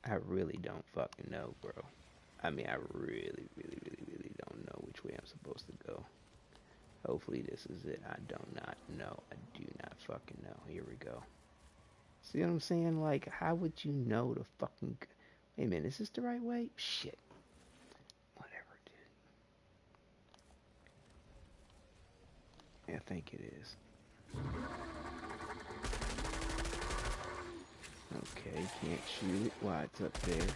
[SPEAKER 1] I really don't fucking know, bro. I mean, I really don't know which way I'm supposed to go. Hopefully this is it. I do not know. I do not fucking know. Here we go. See what I'm saying? Like, how would you know the fucking... Wait a minute, is this the right way? Shit. Whatever, dude. I think it is. Okay, can't shoot it while it's up there.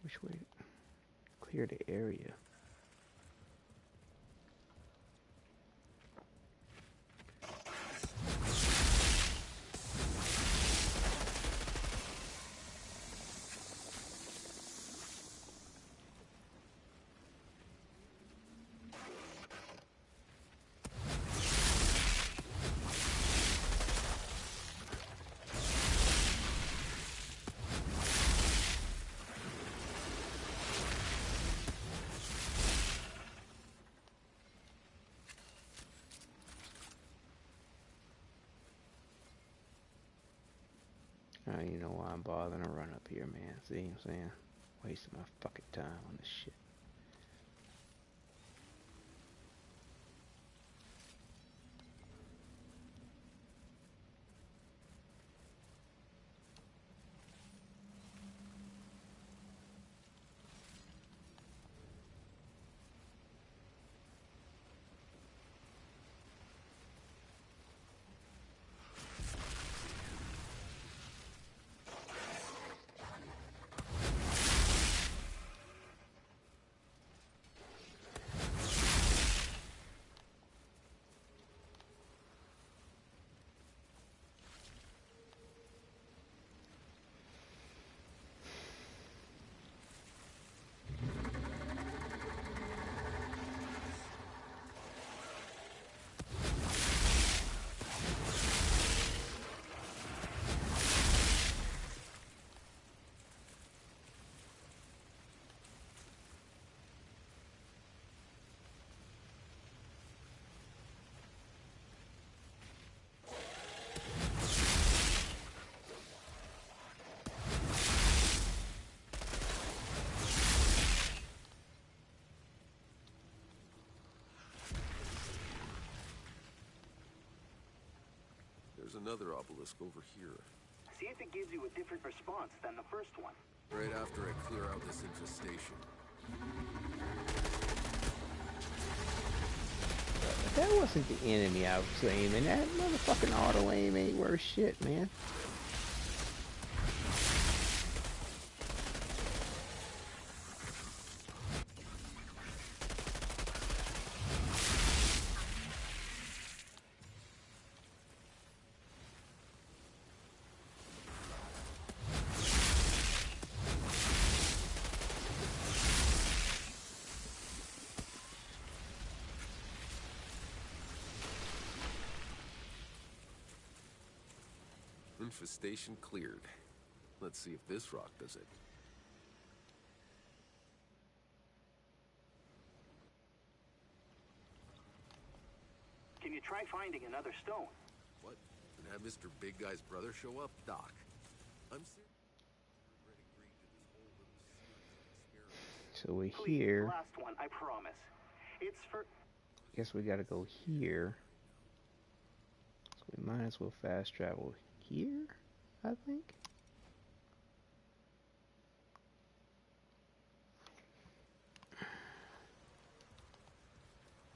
[SPEAKER 1] Which way? Clear the area. Now you know why I'm bothering to run up here, man. See what I'm saying? Wasting my fucking time on this shit.
[SPEAKER 2] There's another obelisk over here.
[SPEAKER 14] See if it gives you a different response than the first one.
[SPEAKER 2] Right after I clear out this infestation.
[SPEAKER 1] That wasn't the enemy I was aiming. That motherfucking auto aim ain't worth shit, man.
[SPEAKER 2] Infestation cleared. Let's see if this rock does it.
[SPEAKER 14] Can you try finding another stone?
[SPEAKER 2] What? And have Mr. Big Guy's brother show up? Doc. I'm serious.
[SPEAKER 1] So we're
[SPEAKER 14] Please,
[SPEAKER 1] here.
[SPEAKER 14] last one, I promise. It's for...
[SPEAKER 1] Guess we gotta go here. So we might as well fast travel here, I think.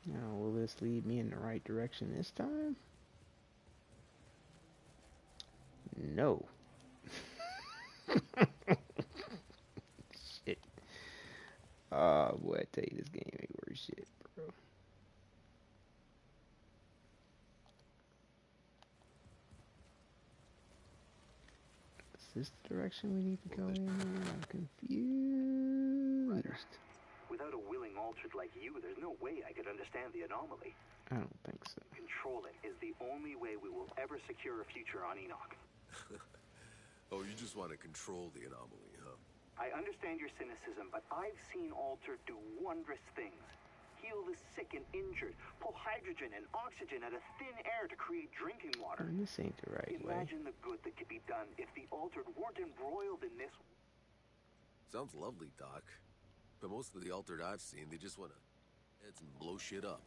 [SPEAKER 1] Now, will this lead me in the right direction this time? No. Shit. Oh, boy, I tell you, this game ain't worth shit, bro. Is this the direction we need to go in? I'm confused.
[SPEAKER 14] Without a willing altered like you, there's no way I could understand the anomaly.
[SPEAKER 1] I don't think so.
[SPEAKER 14] Control it is the only way we will ever secure a future on Enoch.
[SPEAKER 2] Oh, you just want to control the anomaly, huh?
[SPEAKER 14] I understand your cynicism, but I've seen Altered do wondrous things. Heal the sick and injured, pull hydrogen and oxygen out of thin air to create drinking water.
[SPEAKER 1] And this ain't the right way.
[SPEAKER 14] Imagine the good that could be done if the Altered weren't embroiled in this.
[SPEAKER 2] Sounds lovely, Doc. But most of the Altered I've seen, they just want to heads and blow shit up.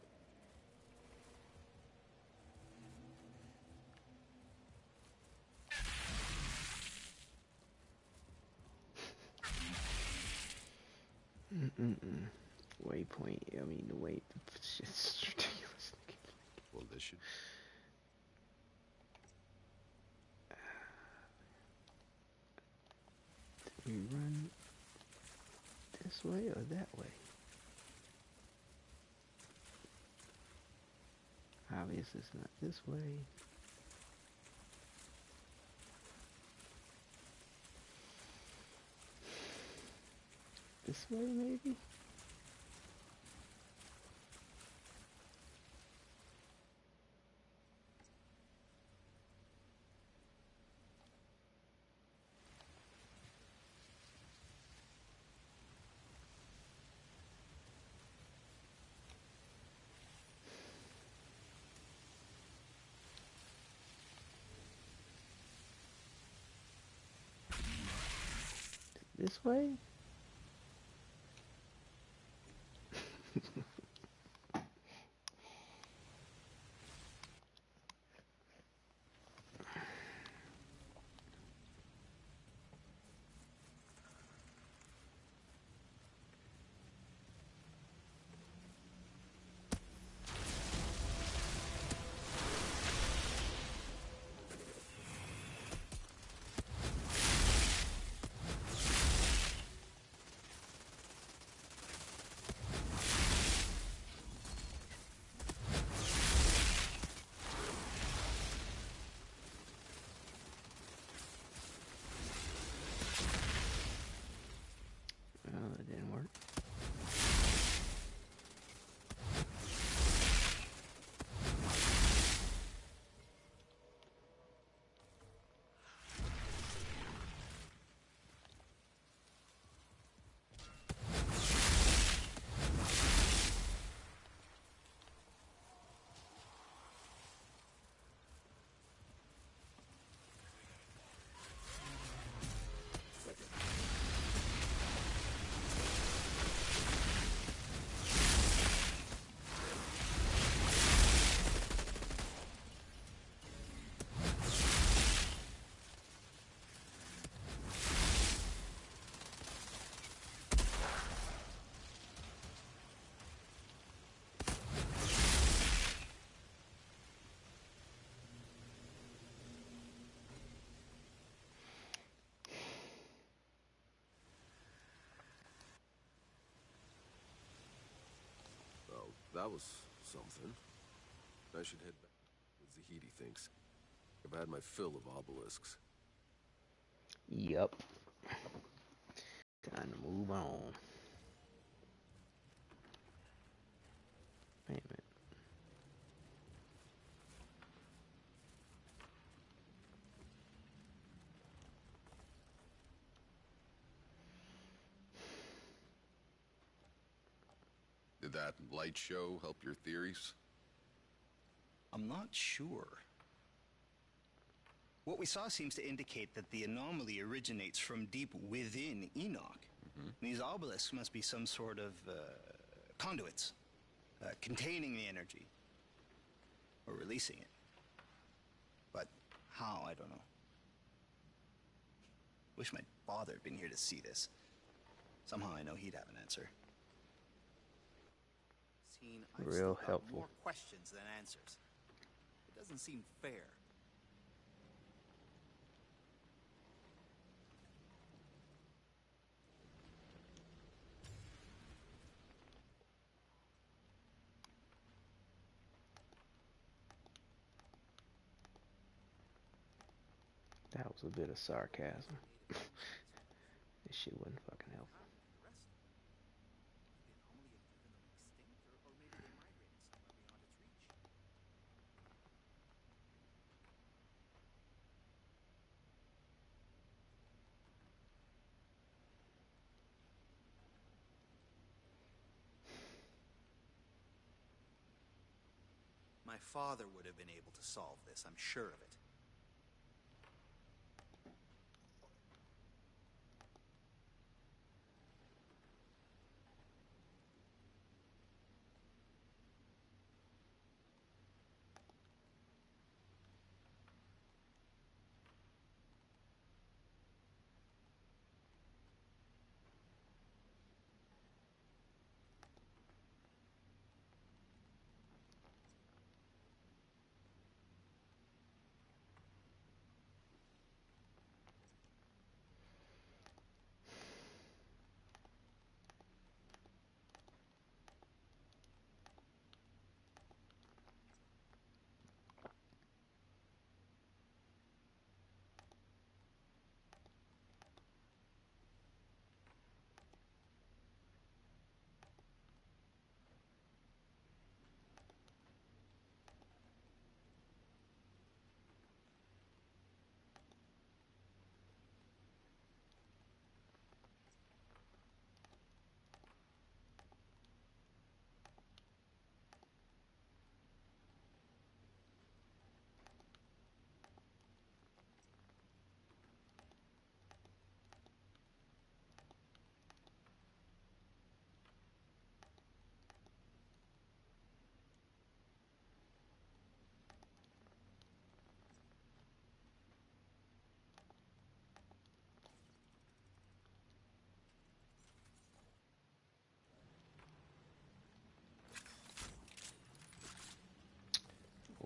[SPEAKER 1] Waypoint, I mean, the wait, shit's ridiculous.
[SPEAKER 2] Well, this should...
[SPEAKER 1] Do we run this way or that way? Obviously, it's not this way. This way, maybe? This way? That didn't work.
[SPEAKER 2] Well, that was something. I should head back what Zahidi thinks. I've had my fill of obelisks.
[SPEAKER 1] Yup. Time to move on. Wait a minute.
[SPEAKER 21] Did that light show help your theories?
[SPEAKER 3] I'm not sure. What we saw seems to indicate that the anomaly originates from deep within Enoch. These obelisks must be some sort of conduits, containing the energy, or releasing it. But how, I don't know. Wish my father had been here to see this. Somehow I know he'd have an answer.
[SPEAKER 1] Real
[SPEAKER 3] I've still got
[SPEAKER 1] helpful.
[SPEAKER 3] more questions than answers. It doesn't seem fair.
[SPEAKER 1] That was a bit of sarcasm. This shit wasn't fucking helpful.
[SPEAKER 3] My father would have been able to solve this, I'm sure of it.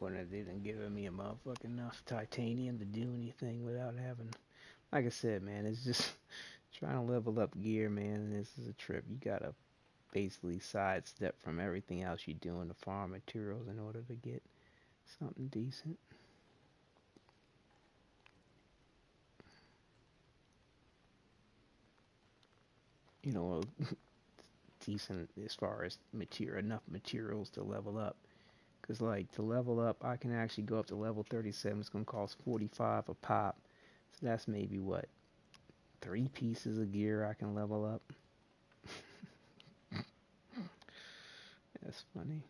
[SPEAKER 1] wouldn't have didn't given me a motherfucking enough titanium to do anything without having. Like I said, man, it's just trying to level up gear, man. This is a trip. You gotta basically sidestep from everything else you're doing to farm materials in order to get something decent. You know, decent as far as material, enough materials to level up. Cause like to level up, I can actually go up to level 37. It's gonna cost 45 a pop. So that's maybe what, 3 pieces of gear I can level up. That's funny.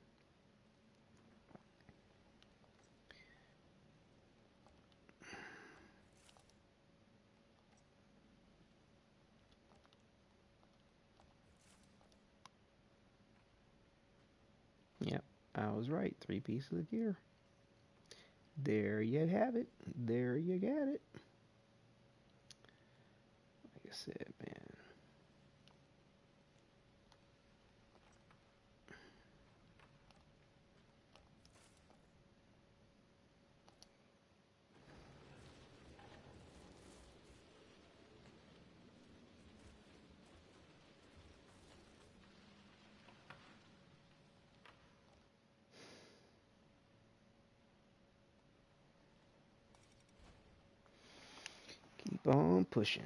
[SPEAKER 1] Yep, I was right. 3 pieces of gear. There you have it. There you got it. Like I said, man. Keep on pushing.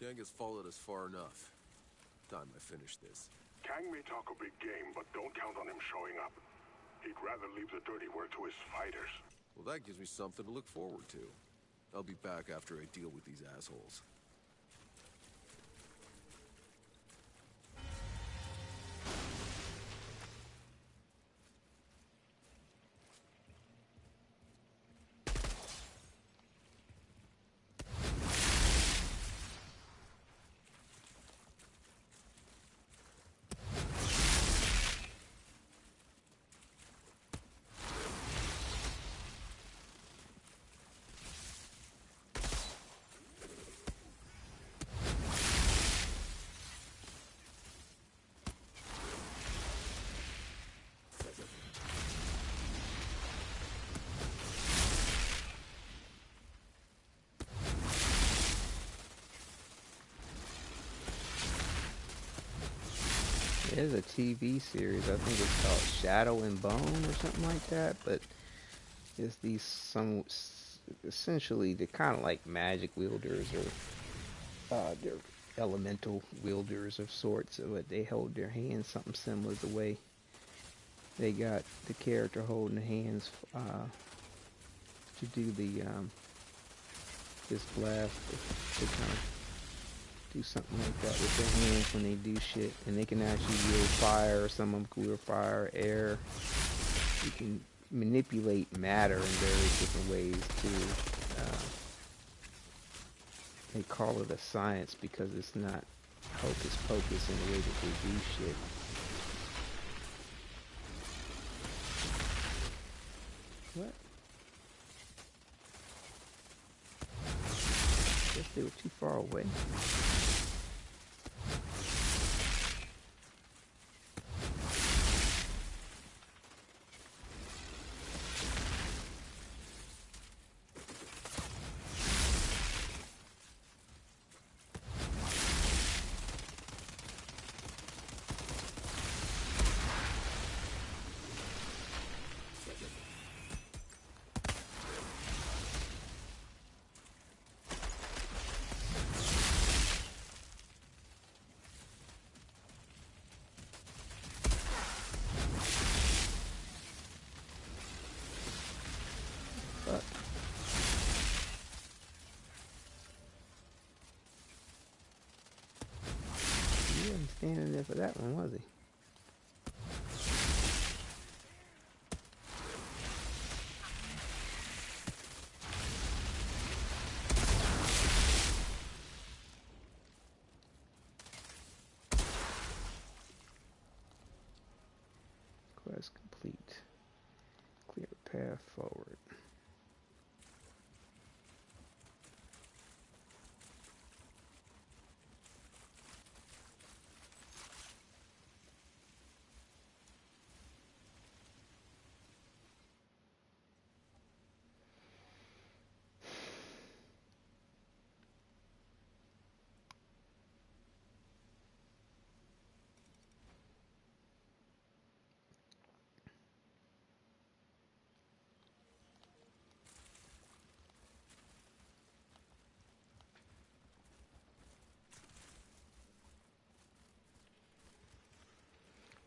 [SPEAKER 2] Kang has followed us far enough. Time I finish this.
[SPEAKER 17] Kang may talk a big game, but don't count on him showing up. He'd rather leave the dirty work to his fighters.
[SPEAKER 2] Well, that gives me something to look forward to. I'll be back after I deal with these assholes.
[SPEAKER 1] There's a TV series, I think it's called Shadow and Bone or something like that, but it's essentially they're kind of like magic wielders or they're elemental wielders of sorts, but they hold their hands something similar to the way they got the character holding the hands to do the this blast to kind of do something like that with their hands when they do shit, and they can actually wield fire. Some of them can wield fire, air. You can manipulate matter in various different ways too. They call it a science because it's not hocus pocus in the way that they do shit. What? Guess they were too far away. Standing there for that one, was he? Quest complete. Clear path forward.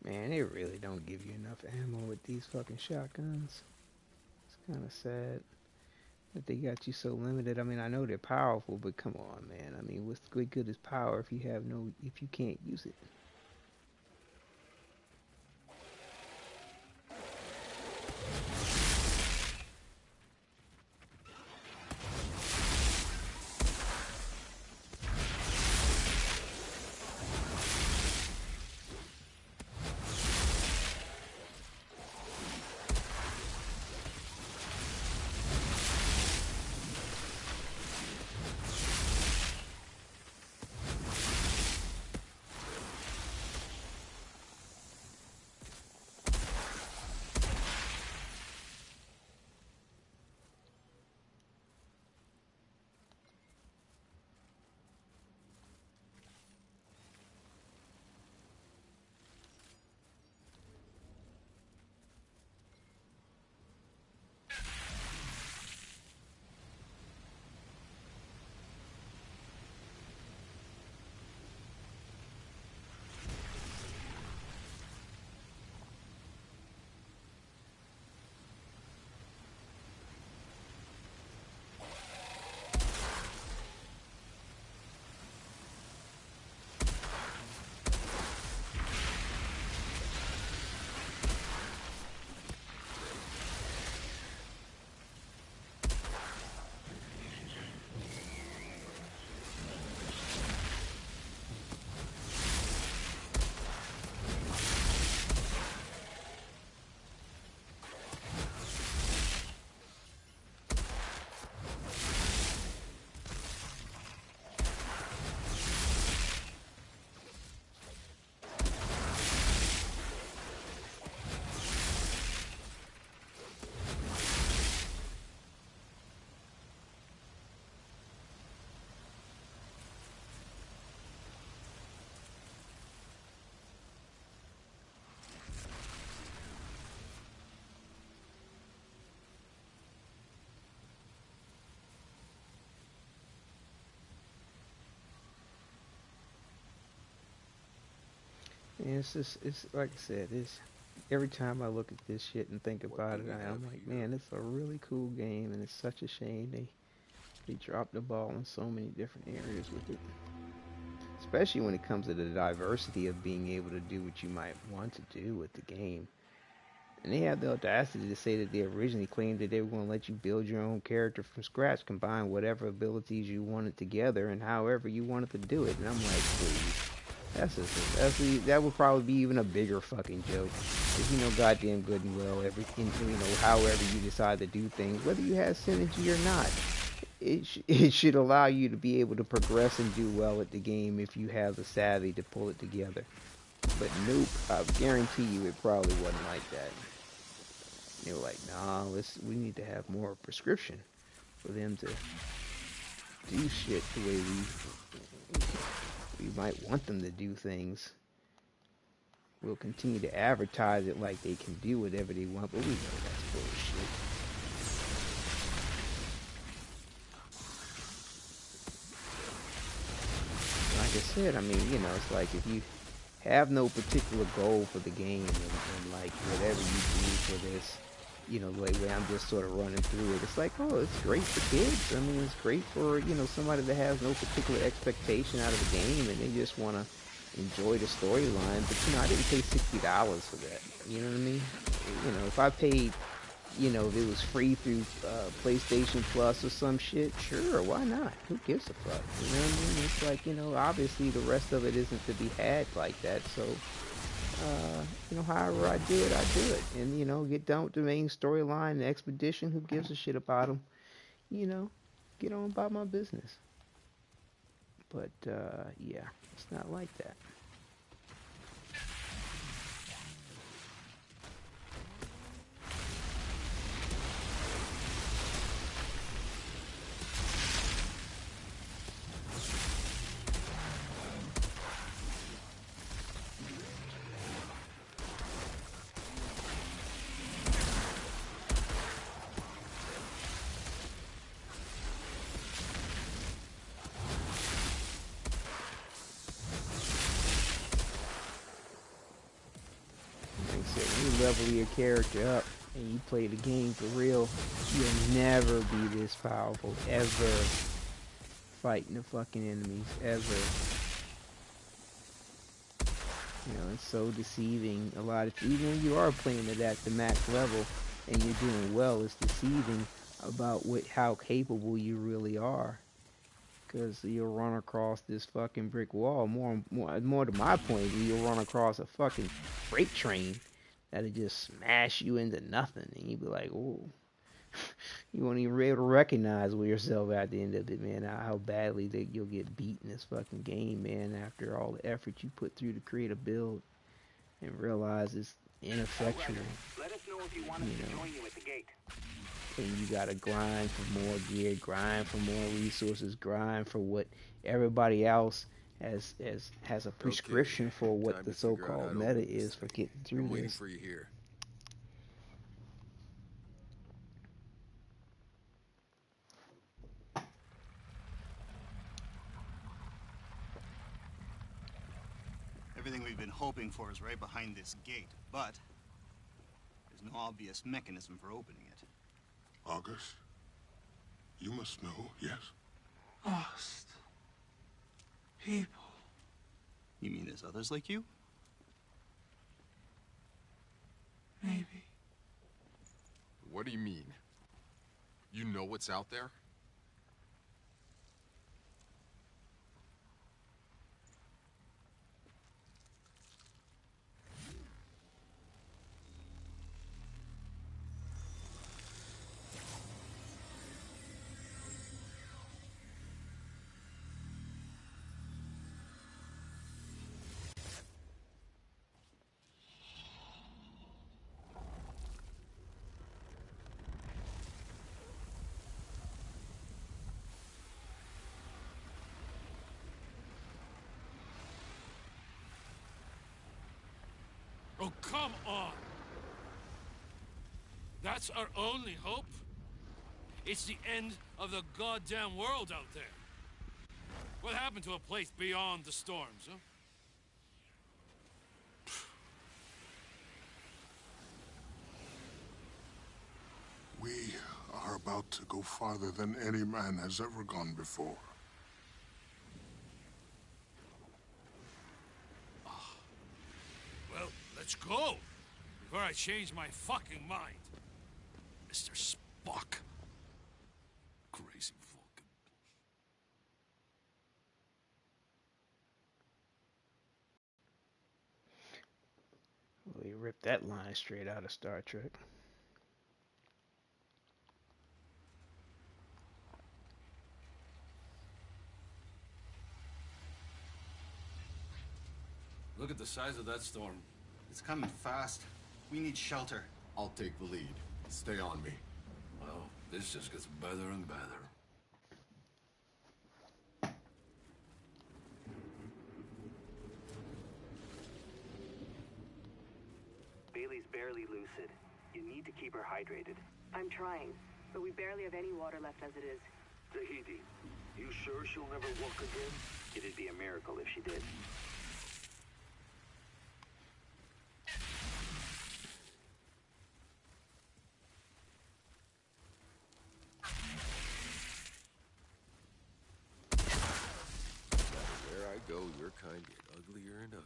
[SPEAKER 1] Man, they really don't give you enough ammo with these fucking shotguns. It's kind of sad that they got you so limited. I mean, I know they're powerful, but come on, man. I mean, what's good is power if you can't use it? And it's like I said, it's every time I look at this shit and think about it, I'm like, man, it's a really cool game, and it's such a shame they dropped the ball in so many different areas with it. Especially when it comes to the diversity of being able to do what you might want to do with the game. And they have the audacity to say that they originally claimed that they were going to let you build your own character from scratch, combine whatever abilities you wanted together, and however you wanted to do it. And I'm like, please. That would probably be even a bigger fucking joke. Because you know goddamn good and well, everything, however you decide to do things, whether you have synergy or not, it should allow you to be able to progress and do well at the game if you have the savvy to pull it together. But nope, I guarantee you it probably wasn't like that. They were like, nah, we need to have more prescription for them to do shit the way we might want them to do things. We'll continue to advertise it like they can do whatever they want, but we know that's bullshit. Like I said, I mean, it's like if you have no particular goal for the game and like whatever you do for this, the way I'm just sort of running through it, it's like, oh, it's great for kids. I mean, it's great for, somebody that has no particular expectation out of the game and they just want to enjoy the storyline. But, I didn't pay $60 for that. You know what I mean? If I paid, if it was free through PlayStation Plus or some shit, sure, why not? Who gives a fuck? You know what I mean? It's like, obviously the rest of it isn't to be had like that, so however I do it. And, get done with the main storyline, the expedition, who gives a shit about them? Get on about my business. But, yeah, it's not like that. When you level your character up and you play the game for real, you'll never be this powerful, ever. Fighting the fucking enemies, ever. It's so deceiving. Even when you are playing it at the max level and you're doing well, it's deceiving about how capable you really are. Because you'll run across this fucking brick wall. More to my point, you'll run across a fucking freight train that'll just smash you into nothing, and you'll be like, "Oh." You won't even be able to recognize yourself at the end of it, man. How badly that you'll get beat in this fucking game, man. After all the effort you put through to create a build, and realize it's ineffectual.
[SPEAKER 14] Let us know if you want us to join you at the gate.
[SPEAKER 1] And you gotta grind for more gear, grind for more resources, grind for what everybody else has a prescription for what the so-called meta is for getting through this.
[SPEAKER 2] Waiting for you here.
[SPEAKER 3] Everything we've been hoping for is right behind this gate, but there's no obvious mechanism for opening it.
[SPEAKER 17] August, you must know, yes?
[SPEAKER 3] Lost people. You mean there's others like you?
[SPEAKER 17] Maybe.
[SPEAKER 21] What do you mean? You know what's out there?
[SPEAKER 15] Oh, come on! That's our only hope? It's the end of the goddamn world out there. What happened to a place beyond the storms, huh?
[SPEAKER 17] We are about to go farther than any man has ever gone before.
[SPEAKER 15] Well, let's go! Before I change my fucking mind. Mr. Spock. Crazy Vulcan.
[SPEAKER 1] Well, he ripped that line straight out of Star Trek.
[SPEAKER 10] Look at the size of that storm.
[SPEAKER 3] It's coming fast. We need shelter.
[SPEAKER 21] I'll take the lead. Stay on me.
[SPEAKER 10] Well, this just gets better and better.
[SPEAKER 14] Bailey's barely lucid. You need to keep her hydrated.
[SPEAKER 9] I'm trying, but we barely have any water left as it is.
[SPEAKER 4] Tahiti, you sure she'll never walk again?
[SPEAKER 14] It'd be a miracle if she did.
[SPEAKER 2] Where I go, your kind get uglier and uglier.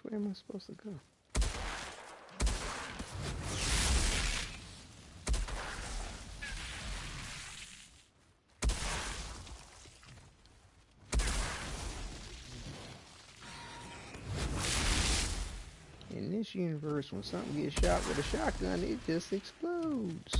[SPEAKER 1] Which way am I supposed to go? In this universe, when something gets shot with a shotgun, it just explodes.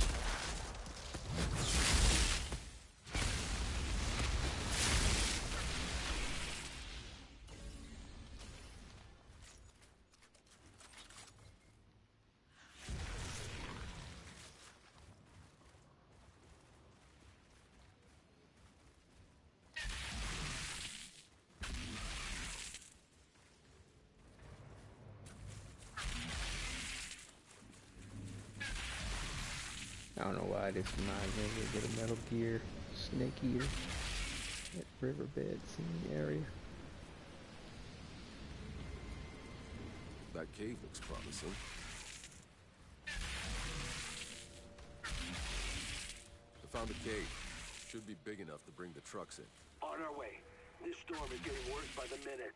[SPEAKER 1] I don't know why this reminds me of a bit of Metal Gear, Snake Eater, that riverbed scene area.
[SPEAKER 2] That cave looks promising. I found a cave. Should be big enough to bring the trucks in.
[SPEAKER 4] On our way. This storm is getting worse by the minute.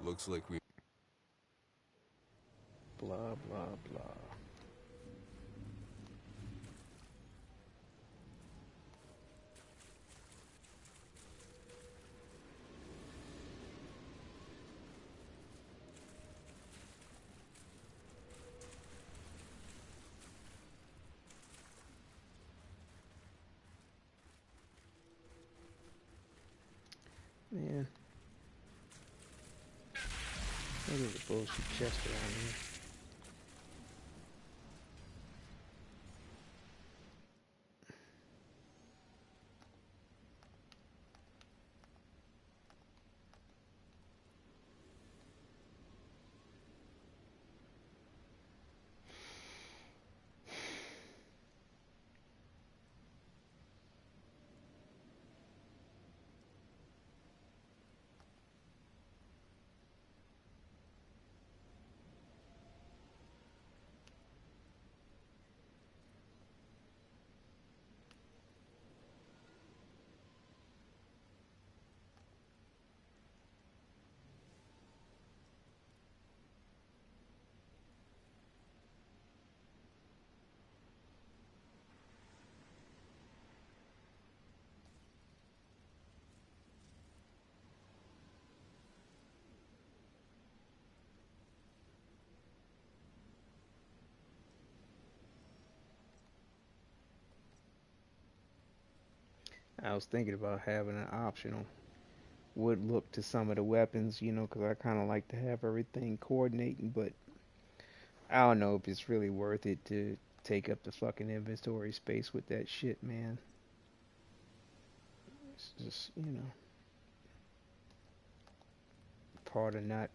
[SPEAKER 2] Looks like we...
[SPEAKER 1] Blah, blah, blah. Man. Look at the bullshit chest around here. I was thinking about having an optional would look to some of the weapons, you know, because I kind of like to have everything coordinating, but I don't know if it's really worth it to take up the fucking inventory space with that shit, man. It's just, you know, part of not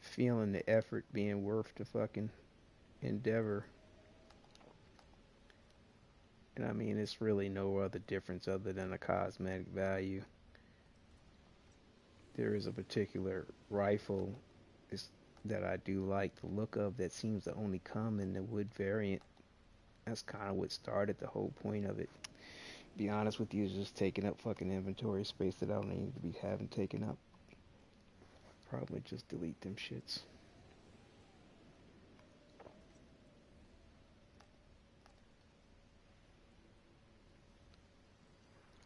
[SPEAKER 1] feeling the effort being worth the fucking endeavor. And I mean, it's really no other difference other than a cosmetic value. There is a particular rifle that I do like the look of that seems to only come in the wood variant. That's kind of what started the whole point of it. Be honest with you, it's just taking up fucking inventory space that I don't need to be having taken up. Probably just delete them shits.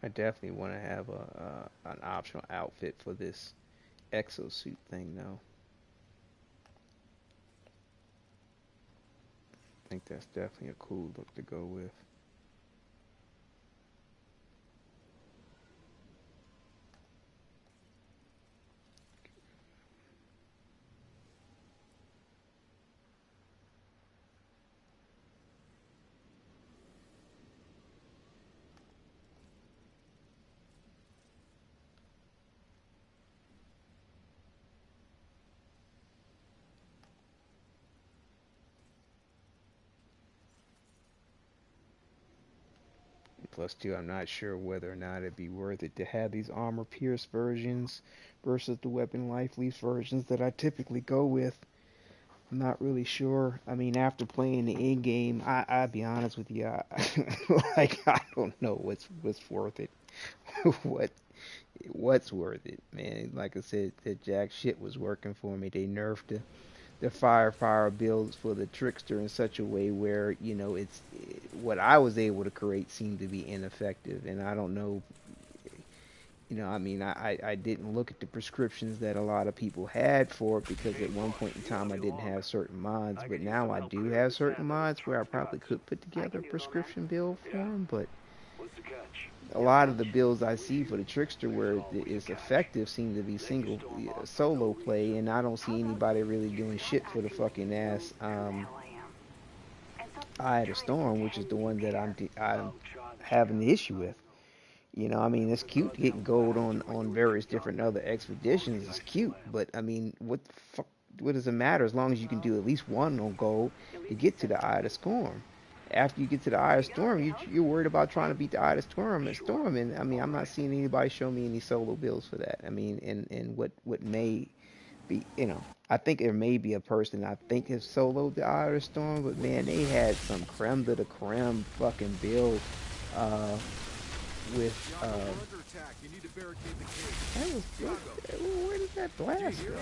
[SPEAKER 1] I definitely want to have an optional outfit for this exosuit thing, though. I think that's definitely a cool look to go with. Plus, too, I'm not sure whether or not it'd be worth it to have these armor pierce versions versus the weapon life leaf versions that I typically go with. I'm not really sure. I mean, after playing the in-game, I'll be honest with you, like I don't know what's worth it. what what's worth it, man? Like I said, that jack shit was working for me. They nerfed the firepower builds for the trickster in such a way where it's what I was able to create seemed to be ineffective, and I don't know. I mean, I didn't look at the prescriptions that a lot of people had for it because at one point in time I didn't have certain mods, but now I do have certain mods where I probably could put together a prescription build for them, but a lot of the builds I see for the trickster where it's effective seem to be single solo play, and I don't see anybody really doing shit for the fucking ass Eye of the Storm, which is the one that I'm having the issue with. I mean, it's cute getting gold on various different other expeditions. It's cute, but I mean, what the fuck? What does it matter as long as you can do at least one on gold to get to the Eye of the Storm? After you get to the Eye of Storm, you're worried about trying to beat the Eye of Storm and I mean, I'm not seeing anybody show me any solo builds for that. I mean, and what may be, I think there may be a person I think has soloed the Eye of the Storm, but man, they had some creme de la creme fucking build. With that was good. Where did that blast go?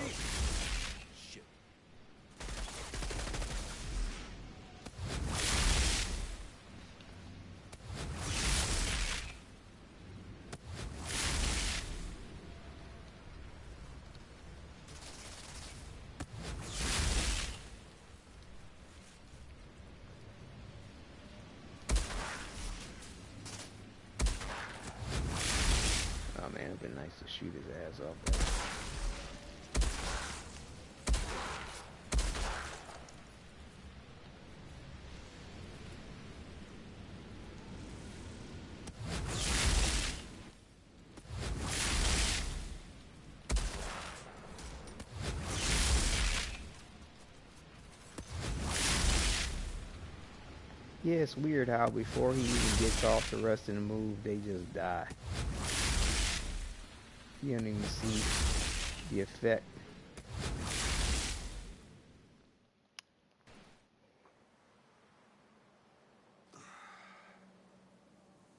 [SPEAKER 1] Oh man, it'd been nice to shoot his ass off that. Yeah, it's weird how before he even gets off the rest of the move, they just die. You don't even see the effect.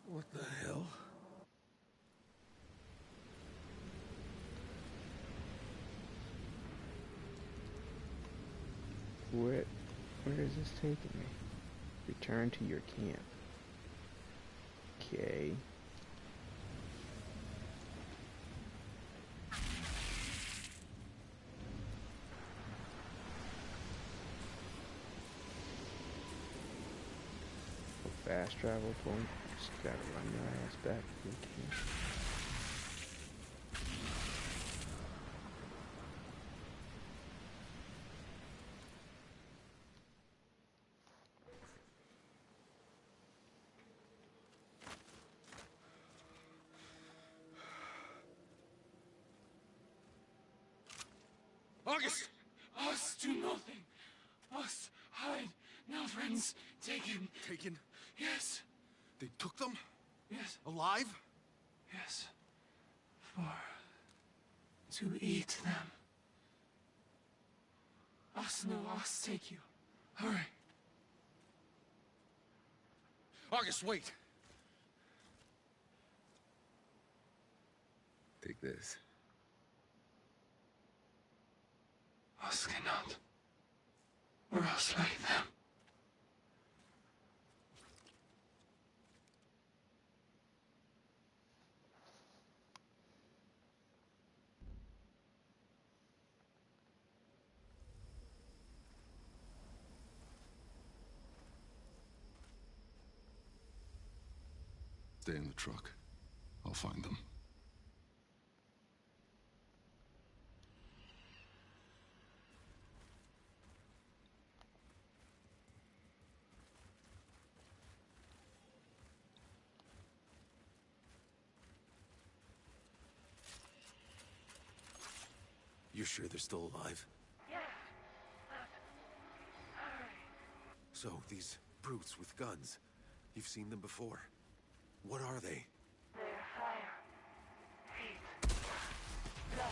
[SPEAKER 2] What the hell?
[SPEAKER 1] Where is this taking me? Return to your camp. Okay. Fast travel point. Just gotta run your ass back if we can.
[SPEAKER 15] August! Us do nothing. Us hide. Now friends taken.
[SPEAKER 2] Taken?
[SPEAKER 15] Yes.
[SPEAKER 2] They took them?
[SPEAKER 15] Yes.
[SPEAKER 2] Alive?
[SPEAKER 15] Yes. To eat them. Us no us take you. Hurry.
[SPEAKER 2] August, wait! Take this.
[SPEAKER 15] Us cannot. Or else like them.
[SPEAKER 21] Stay in the truck. I'll find them.
[SPEAKER 2] You sure they're still alive?
[SPEAKER 6] Yes.
[SPEAKER 2] So, these brutes with guns, you've seen them before. What are they?
[SPEAKER 6] They're fire. Heat. Blood.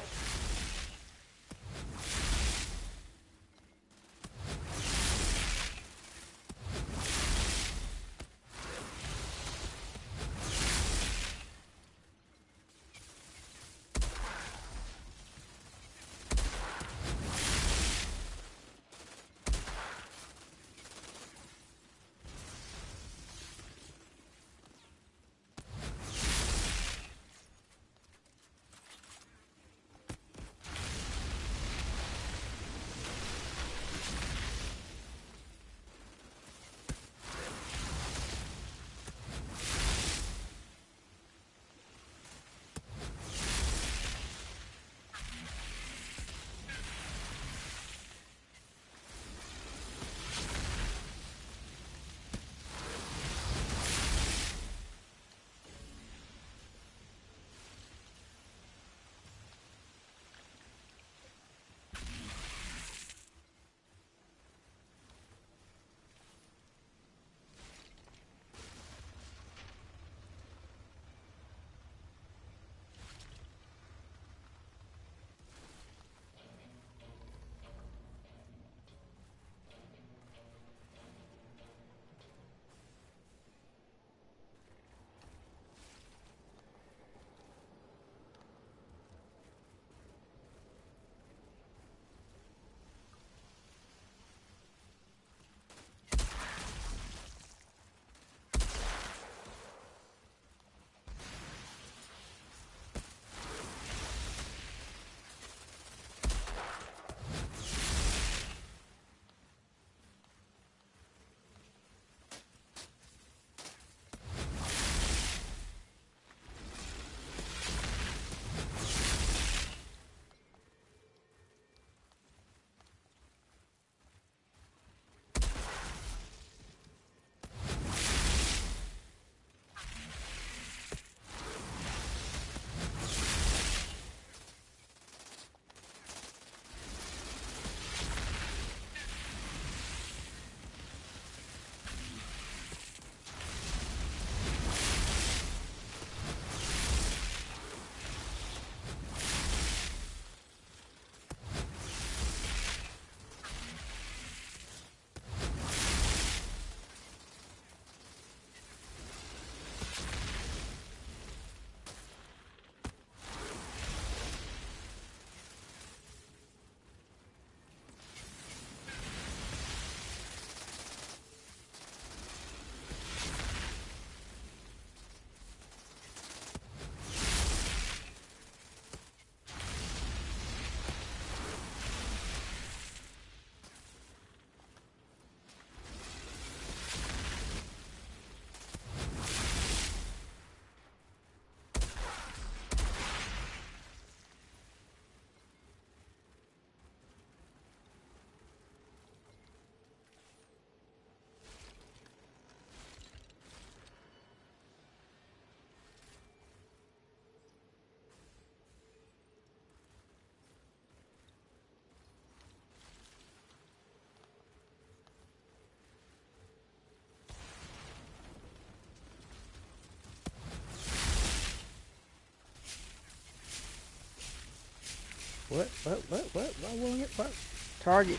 [SPEAKER 1] What? Why won't it? What? Target.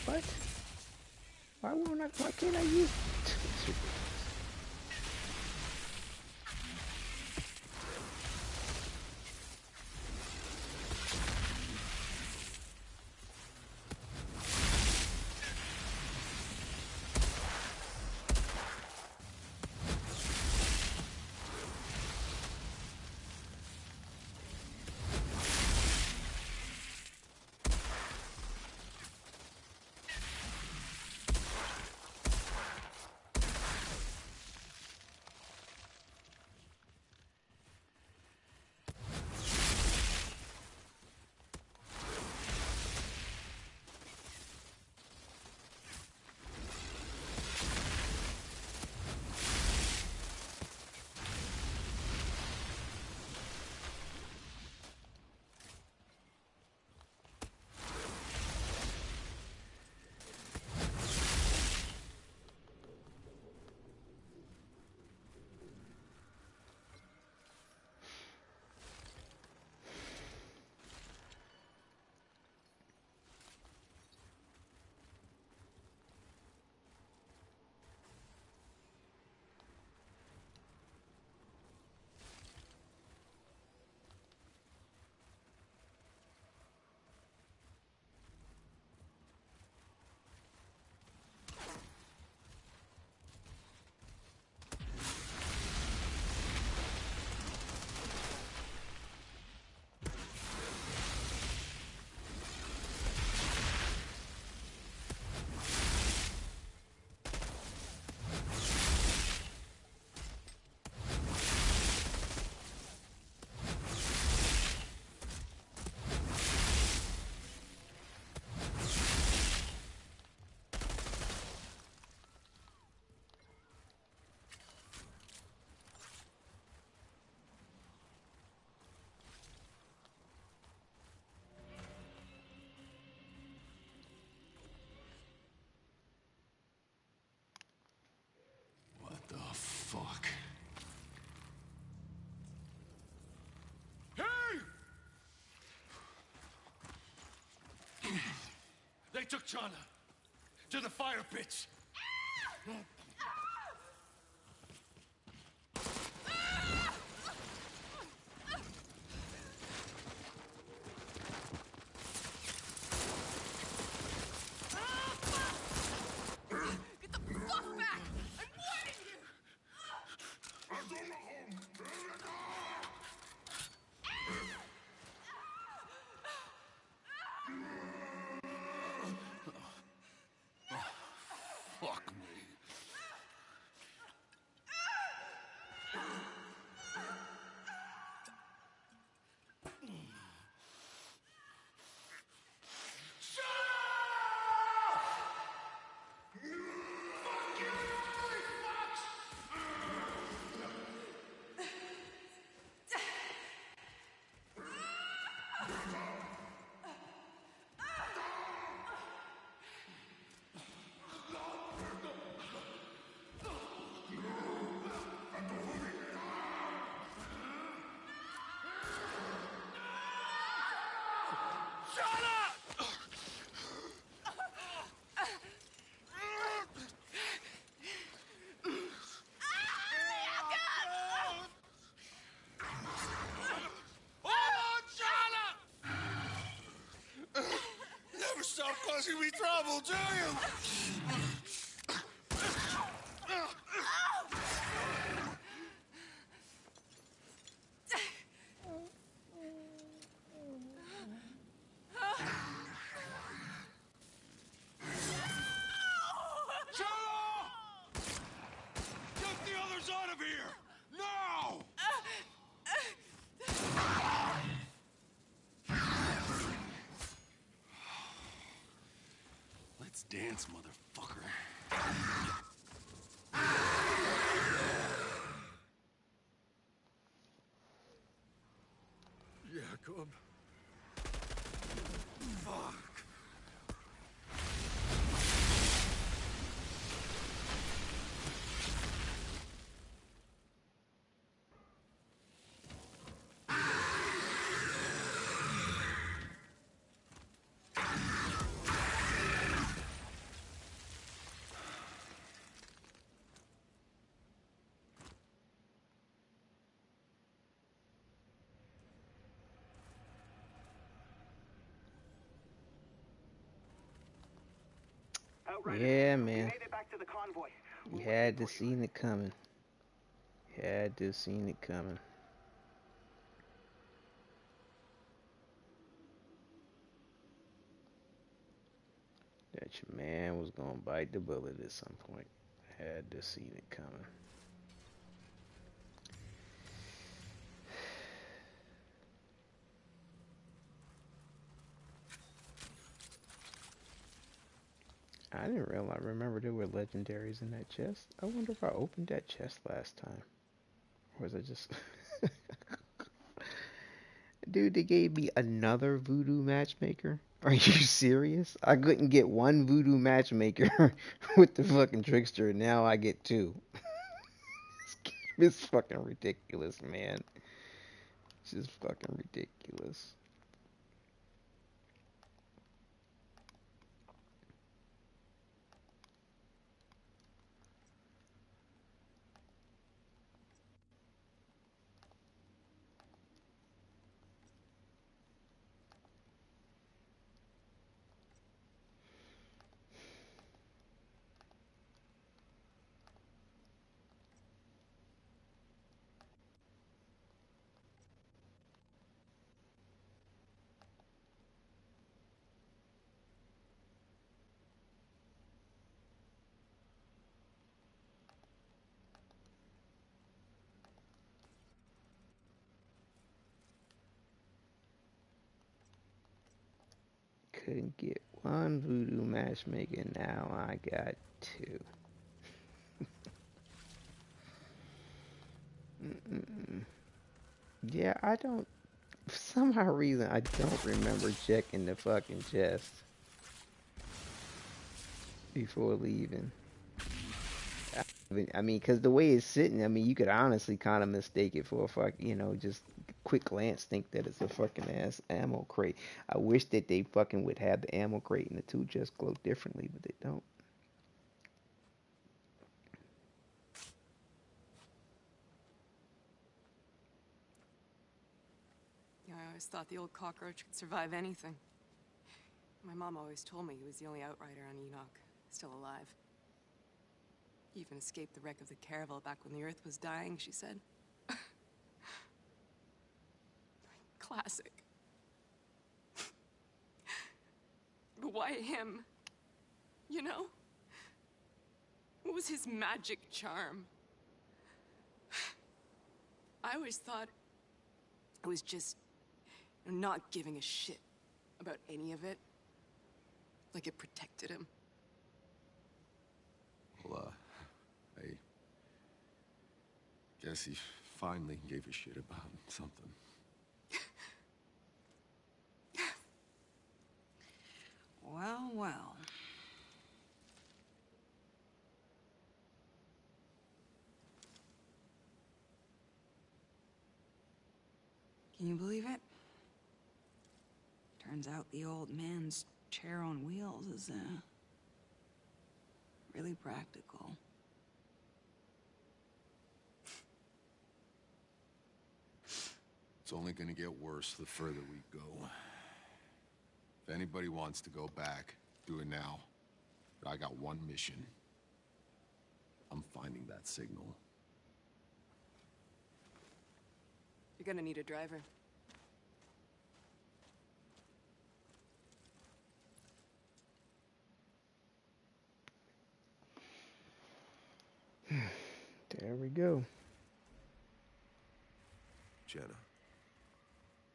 [SPEAKER 1] What? Why won't I? Why can't I use?
[SPEAKER 21] What the fuck?
[SPEAKER 15] Hey! They took Chana to the fire pits.
[SPEAKER 20] Get the fuck back! I'm warning you!
[SPEAKER 21] Fuck me.
[SPEAKER 15] Never stop causing me trouble, do you? Get the others out of here! Now!
[SPEAKER 21] Let's dance, motherfucker.
[SPEAKER 2] Jacob. Fuck.
[SPEAKER 14] Outriders.
[SPEAKER 1] Yeah,
[SPEAKER 14] We
[SPEAKER 1] man.
[SPEAKER 14] made it back to the convoy.
[SPEAKER 1] You had to seen it coming. Had to seen it coming. That your man was gonna bite the bullet at some point. Had to seen it coming. I didn't realize. Remember there were legendaries in that chest. I wonder if I opened that chest last time, or was I just? Dude, they gave me another voodoo matchmaker. Are you serious? I couldn't get one voodoo matchmaker with the fucking trickster, and now I get two. It's fucking ridiculous, man. It's just fucking ridiculous. Couldn't get one voodoo matchmaker, now I got two. Mm-mm. Yeah, I don't. For some odd reason, I don't remember checking the fucking chest before leaving. I mean, because the way it's sitting, I mean, you could honestly kind of mistake it for a just quick glance, think that it's a fucking ass ammo crate. I wish that they fucking would have the ammo crate and the two just glow differently, but they don't.
[SPEAKER 11] Yeah, I always thought the old cockroach could survive anything. My mom always told me he was the only outrider on Enoch still alive. He even escaped the wreck of the caravel back when the Earth was dying, she said. Classic. But why him? You know? What was his magic charm? I always thought it was just not giving a shit about any of it. Like it protected him.
[SPEAKER 2] Well, I guess he finally gave a shit about something.
[SPEAKER 18] Well, well. Can you believe it? Turns out the old man's chair on wheels is, really practical.
[SPEAKER 2] It's only gonna get worse the further we go. If anybody wants to go back, do it now. But I got one mission. I'm finding that signal.
[SPEAKER 11] You're gonna need a driver.
[SPEAKER 1] There we go.
[SPEAKER 2] Jenna,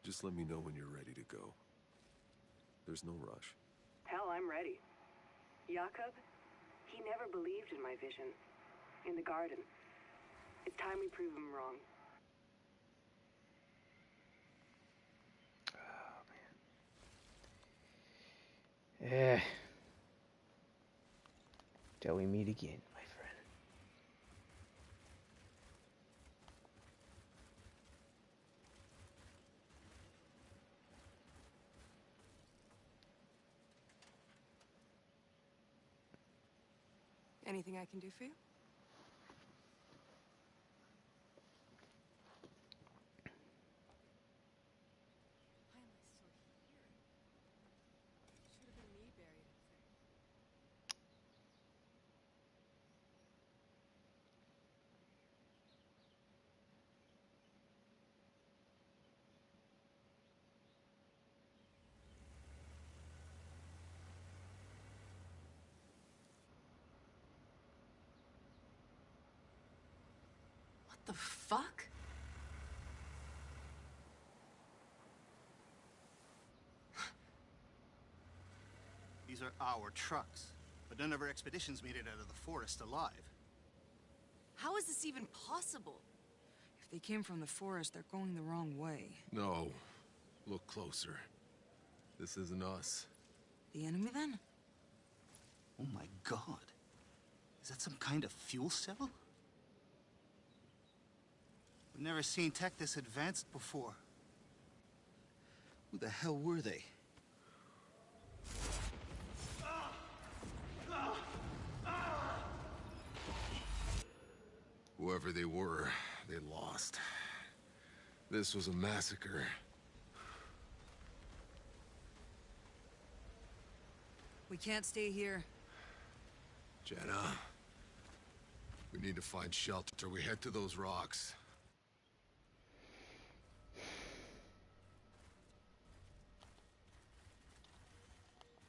[SPEAKER 2] just let me know when you're ready to go. There's no rush.
[SPEAKER 9] Hell, I'm ready. Jakob, he never believed in my vision. In the garden. It's time we prove him wrong.
[SPEAKER 1] Oh, man. Till we meet again, my
[SPEAKER 11] Anything I can do for you? The fuck?
[SPEAKER 3] These are our trucks, but none of our expeditions made it out of the forest alive.
[SPEAKER 11] How is this even possible?
[SPEAKER 18] If they came from the forest, they're going the wrong way.
[SPEAKER 2] No. Look closer. This isn't us.
[SPEAKER 18] The enemy, then?
[SPEAKER 3] Oh my god. Is that some kind of fuel cell? We've never seen tech this advanced before. Who the hell were they?
[SPEAKER 2] Whoever they were, they lost. This was a massacre.
[SPEAKER 18] We can't stay here.
[SPEAKER 2] Jenna, we need to find shelter. We head to those rocks.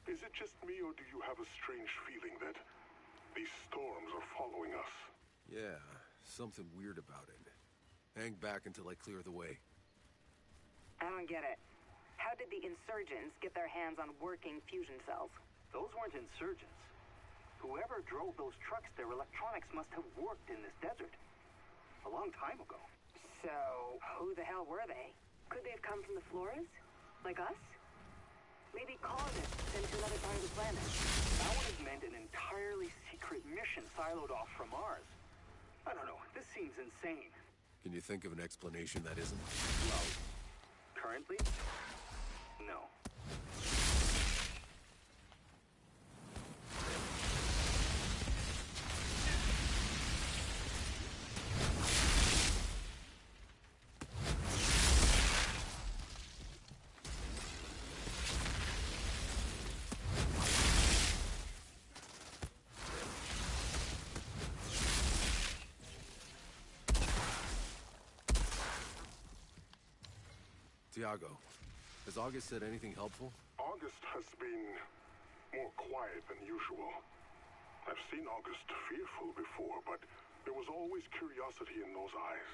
[SPEAKER 17] Is it just me, or do you have a strange feeling that these storms are following us?
[SPEAKER 2] Yeah, something weird about it. Hang back until I clear the way.
[SPEAKER 9] I don't get it. How did the insurgents get their hands on working fusion cells?
[SPEAKER 14] Those weren't insurgents. Whoever drove those trucks, their electronics must have worked in this desert. A long time ago.
[SPEAKER 9] So, who the hell were they?
[SPEAKER 7] Could they have come from the floors? Like us? Maybe colonists sent to another part of the planet.
[SPEAKER 14] That would have meant an entirely secret mission siloed off from ours. I don't know. This seems insane.
[SPEAKER 2] Can you think of an explanation that isn't?
[SPEAKER 14] Well, currently, no.
[SPEAKER 2] Tiago, has August said anything helpful?
[SPEAKER 17] August has been more quiet than usual. I've seen August fearful before, but there was always curiosity in those eyes.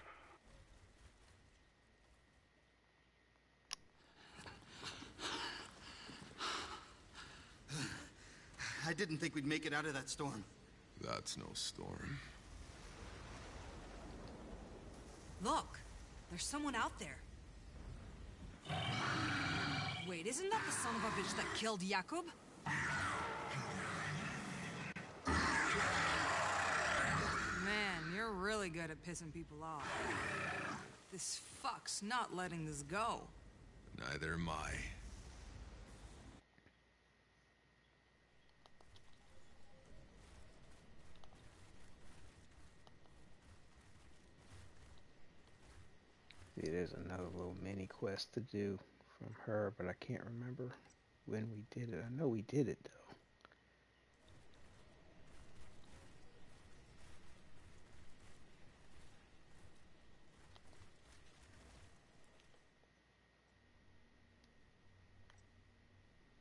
[SPEAKER 3] I didn't think we'd make it out of that storm.
[SPEAKER 2] That's no storm.
[SPEAKER 18] Look! There's someone out there. Wait, isn't that the son of a bitch that killed Jakub? Man, you're really good at pissing people off. This fuck's not letting this go.
[SPEAKER 2] Neither am I.
[SPEAKER 1] See, there's another little mini quest to do from her, but I can't remember when we did it. I know we did it, though.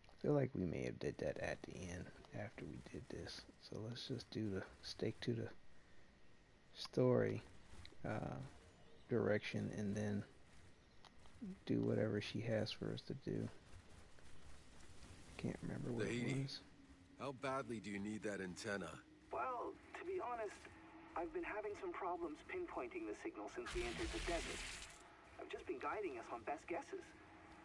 [SPEAKER 1] I feel like we may have did that at the end after we did this. So let's just do the stick to the story direction and then do whatever she has for us to do. Can't remember what it was.
[SPEAKER 2] How badly do you need that antenna?
[SPEAKER 14] Well, to be honest, I've been having some problems pinpointing the signal since we entered the desert. I've just been guiding us on best guesses.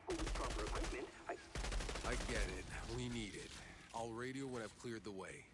[SPEAKER 14] Well, with proper equipment,
[SPEAKER 2] I get it. We need it. I'll radio when I've cleared the way.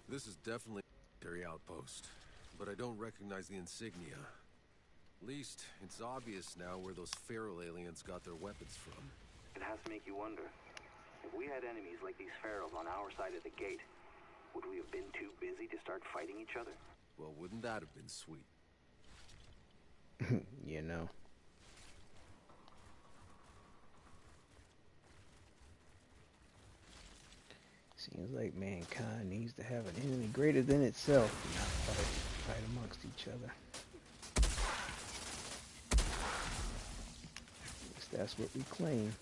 [SPEAKER 2] This is definitely military outpost, but I don't recognize the insignia. At least, it's obvious now where those feral aliens got their weapons from.
[SPEAKER 14] It has to make you wonder. If we had enemies like these ferals on our side of the gate, would we have been too busy to start fighting each other?
[SPEAKER 2] Well, wouldn't that have been sweet?
[SPEAKER 1] You know. Seems like mankind needs to have an enemy greater than itself, not fight amongst each other. At least that's what we claim.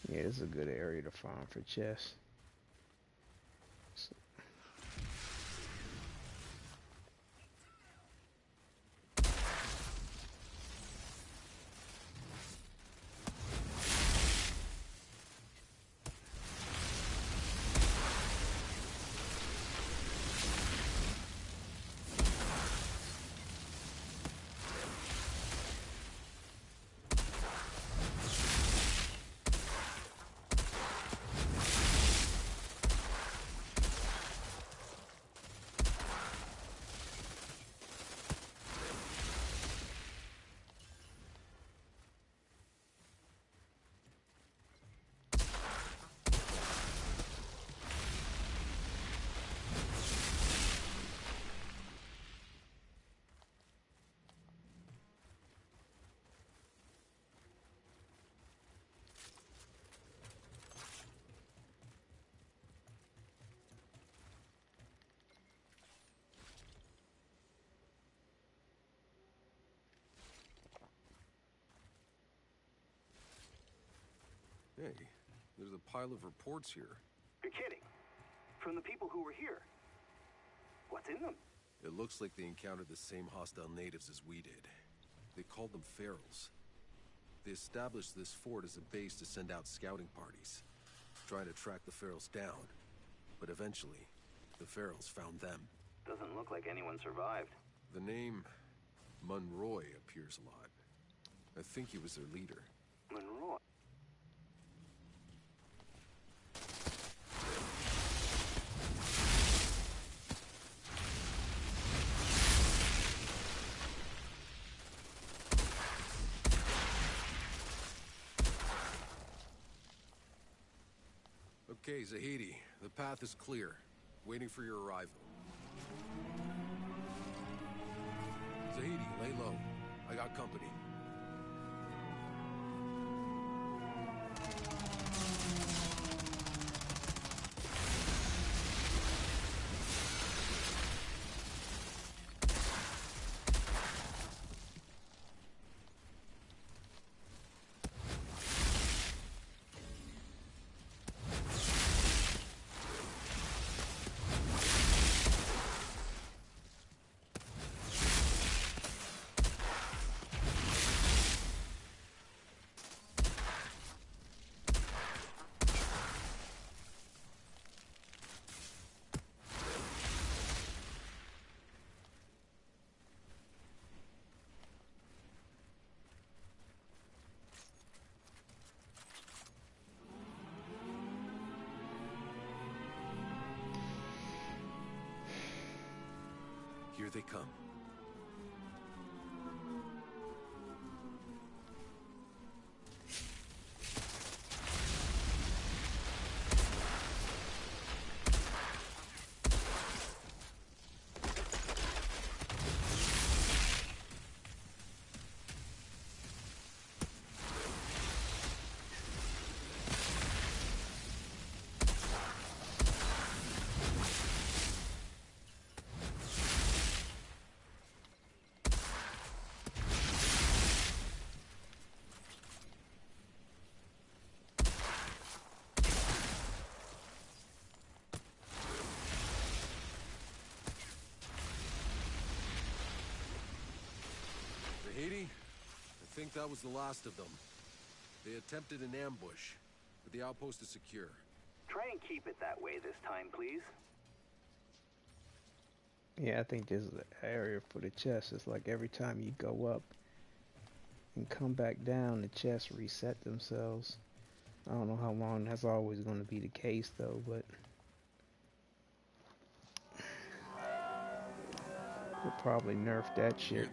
[SPEAKER 1] Yeah, this is a good area to farm for chests.
[SPEAKER 2] Hey, there's a pile of reports here.
[SPEAKER 14] You're kidding. From the people who were here. What's in them?
[SPEAKER 2] It looks like they encountered the same hostile natives as we did. They called them ferals. They established this fort as a base to send out scouting parties, trying to track the ferals down. But eventually, the ferals found them.
[SPEAKER 14] Doesn't look like anyone survived.
[SPEAKER 2] The name Monroy appears a lot. I think he was their leader.
[SPEAKER 14] Monroy?
[SPEAKER 2] Okay, Zahedi, the path is clear. Waiting for your arrival. Zahedi, lay low. I got company. Here they come. think that was the last of them. They attempted an ambush, but the outpost is secure.
[SPEAKER 14] Try and keep it that way this time, please.
[SPEAKER 1] Yeah, I think this is the area for the chest. It's like every time you go up and come back down, the chests reset themselves. I don't know how long that's always going to be the case, though, but we'll probably nerf that shit.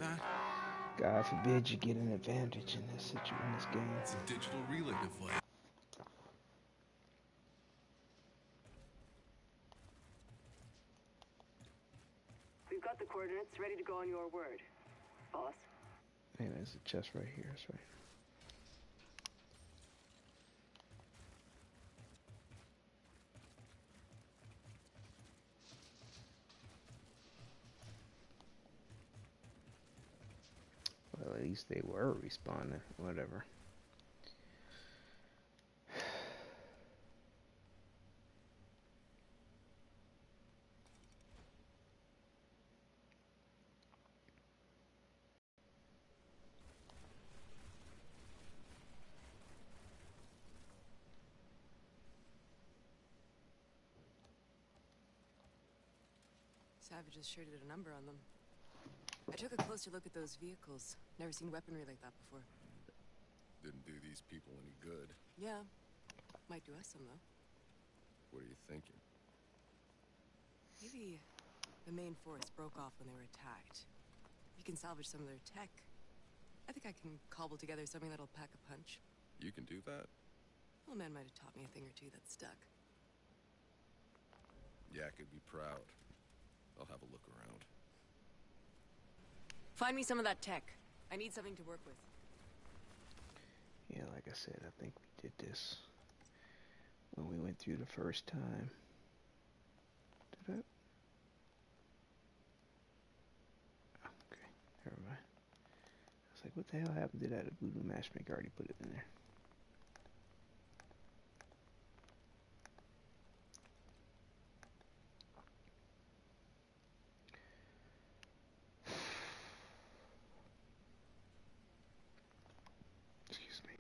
[SPEAKER 1] God forbid you get an advantage in this game.
[SPEAKER 2] It's a digital relay device.
[SPEAKER 7] We've got the coordinates ready to go on your word, boss.
[SPEAKER 1] Hey, there's a chest right here. That's right. Well, at least they were responding. Whatever.
[SPEAKER 11] Savages sure did a number on them. I took a closer look at those vehicles. Never seen weaponry like that before.
[SPEAKER 2] Didn't do these people any good.
[SPEAKER 11] Yeah. Might do us some, though.
[SPEAKER 2] What are you thinking?
[SPEAKER 11] Maybe the main force broke off when they were attacked. You can salvage some of their tech. I think I can cobble together something that'll pack a punch.
[SPEAKER 2] You can do that?
[SPEAKER 11] Old man might have taught me a thing or two that stuck.
[SPEAKER 2] Yak could be proud. I'll have a look around.
[SPEAKER 11] Find me some of that tech. I need something to work with.
[SPEAKER 1] Yeah, like I said, I think we did this when we went through the first time. Did I? Okay, never mind. I was like, what the hell happened to that? The voodoo matchmaker already put it in there. Excuse me.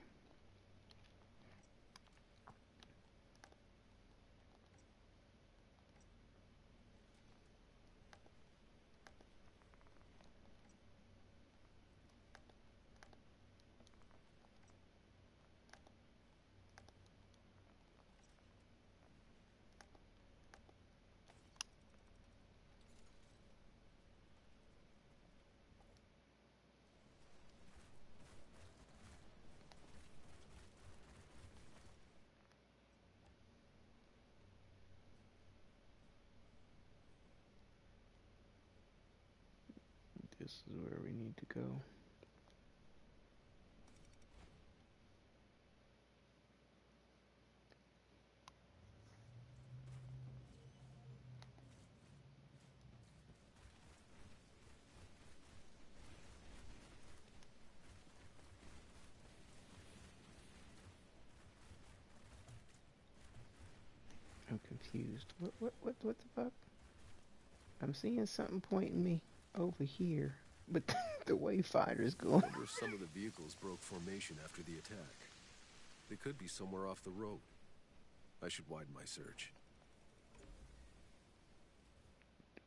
[SPEAKER 1] This is where we need to go. I'm confused. What the fuck? I'm seeing something pointing me over here, but the wayfinder's
[SPEAKER 2] I
[SPEAKER 1] going.
[SPEAKER 2] wonder if some of the vehicles broke formation after the attack. They could be somewhere off the road. I should widen my search.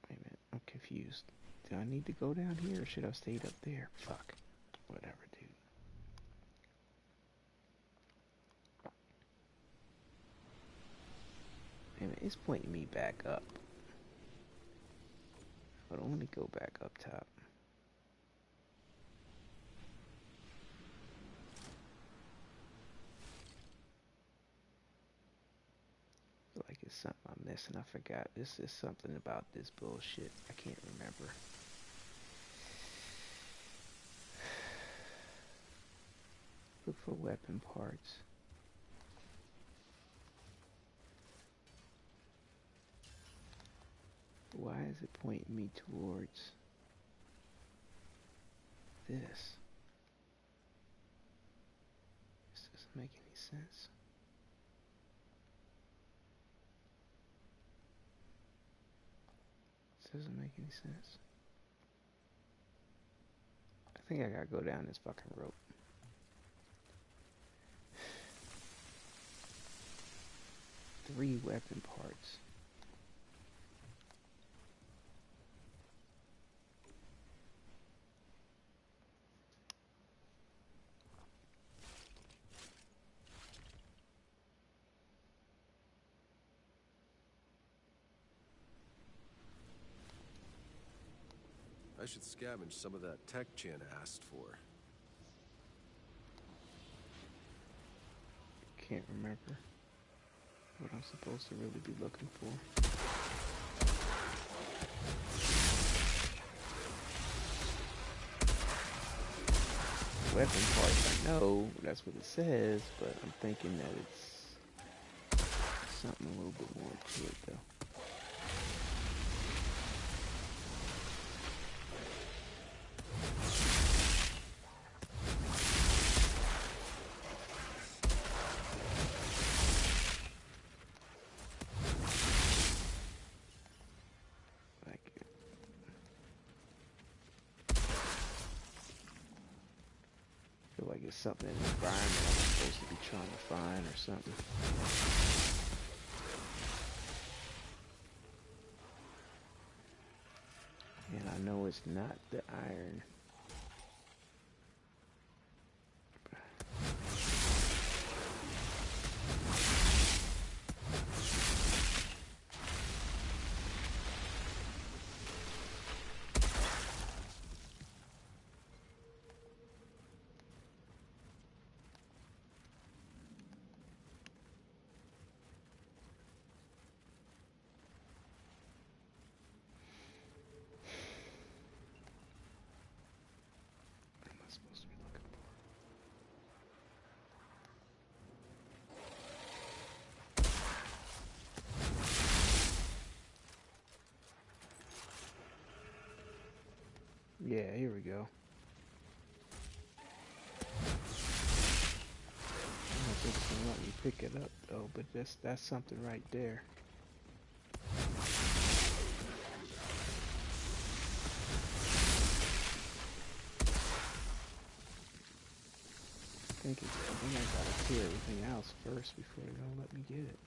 [SPEAKER 1] Wait a minute, I'm confused. Do I need to go down here or should I have stayed up there? Fuck. Whatever, dude. Wait a minute, it's pointing me back up. Hold on, let me go back up top. Feel like it's something I'm missing. I forgot. This is something about this bullshit. I can't remember. Look for weapon parts. Why is it pointing me towards this? This doesn't make any sense. This doesn't make any sense. I think I gotta go down this fucking rope. 3 weapon parts.
[SPEAKER 2] I should scavenge some of that tech Chan asked for.
[SPEAKER 1] Can't remember what I'm supposed to really be looking for. Weapon parts, I know that's what it says, but I'm thinking that it's something a little bit more to it though. It's something in the environment I'm supposed to be trying to find or something. And I know it's not the iron. Yeah, here we go. I don't think it's gonna let me pick it up though, but that's something right there. I think I gotta clear everything else first before they're gonna let me get it.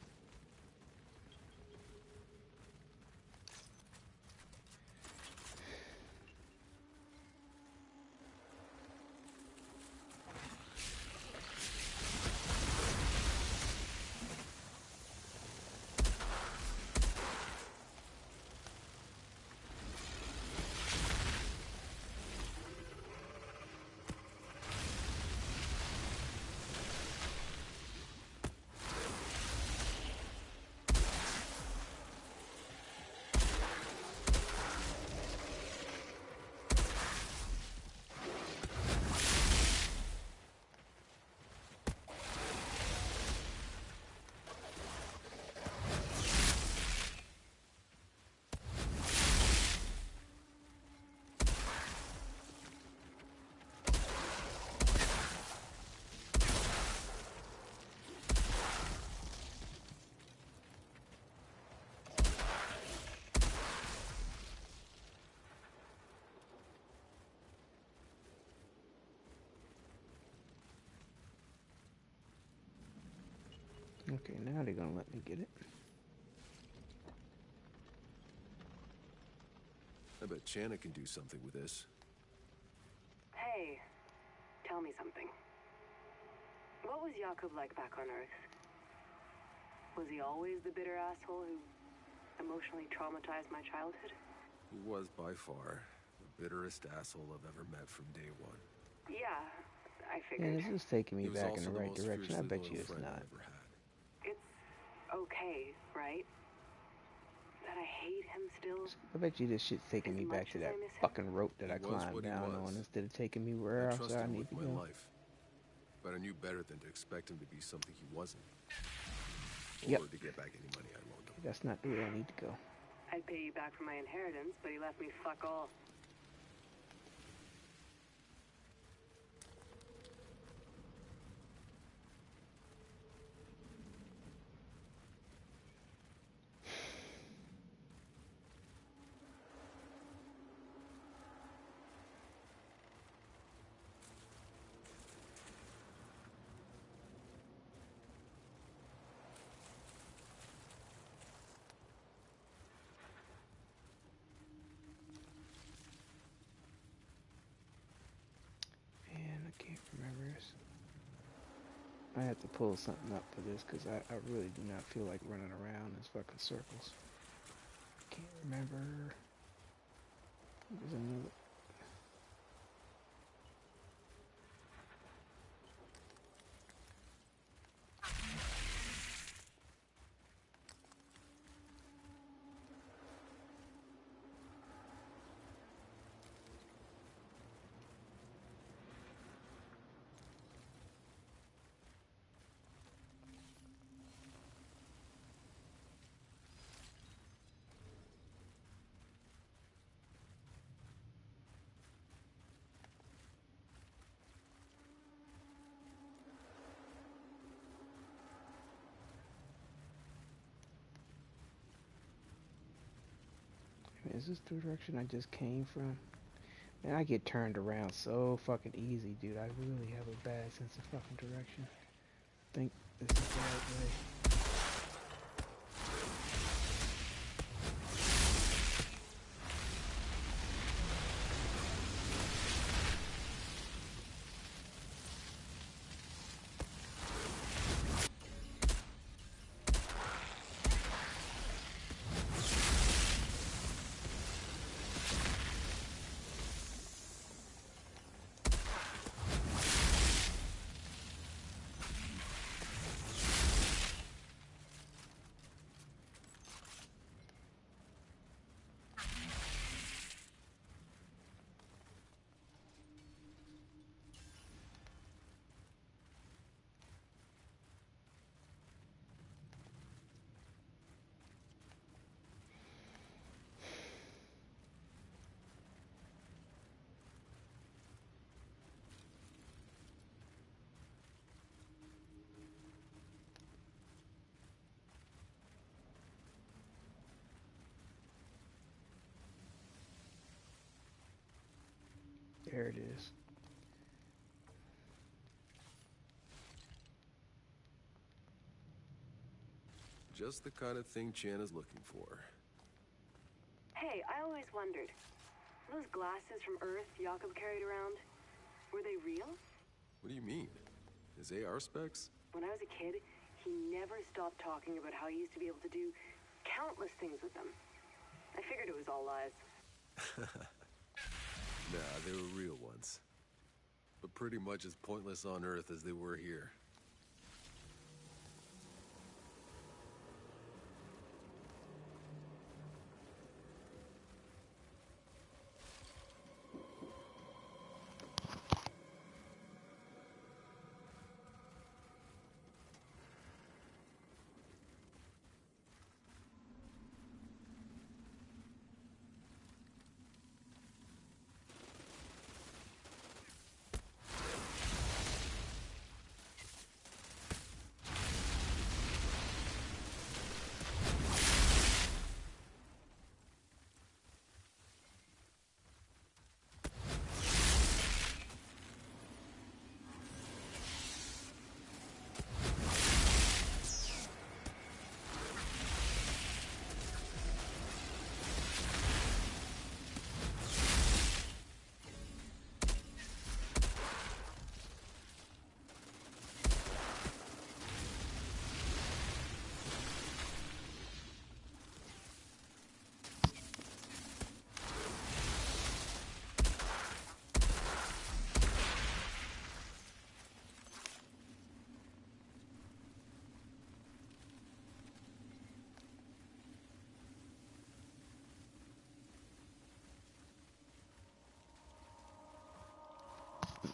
[SPEAKER 1] Okay, now they're gonna let me get it.
[SPEAKER 2] I bet Channa can do something with this.
[SPEAKER 7] Hey, tell me something. What was Jakub like back on Earth? Was he always the bitter asshole who emotionally traumatized my childhood?
[SPEAKER 2] He was by far the bitterest asshole I've ever met from day one.
[SPEAKER 7] Yeah, I
[SPEAKER 1] And
[SPEAKER 7] figured.
[SPEAKER 1] this is taking me
[SPEAKER 2] He was
[SPEAKER 1] back in the
[SPEAKER 2] also the
[SPEAKER 1] right
[SPEAKER 2] most
[SPEAKER 1] direction. I
[SPEAKER 2] fiercely
[SPEAKER 1] bet
[SPEAKER 2] loyal
[SPEAKER 1] you it's
[SPEAKER 2] friend
[SPEAKER 1] not.
[SPEAKER 2] I ever had.
[SPEAKER 7] It's okay, right? That I hate him still.
[SPEAKER 1] I bet you this shit's taking me back to that fucking rope that I climbed down on instead of taking me where
[SPEAKER 2] I
[SPEAKER 1] else
[SPEAKER 2] trusted
[SPEAKER 1] I
[SPEAKER 2] him
[SPEAKER 1] need
[SPEAKER 2] with
[SPEAKER 1] to
[SPEAKER 2] my
[SPEAKER 1] go.
[SPEAKER 2] life, but I knew better than to expect him to be something he wasn't.
[SPEAKER 1] Yep.
[SPEAKER 2] Or to get back any money I loaned him.
[SPEAKER 1] That's not the way I need to go.
[SPEAKER 7] I'd pay you back for my inheritance, but he left me fuck all.
[SPEAKER 1] I have to pull something up for this because I really do not feel like running around in fucking circles. Can't remember. There's another. Is this the direction I just came from? Man, I get turned around so fucking easy, dude. I really have a bad sense of fucking direction. I think this is the right way. There it is.
[SPEAKER 2] Just the kind of thing Chan is looking for.
[SPEAKER 7] Hey, I always wondered, those glasses from Earth Jakob carried around, were they real?
[SPEAKER 2] What do you mean? His AR specs?
[SPEAKER 7] When I was a kid, he never stopped talking about how he used to be able to do countless things with them. I figured it was all lies.
[SPEAKER 2] Nah, they were real ones. But pretty much as pointless on Earth as they were here.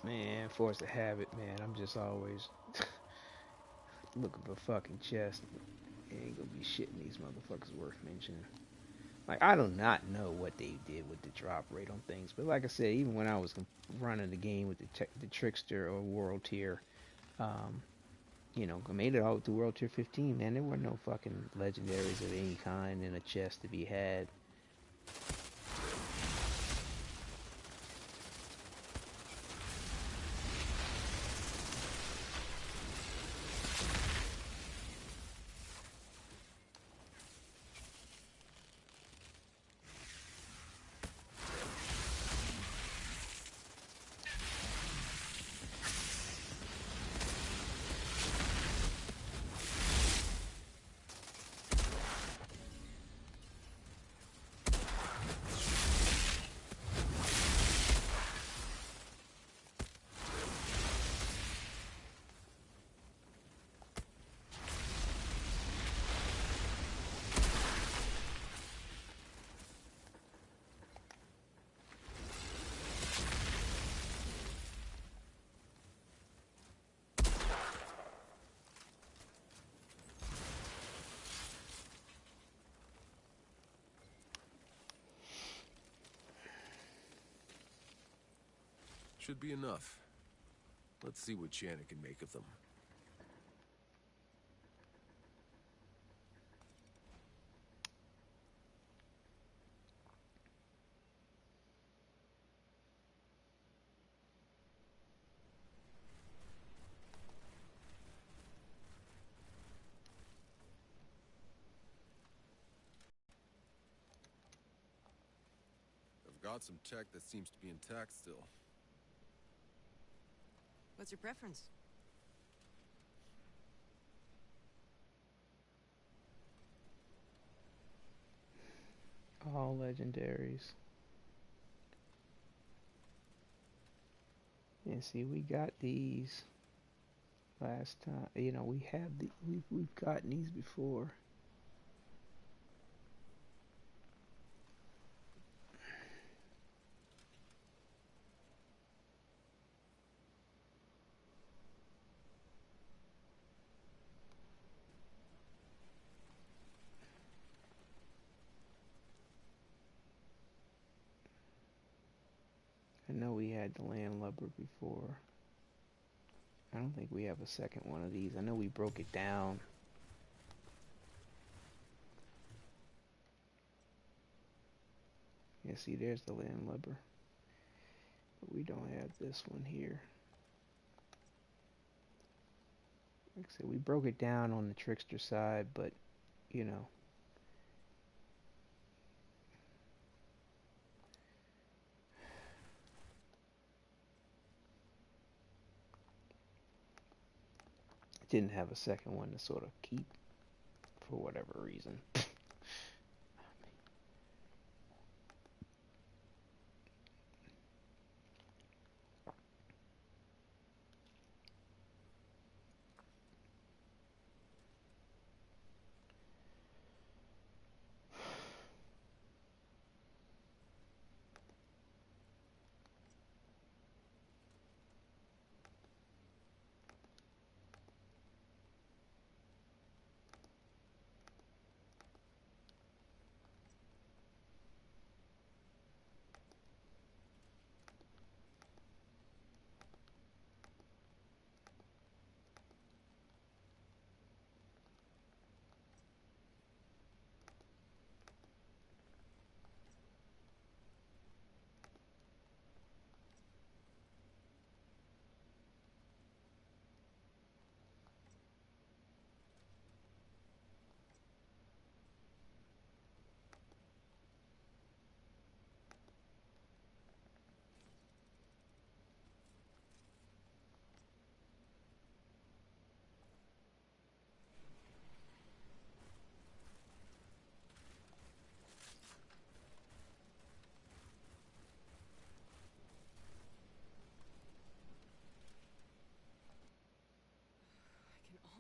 [SPEAKER 1] Man, force to habit, man. I'm just always looking for fucking chest. Ain't gonna be shit in these motherfuckers worth mentioning. Like, I do not know what they did with the drop rate on things, but like I said, even when I was running the game with the Trickster or World Tier, you know, I made it out to World Tier 15, man. There were no fucking legendaries of any kind in a chest to be had.
[SPEAKER 2] Should be enough. Let's see what Shanna can make of them. I've got some tech that seems to be intact still.
[SPEAKER 11] What's your preference?
[SPEAKER 1] All legendaries. And see, we got these last time. You know, we have we've gotten these before. I know we had the landlubber before. I don't think we have a second one of these. I know we broke it down. Yeah, see, there's the landlubber. But we don't have this one here. Like I said, we broke it down on the trickster side, but, you know. Didn't have a second one to sort of keep for whatever reason.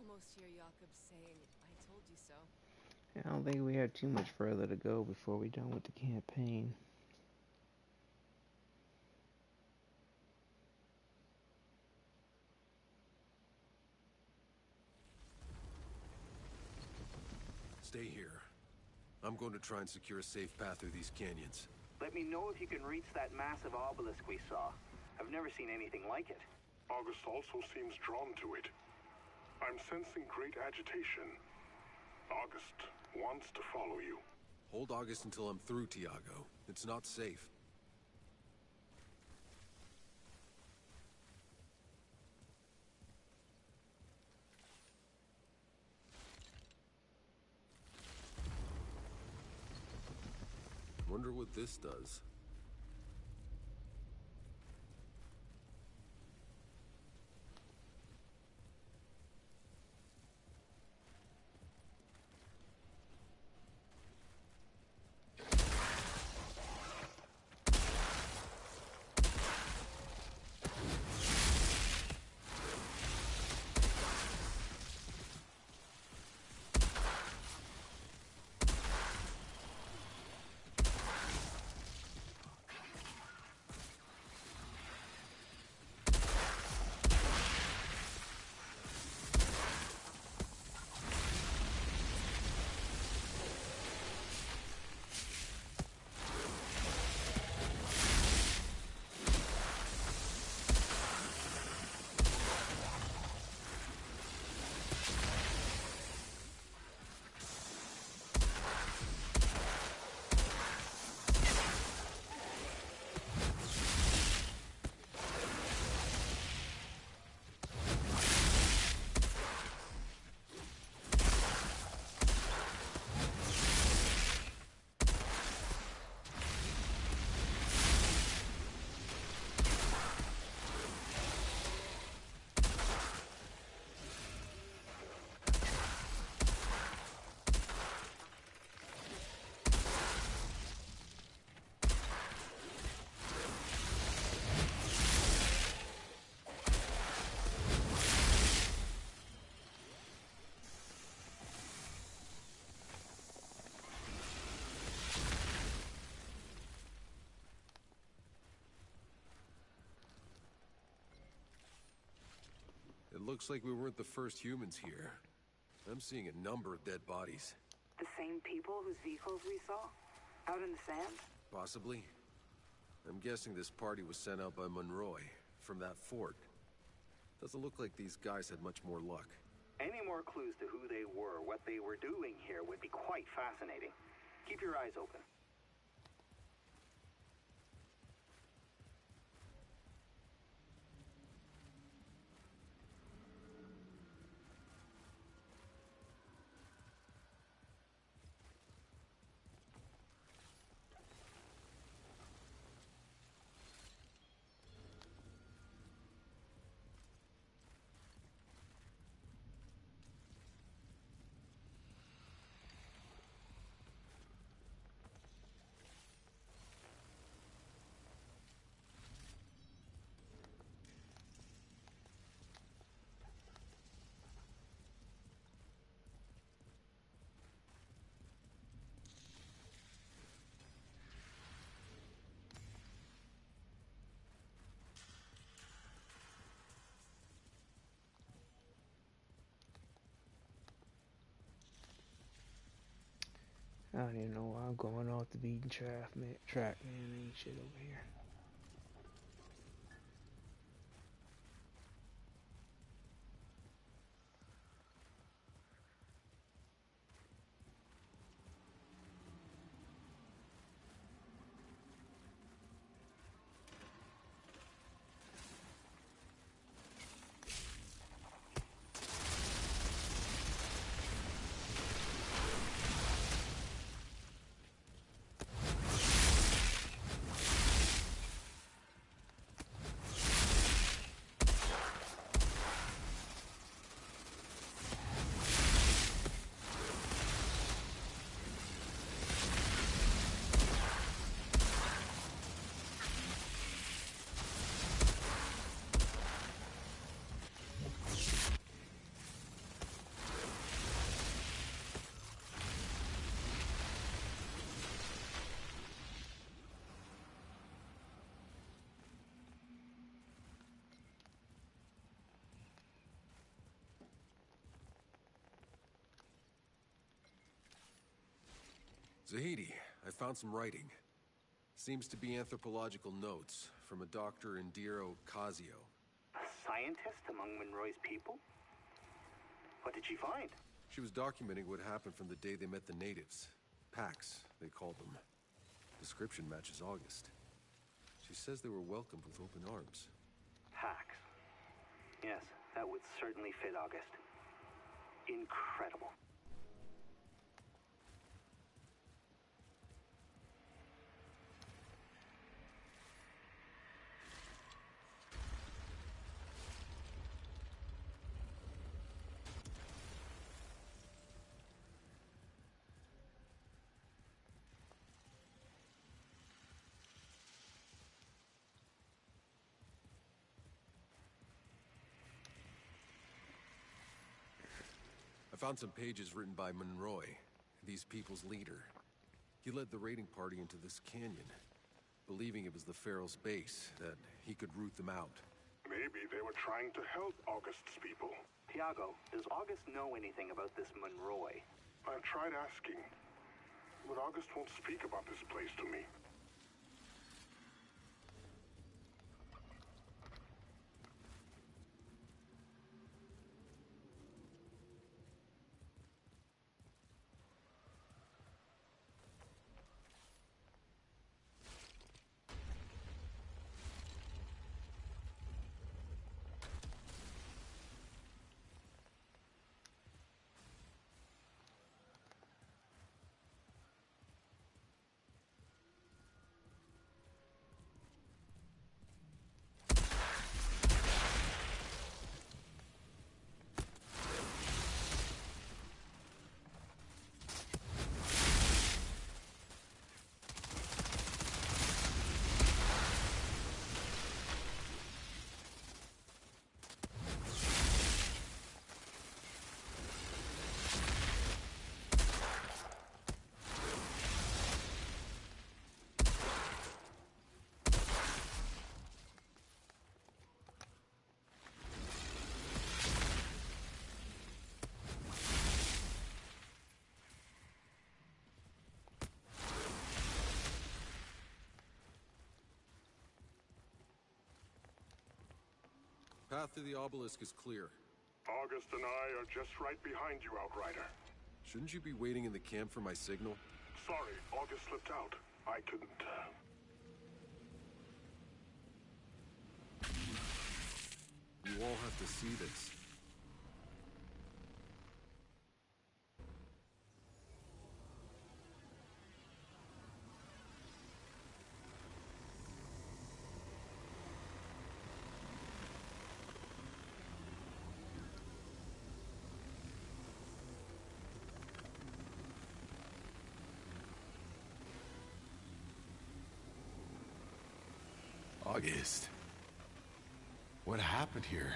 [SPEAKER 11] Almost hear Jakob saying, I told you so.
[SPEAKER 1] I don't think we have too much further to go before we're done with the campaign.
[SPEAKER 2] Stay here. I'm going to try and secure a safe path through these canyons.
[SPEAKER 14] Let me know if you can reach that massive obelisk we saw. I've never seen anything like it.
[SPEAKER 17] August also seems drawn to it. I'm sensing great agitation. August wants to follow you.
[SPEAKER 2] Hold August until I'm through, Tiago. It's not safe. Wonder what this does. looks like we weren't the first humans here. I'm seeing a number of dead bodies.
[SPEAKER 9] The same people whose vehicles we saw? Out in the sand?
[SPEAKER 2] Possibly. I'm guessing this party was sent out by Monroy, from that fort. Doesn't look like these guys had much more luck.
[SPEAKER 14] Any more clues to who they were, what they were doing here, would be quite fascinating. Keep your eyes open.
[SPEAKER 1] I don't even know why I'm going off the beaten track, man. Ain't shit over here.
[SPEAKER 2] Zahidi, I found some writing. Seems to be anthropological notes from a Dr. Indira Ocasio.
[SPEAKER 14] A scientist among Monroy's people? What did she find?
[SPEAKER 2] She was documenting what happened from the day they met the natives. Pax, they called them. Description matches August. She says they were welcomed with open arms.
[SPEAKER 14] Pax. Yes, that would certainly fit August. Incredible.
[SPEAKER 2] I found some pages written by Monroy, these people's leader. He led the raiding party into this canyon, believing it was the Pharaoh's base, that he could root them out.
[SPEAKER 17] Maybe they were trying to help August's people.
[SPEAKER 14] Tiago, does August know anything about this Monroy?
[SPEAKER 17] I tried asking, but August won't speak about this place to me.
[SPEAKER 2] Path to the obelisk is clear.
[SPEAKER 17] August and I are just right behind you, Outrider.
[SPEAKER 2] Shouldn't you be waiting in the camp for my signal?
[SPEAKER 17] Sorry, August slipped out. I couldn't,
[SPEAKER 2] You all have to see this.
[SPEAKER 21] August. What happened here?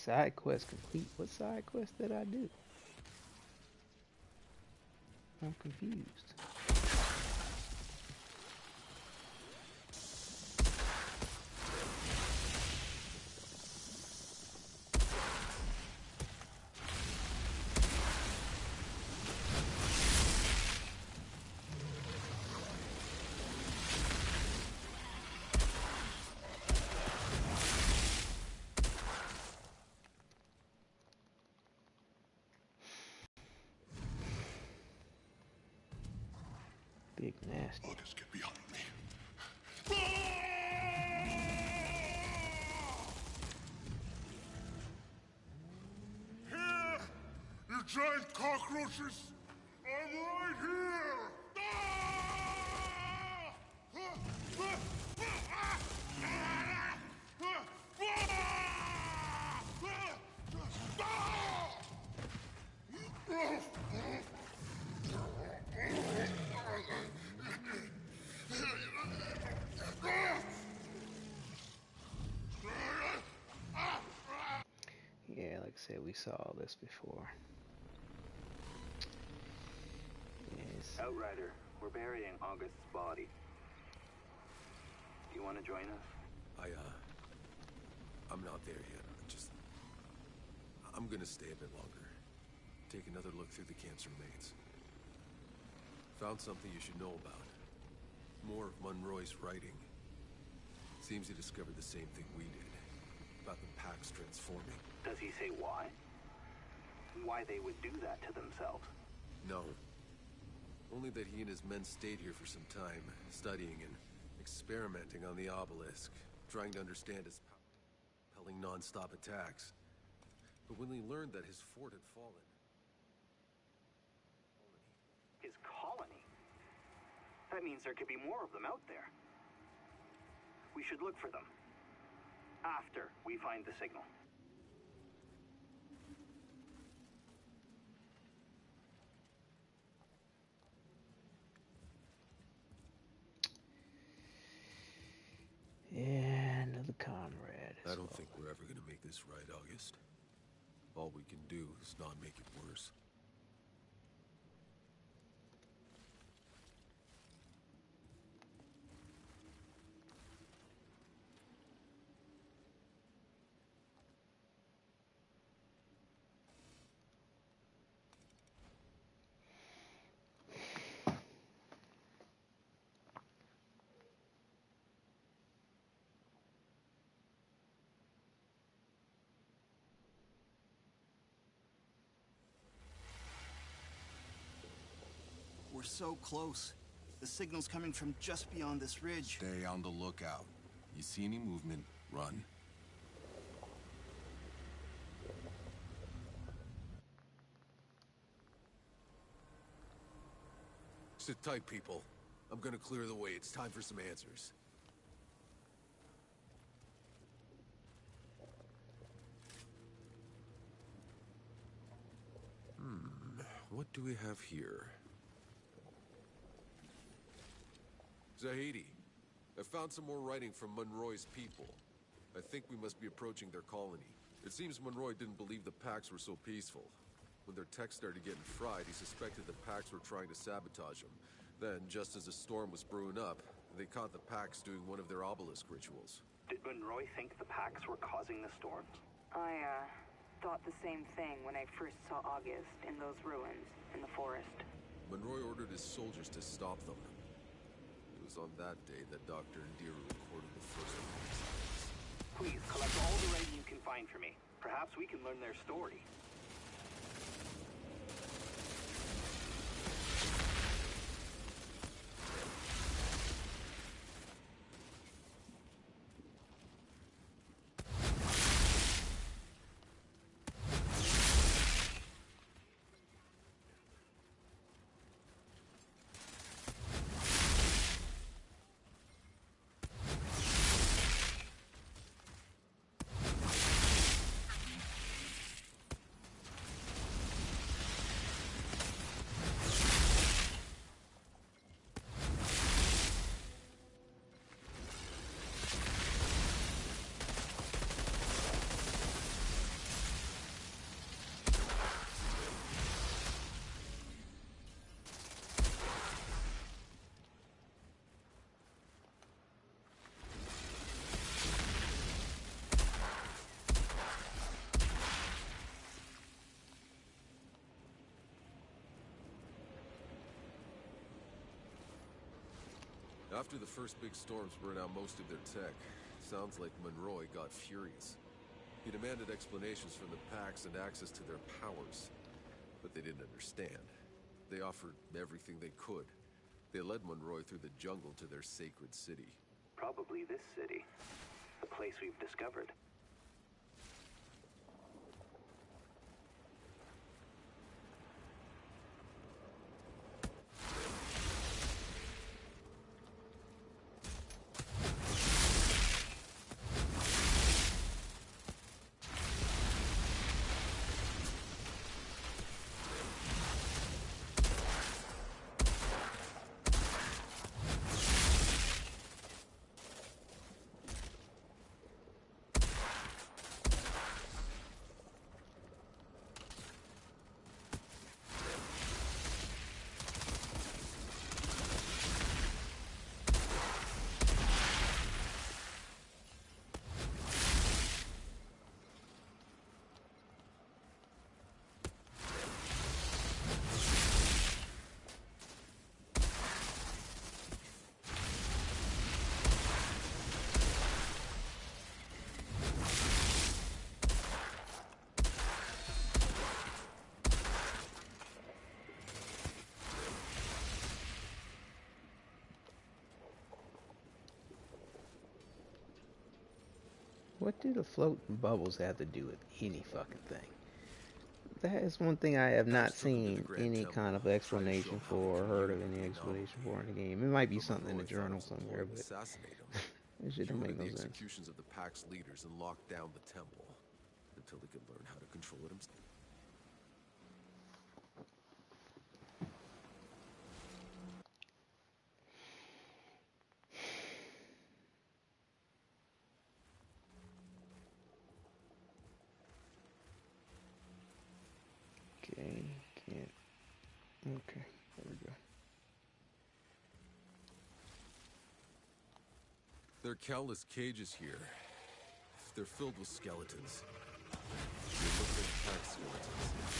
[SPEAKER 1] Side quest complete. What side quest did I do? I'm confused. Big nasty.
[SPEAKER 17] August, get behind me. Here! You giant cockroaches! I'm right here!
[SPEAKER 1] Yeah, like I said, we saw all this before. Yes.
[SPEAKER 14] Outrider, we're burying August's body. Do you want to join us?
[SPEAKER 2] I'm not there yet. I'm gonna stay a bit longer. Take another look through the camp's remains. Found something you should know about. More of Monroy's writing. Seems he discovered the same thing we did. About the Pax transforming.
[SPEAKER 14] Does he say why? Why they would do that to themselves?
[SPEAKER 2] No. Only that he and his men stayed here for some time, studying and experimenting on the obelisk, trying to understand its power, repelling non-stop attacks. But when they learned that his fort had fallen...
[SPEAKER 14] His colony? That means there could be more of them out there. We should look for them. After we find the signal.
[SPEAKER 1] Yeah, another comrade.
[SPEAKER 2] I don't think we're ever gonna make this right, August. All we can do is not make it worse.
[SPEAKER 3] We're so close. The signal's coming from just beyond this ridge.
[SPEAKER 2] Stay on the lookout. You see any movement, run. Sit tight, people. I'm gonna clear the way. It's time for some answers. What do we have here? Zahidi, I found some more writing from Monroy's people. I think we must be approaching their colony. It seems Monroy didn't believe the Pax were so peaceful. When their tech started getting fried, he suspected the Pax were trying to sabotage him. Then, just as a storm was brewing up, they caught the Pax doing one of their obelisk rituals.
[SPEAKER 14] Did Monroy think the Pax were causing the storms?
[SPEAKER 9] I, thought the same thing when I first saw August in those ruins in the forest.
[SPEAKER 2] Monroy ordered his soldiers to stop them. It was on that day that Dr. Ndiru recorded the first of these.
[SPEAKER 14] Please, collect all the writing you can find for me. Perhaps we can learn their story.
[SPEAKER 2] After the first big storms burned out most of their tech, sounds like Monroy got furious. He demanded explanations from the Pax and access to their powers, but they didn't understand. They offered everything they could. They led Monroy through the jungle to their sacred city.
[SPEAKER 14] Probably this city. The place we've discovered.
[SPEAKER 1] What do the floating bubbles have to do with any fucking thing? That is one thing I have not seen any kind of explanation for or heard of any explanation for in the game. It might be something in the journal somewhere, but it shit don't make no sense.
[SPEAKER 2] Executions of the Pax leaders and locked down the temple until he could learn how to control it himself.
[SPEAKER 1] Okay, can't. Okay, there we go.
[SPEAKER 2] There are countless cages here. They're filled with skeletons. They look like Pax skeletons.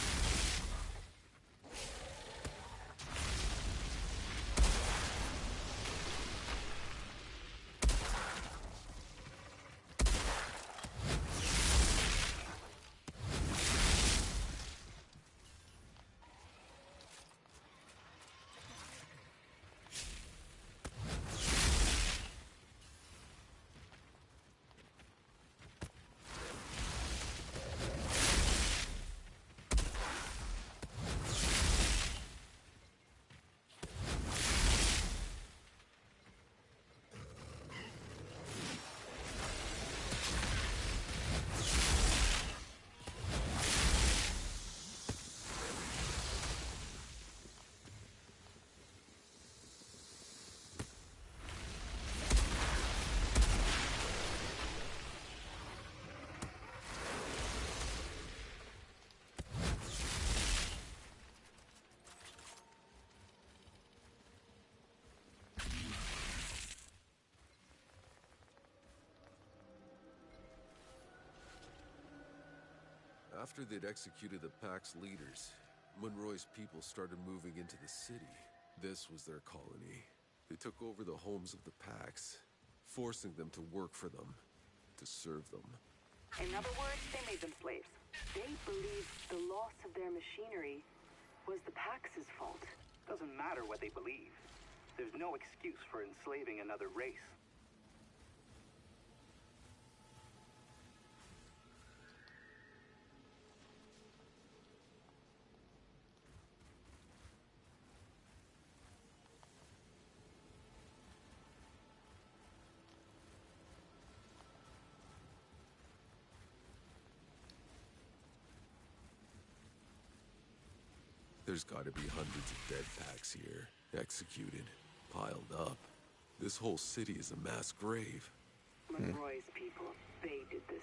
[SPEAKER 2] After they'd executed the Pack's leaders, Monroy's people started moving into the city. This was their colony. They took over the homes of the Packs, forcing them to work for them, to serve them.
[SPEAKER 7] In other words, they made them slaves. They believed the loss of their machinery was the Pax's fault.
[SPEAKER 14] Doesn't matter what they believe. There's no excuse for enslaving another race.
[SPEAKER 2] There's gotta be hundreds of dead Packs here, executed, piled up. This whole city is a mass grave.
[SPEAKER 7] Monroy's people, they did this.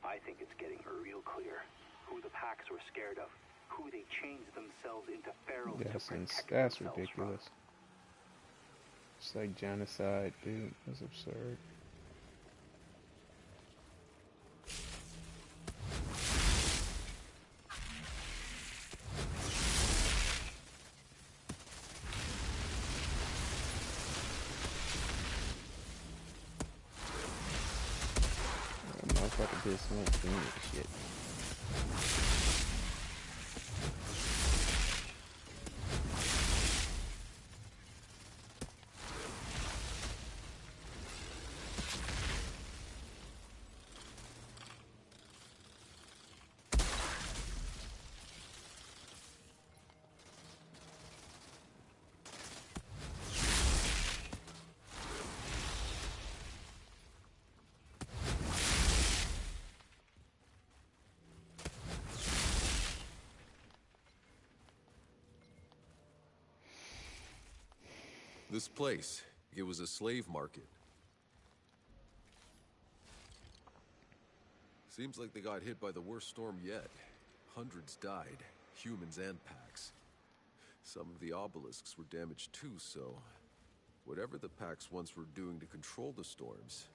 [SPEAKER 14] I think it's getting real clear who the Packs were scared of, who they changed themselves into ferals to protect
[SPEAKER 1] That's
[SPEAKER 14] themselves
[SPEAKER 1] ridiculous. It's like genocide, dude. That's absurd. Motherfucker did some Phoenix shit.
[SPEAKER 2] This place, it was a slave market. Seems like they got hit by the worst storm yet. Hundreds died, humans and Packs. Some of the obelisks were damaged too, so whatever the Packs once were doing to control the storms,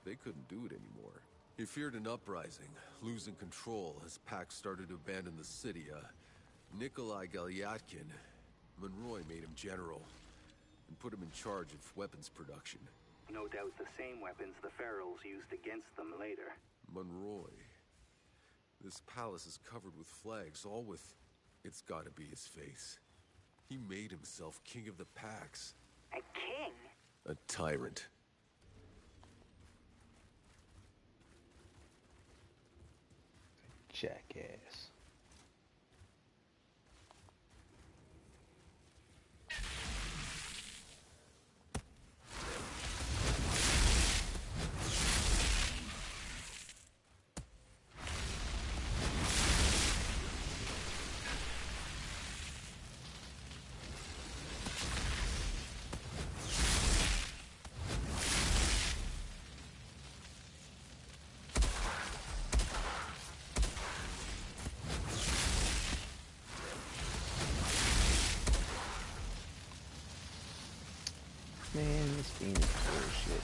[SPEAKER 2] they couldn't do it anymore. He feared an uprising, losing control as Packs started to abandon the city. Nikolai Galyatkin, Monroy made him general and put him in charge of weapons production.
[SPEAKER 14] No doubt the same weapons the ferals used against them later.
[SPEAKER 2] Monroy. This palace is covered with flags, all with... It's gotta be his face. He made himself king of the Packs.
[SPEAKER 7] A king?
[SPEAKER 2] A tyrant.
[SPEAKER 1] Jackass. Man, this game is bullshit.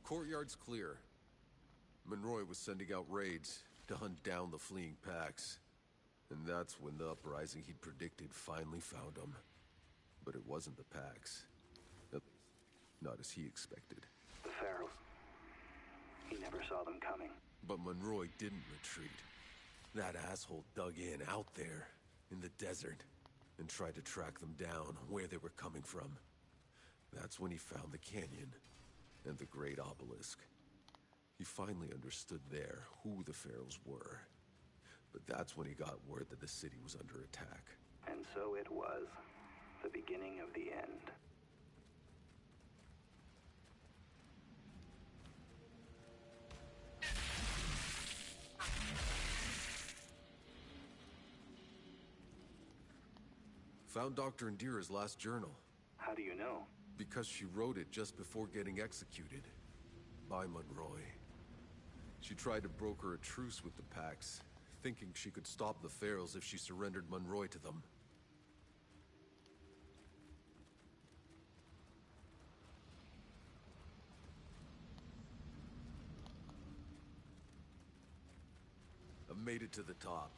[SPEAKER 2] Courtyard's clear. Monroy was sending out raids to hunt down the fleeing Packs. And that's when the uprising he'd predicted finally found him. But it wasn't the Packs. Not as he expected.
[SPEAKER 14] The ferals. He never saw them coming.
[SPEAKER 2] But Monroy didn't retreat. That asshole dug in out there, in the desert, and tried to track them down where they were coming from. That's when he found the canyon and the great obelisk. He finally understood there who the ferals were. But that's when he got word that the city was under attack.
[SPEAKER 14] And so it was. The beginning of the end.
[SPEAKER 2] Found Dr. Indira's last journal.
[SPEAKER 14] How do you know?
[SPEAKER 2] Because she wrote it just before getting executed. By Monroy. She tried to broker a truce with the Pax, thinking she could stop the Ferals if she surrendered Monroy to them. I've made it to the top.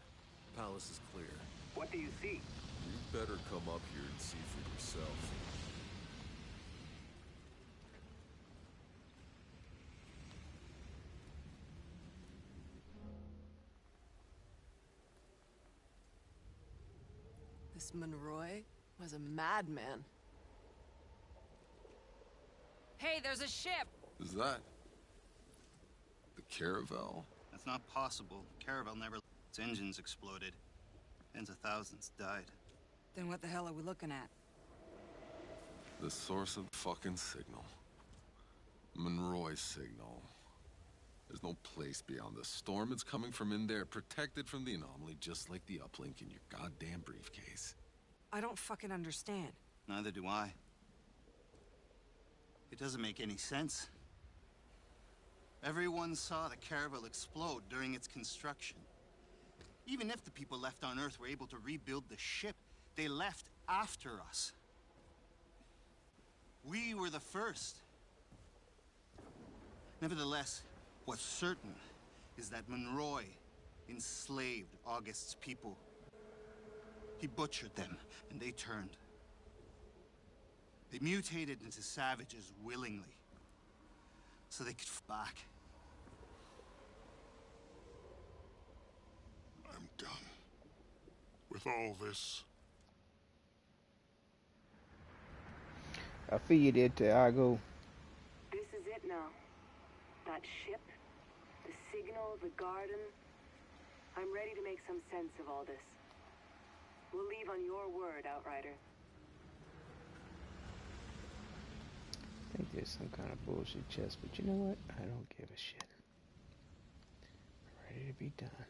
[SPEAKER 2] Palace is clear.
[SPEAKER 14] What do you see?
[SPEAKER 2] You better come up here and see for yourself.
[SPEAKER 11] This Monroy was a madman.
[SPEAKER 9] Hey, there's a ship!
[SPEAKER 21] Is that the Caravel?
[SPEAKER 3] That's not possible. Caravel never... Its engines exploded. Tens of thousands died.
[SPEAKER 18] Then what the hell are we looking at?
[SPEAKER 21] The source of the fucking signal. Monroy's signal. There's no place beyond the storm. It's coming from in there, protected from the anomaly, just like the uplink in your goddamn briefcase.
[SPEAKER 18] I don't fucking understand.
[SPEAKER 3] Neither do I. It doesn't make any sense. Everyone saw the Caravel explode during its construction. Even if the people left on Earth were able to rebuild the ship, they left after us. We were the first. Nevertheless, what's certain is that Monroy enslaved August's people. He butchered them, and they turned. They mutated into savages willingly, so they could fight back.
[SPEAKER 17] I'm done with all this.
[SPEAKER 1] I figured it, Tiago.
[SPEAKER 7] This is it now. That ship, the signal, the garden. I'm ready to make some sense of all this. We'll leave on your word, Outrider.
[SPEAKER 1] I think there's some kind of bullshit chest, but you know what? I don't give a shit. I'm ready to be done.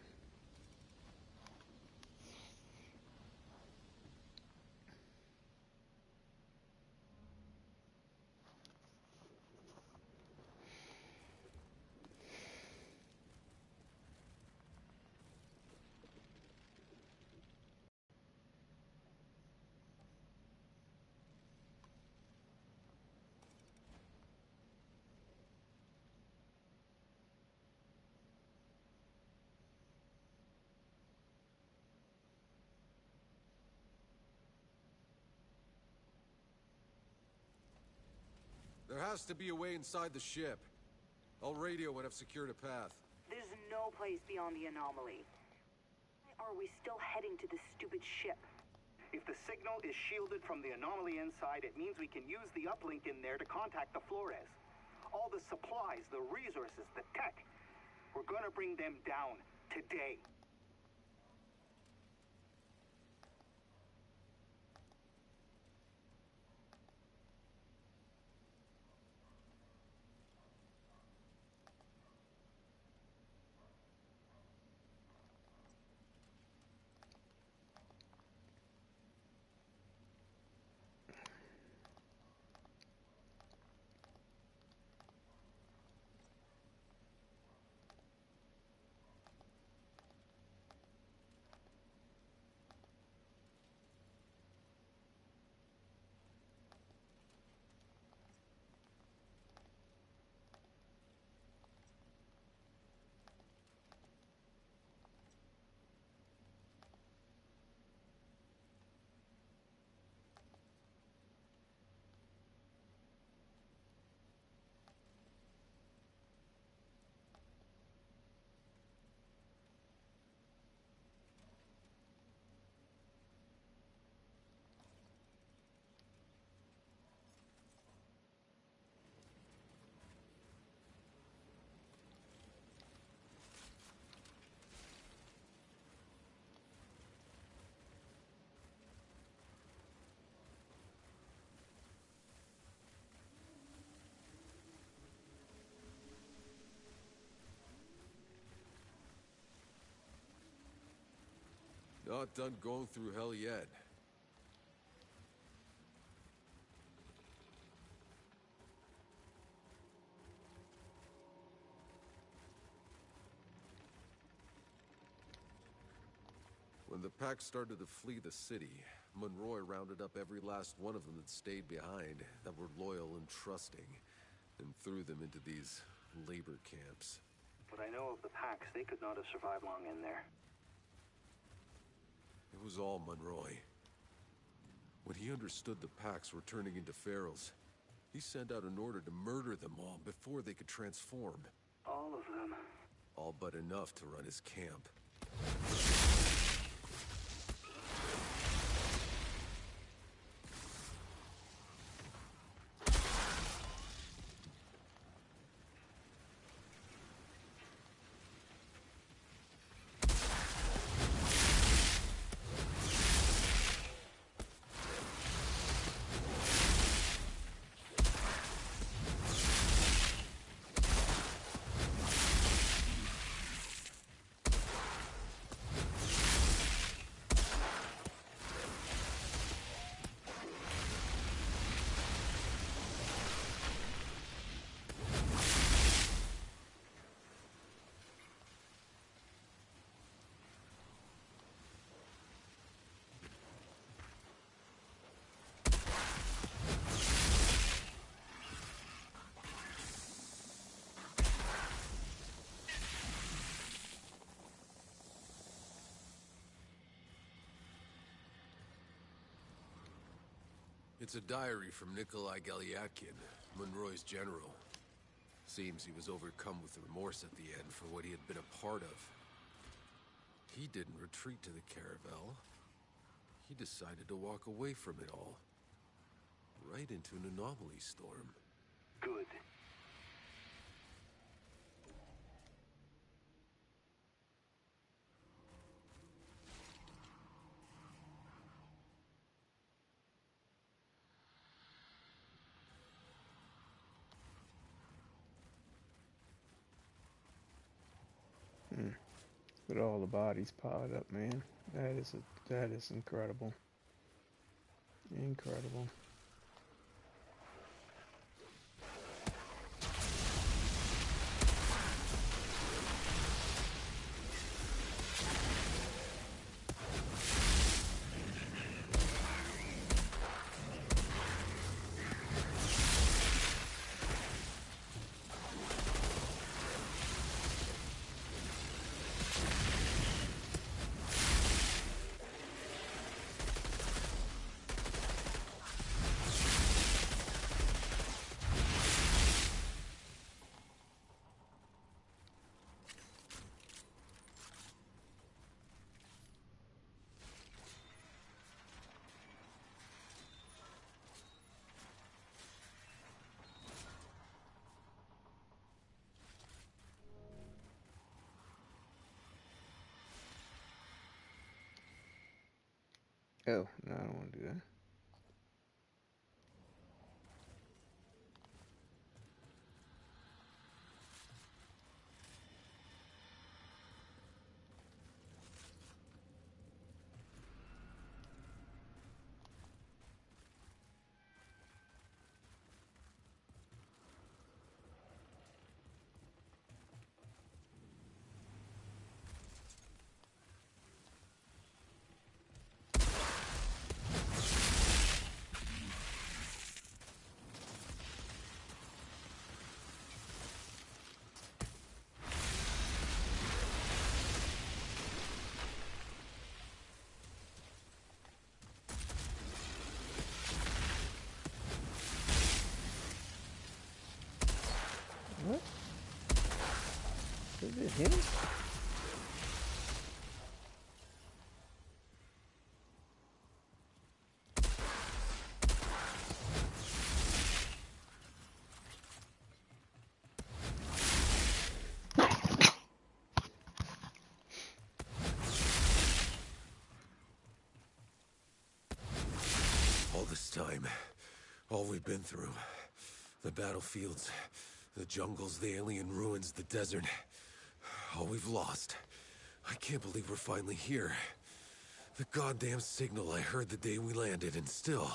[SPEAKER 2] There has to be a way inside the ship. I'll radio when I've secured a path.
[SPEAKER 7] There's no place beyond the anomaly. Why are we still heading to this stupid ship?
[SPEAKER 14] If the signal is shielded from the anomaly inside, it means we can use the uplink in there to contact the Flores. All the supplies, the resources, the tech. We're gonna bring them down today.
[SPEAKER 2] Not done going through hell yet. When the pack started to flee the city, Monroy rounded up every last one of them that stayed behind, that were loyal and trusting, and threw them into these labor camps.
[SPEAKER 14] But I know of the packs, they could not have survived long in there.
[SPEAKER 2] It was all Monroy. When he understood the packs were turning into ferals, he sent out an order to murder them all before they could transform.
[SPEAKER 14] All of them?
[SPEAKER 2] All but enough to run his camp. It's a diary from Nikolai Galyatkin, Monroy's general. Seems he was overcome with remorse at the end for what he had been a part of. He didn't retreat to the caravel. He decided to walk away from it all. Right into an anomaly storm.
[SPEAKER 14] Good.
[SPEAKER 1] Look at all the bodies piled up, man. That is incredible. Incredible. Oh, no, I don't want to do that. What? Is it him?
[SPEAKER 2] All this time, all we've been through, the battlefields, the jungles, the alien ruins, the desert, all we've lost. I can't believe we're finally here. The goddamn signal I heard the day we landed, and still,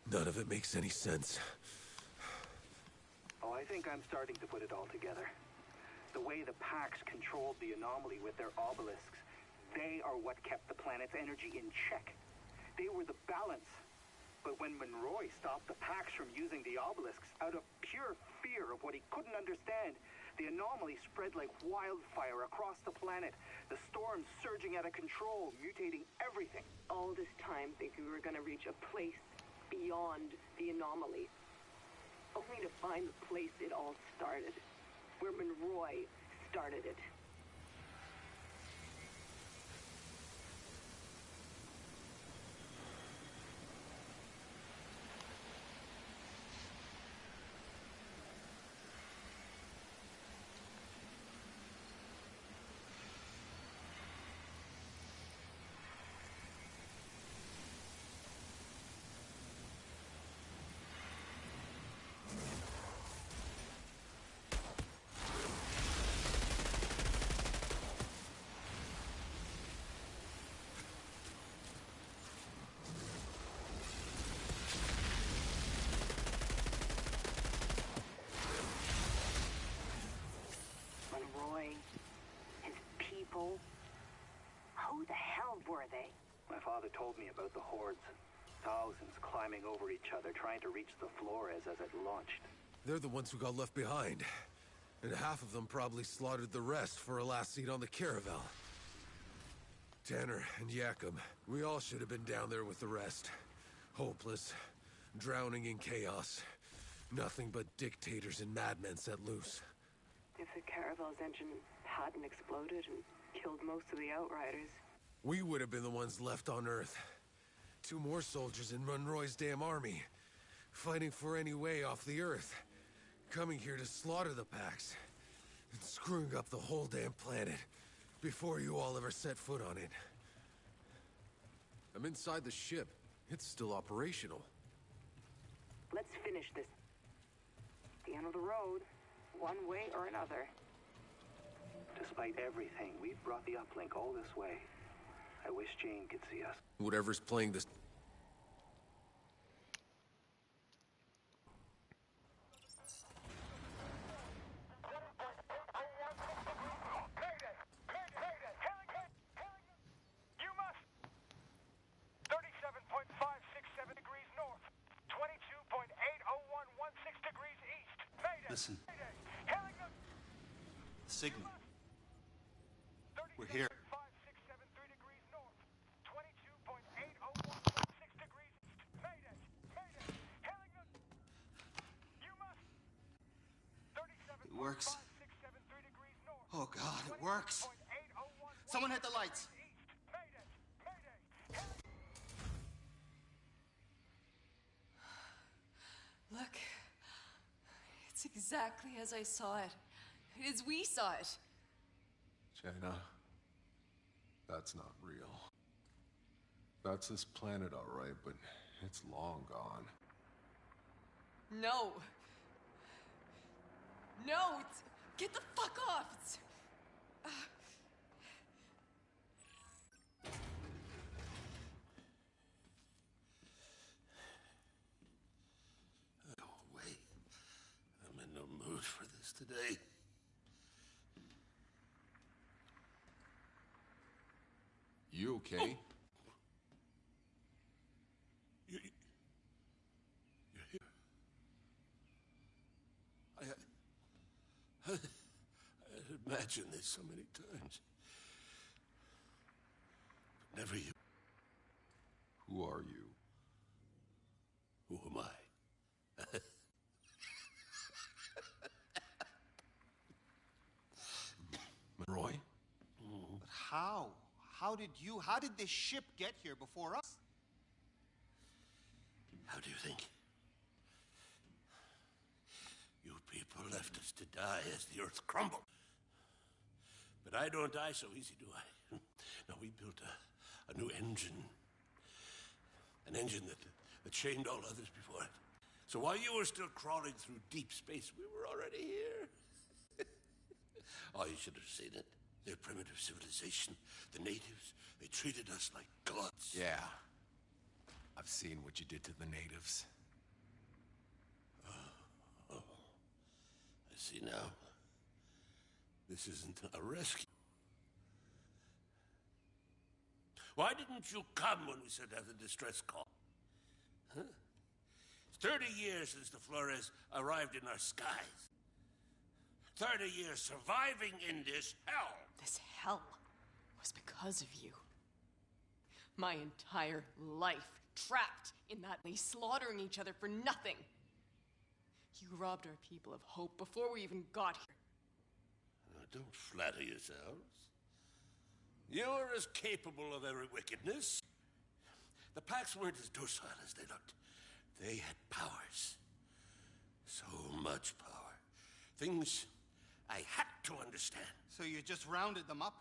[SPEAKER 2] none of it makes any sense.
[SPEAKER 14] Oh, I think I'm starting to put it all together. The way the packs controlled the anomaly with their obelisks, They are what kept the planet's energy in check. They were the balance. But when Monroy stopped the Pax from using the obelisks out of pure fear of what he couldn't understand, the anomaly spread like wildfire across the planet. The storms surging out of control, mutating everything.
[SPEAKER 7] All this time thinking we were going to reach a place beyond the anomaly. Only to find the place it all started. Where Monroy started it. Monroy, his people, who the hell were they?
[SPEAKER 14] My father told me about the hordes. Thousands climbing over each other, trying to reach the Flores as it launched.
[SPEAKER 2] They're the ones who got left behind. And half of them probably slaughtered the rest for a last seat on the caravel. Tanner and Jakob, we all should have been down there with the rest. Hopeless, drowning in chaos. Nothing but dictators and madmen set loose.
[SPEAKER 7] If the caravel's engine hadn't exploded and killed most of the Outriders.
[SPEAKER 2] We would have been the ones left on Earth. 2 more soldiers in Monroy's damn army. Fighting for any way off the Earth. Coming here to slaughter the Pax. And screwing up the whole damn planet. Before you all ever set foot on it. I'm inside the ship. It's still operational.
[SPEAKER 7] Let's finish this. The end of the road, one way or another.
[SPEAKER 14] Despite everything, we've brought the uplink all this way. I wish Jane could see us.
[SPEAKER 2] Whatever's playing this...
[SPEAKER 3] Listen. Signal. We're here. It works. Oh God, it works. Someone hit the lights.
[SPEAKER 11] Look. It's exactly as I saw it. As we saw it.
[SPEAKER 21] Jaina, that's not real. That's this planet, all right, but it's long gone.
[SPEAKER 11] No. No, it's... Get the fuck off! It's...
[SPEAKER 16] Oh, wait. I'm in no mood for this today.
[SPEAKER 21] You okay?
[SPEAKER 16] You're here. I imagined this so many times. But never you.
[SPEAKER 21] Who are you?
[SPEAKER 16] Who am I?
[SPEAKER 21] Monroy?
[SPEAKER 3] But how? How did this ship get here before us?
[SPEAKER 16] How do you think? You people left us to die as the Earth crumbled. But I don't die so easy, do I? No, we built a new engine. An engine that chained all others before it. So while you were still crawling through deep space, we were already here. Oh, you should have seen it. Their primitive civilization, the natives, they treated us like gods.
[SPEAKER 21] Yeah. I've seen what you did to the natives.
[SPEAKER 16] Oh, I see now. This isn't a rescue. Why didn't you come when we sent out the distress call? Huh? It's 30 years since the Flores arrived in our skies. 30 years surviving in this hell.
[SPEAKER 11] This hell was because of you. My entire life trapped in that way, slaughtering each other for nothing. You robbed our people of hope before we even got here.
[SPEAKER 16] Don't flatter yourselves. You're as capable of every wickedness. The Pax weren't as docile as they looked. They had powers. So much power. Things I had to understand.
[SPEAKER 14] So you just rounded them up?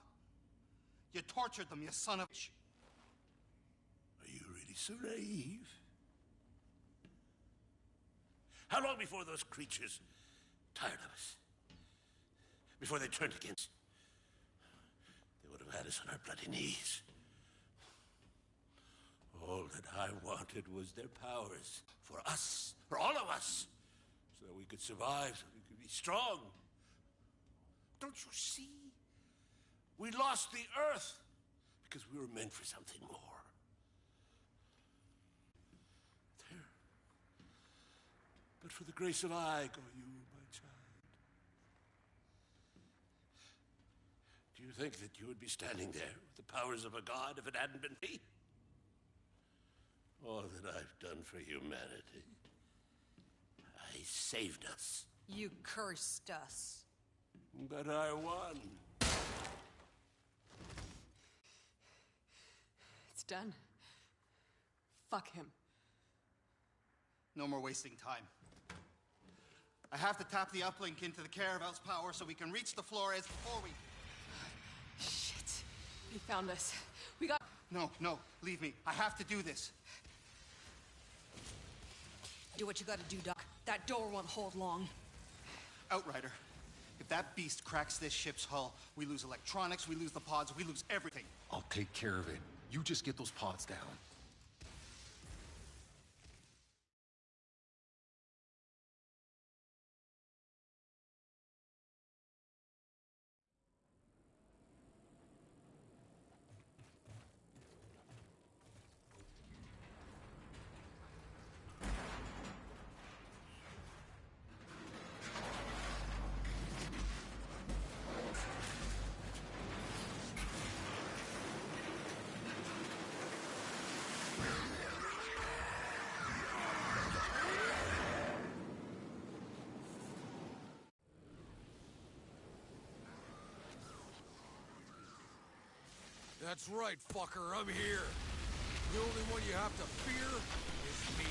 [SPEAKER 14] You tortured them, you son of a bitch.
[SPEAKER 16] Are you really so naive? How long before those creatures tired of us? Before they turned against us? They would have had us on our bloody knees. All that I wanted was their powers. For us. For all of us. So that we could survive, so we could be strong. Don't you see? We lost the Earth because we were meant for something more. There. But for the grace of I go you, my child. Do you think that you would be standing there with the powers of a god if it hadn't been me? All that I've done for humanity. I saved us.
[SPEAKER 18] You cursed us.
[SPEAKER 16] But I won.
[SPEAKER 11] It's done. Fuck him.
[SPEAKER 14] No more wasting time. I have to tap the uplink into the Caravel's power so we can reach the Flores before we...
[SPEAKER 11] Shit. He found us. We got...
[SPEAKER 14] No, leave me. I have to do this.
[SPEAKER 18] Do what you gotta do, Doc. That door won't hold long.
[SPEAKER 14] Outrider, if that beast cracks this ship's hull, we lose electronics, we lose the pods, we lose everything.
[SPEAKER 12] I'll take care of it. You just get those pods down.
[SPEAKER 5] That's right, fucker, I'm here. The only one you have to fear is me.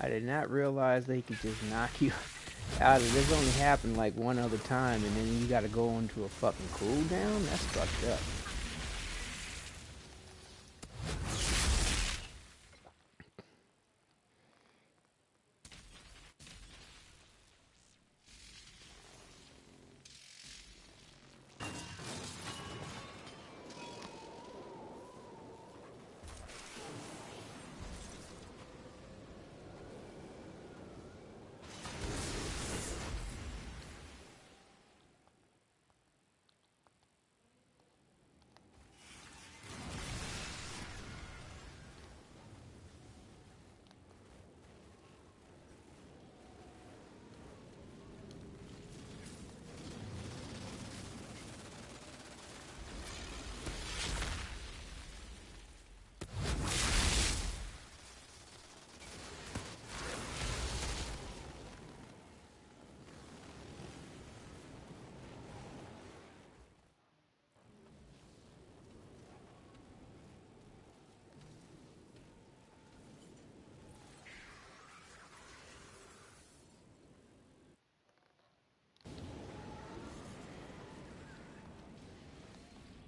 [SPEAKER 1] I did not realize they could just knock you out of this. Only happened like one other time, and then you gotta go into a fucking cooldown? That's fucked up.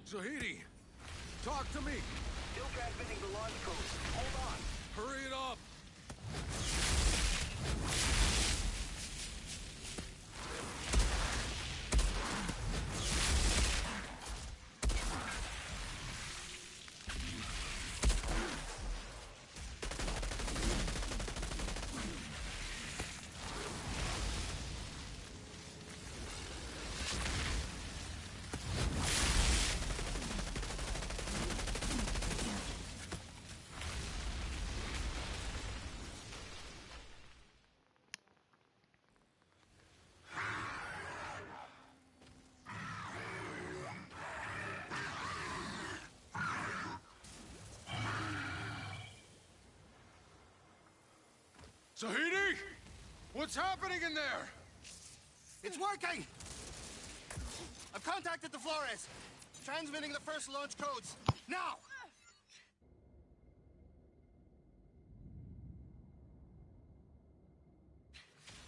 [SPEAKER 10] Zahidi, talk to me.
[SPEAKER 14] Still transmitting the launch code. Hold on.
[SPEAKER 10] Hurry it up. Zahidi? What's happening in there?
[SPEAKER 14] It's working! I've contacted the Flores. Transmitting the first launch codes. Now!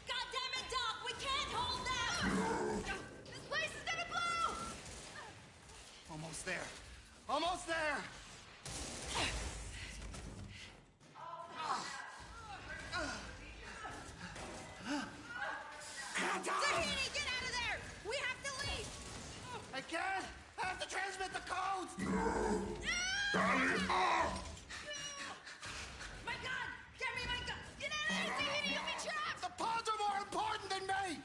[SPEAKER 20] God damn it, Doc! We can't hold them! This place is gonna blow!
[SPEAKER 14] Almost there. Almost there!
[SPEAKER 20] Zahidi, get out of there! We have to leave!
[SPEAKER 14] I can't! I have to transmit the codes!
[SPEAKER 20] My gun! Get me my gun! Get out of there, Zahidi! You'll be trapped!
[SPEAKER 14] The pods are more important than me!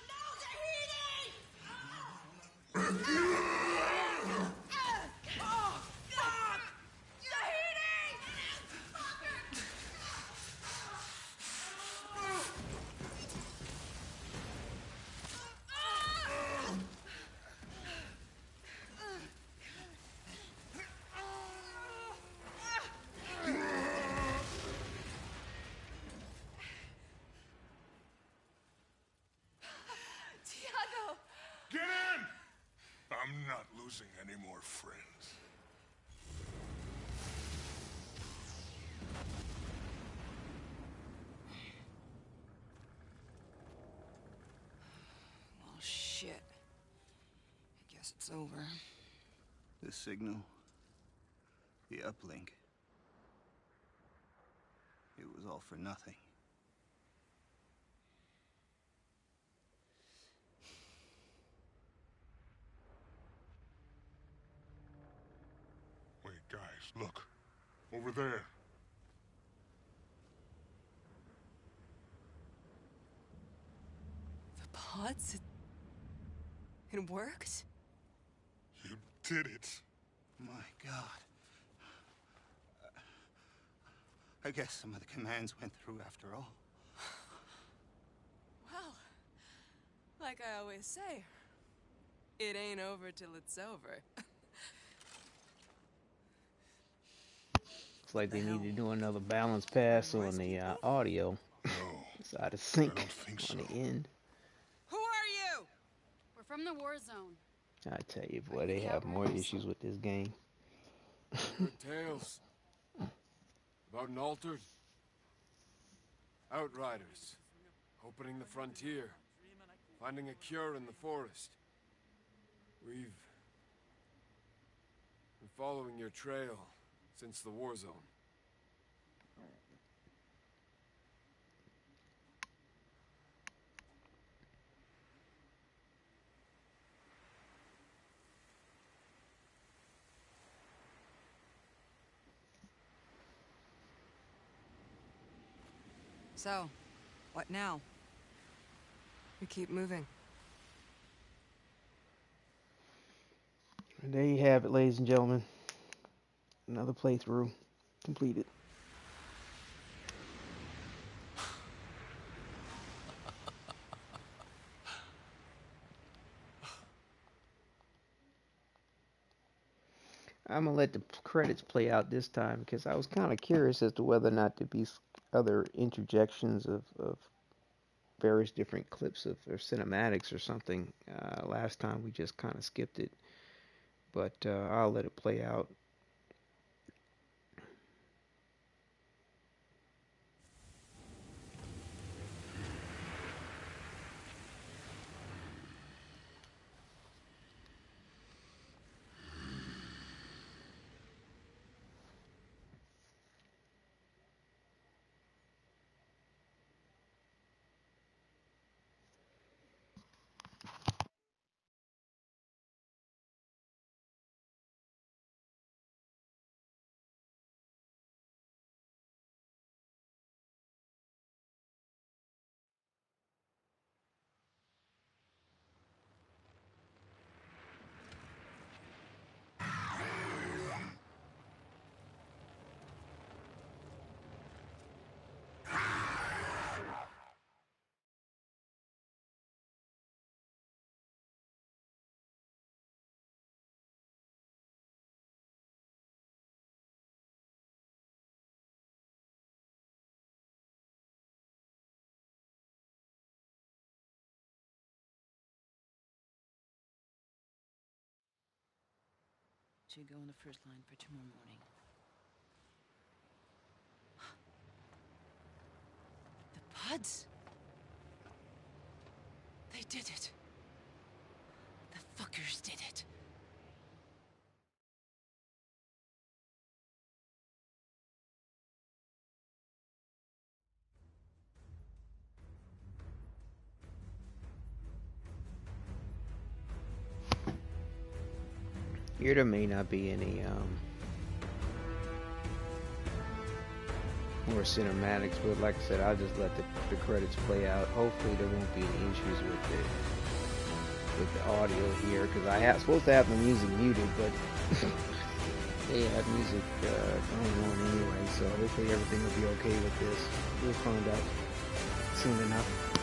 [SPEAKER 20] No, Zahidi! Tiago!
[SPEAKER 17] Get in! I'm not losing any more friends.
[SPEAKER 18] Well, shit. I guess it's over.
[SPEAKER 3] The signal, the uplink, it was all for nothing.
[SPEAKER 17] Wait, guys, look. Over there.
[SPEAKER 11] The pods? It worked?
[SPEAKER 17] You did it.
[SPEAKER 3] My God. I guess some of the commands went through after all.
[SPEAKER 11] Well, like I always say, it ain't over till it's over.
[SPEAKER 1] It's like they need to do another balance pass on the audio. It's out of sync on the end.
[SPEAKER 20] Who are you? We're from the war zone.
[SPEAKER 1] I tell you, boy, they have more issues with this game.
[SPEAKER 10] Heard tales about an altered Outriders opening the frontier, finding a cure in the forest. We've been following your trail since the war zone.
[SPEAKER 18] So, what now?
[SPEAKER 11] We keep moving.
[SPEAKER 1] And there you have it, ladies and gentlemen. Another playthrough completed. I'm gonna let the credits play out this time because I was kind of curious as to whether or not there'd be other interjections of various different clips of or cinematics or something. Last time we just kind of skipped it, but I'll let it play out.
[SPEAKER 19] you go on the first line for tomorrow morning. The pods! They did it. The fuckers did it.
[SPEAKER 1] Here there may not be any more cinematics, but like I said, I'll just let the credits play out. Hopefully there won't be any issues with the audio here, because I have supposed to have the music muted, but they have music going on anyway, so hopefully everything will be okay with this. We'll find out soon enough.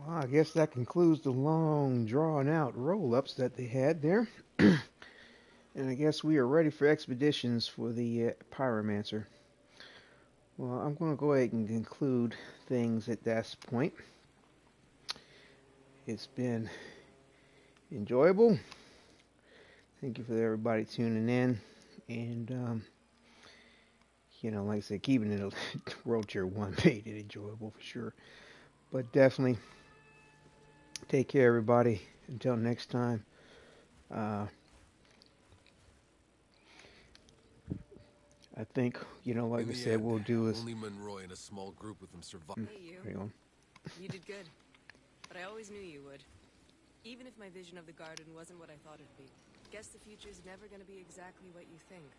[SPEAKER 1] Well, I guess that concludes the long, drawn-out roll-ups that they had there. And I guess we are ready for expeditions for the Pyromancer. Well, I'm going to go ahead and conclude things at that point. It's been enjoyable. Thank you for everybody tuning in. And, like I said, keeping it a World Tier 1 made it enjoyable for sure. But definitely, take care, everybody. Until next time. I think, like I said, we'll do is...
[SPEAKER 2] Only Monroy and a small group with him survived.
[SPEAKER 11] Hey, you.
[SPEAKER 1] Hang on.
[SPEAKER 11] You did good. But I always knew you would. Even if my vision of the garden wasn't what I thought it'd be. Guess the future's never gonna be exactly what you think.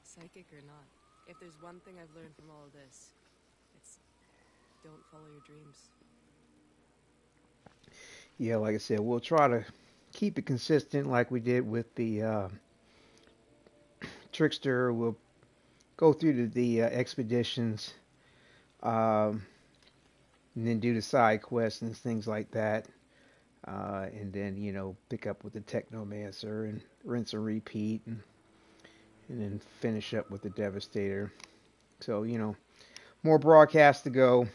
[SPEAKER 11] Psychic or not. If there's one thing I've learned from all of this, it's don't follow your dreams.
[SPEAKER 1] Yeah, like I said, we'll try to keep it consistent like we did with the Trickster. We'll go through the expeditions, and then do the side quests and things like that. And then, pick up with the Technomancer and rinse and repeat, and then finish up with the Devastator. So, more broadcasts to go.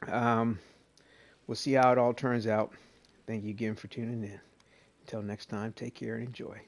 [SPEAKER 1] We'll see how it all turns out. Thank you again for tuning in. Until next time, take care and enjoy.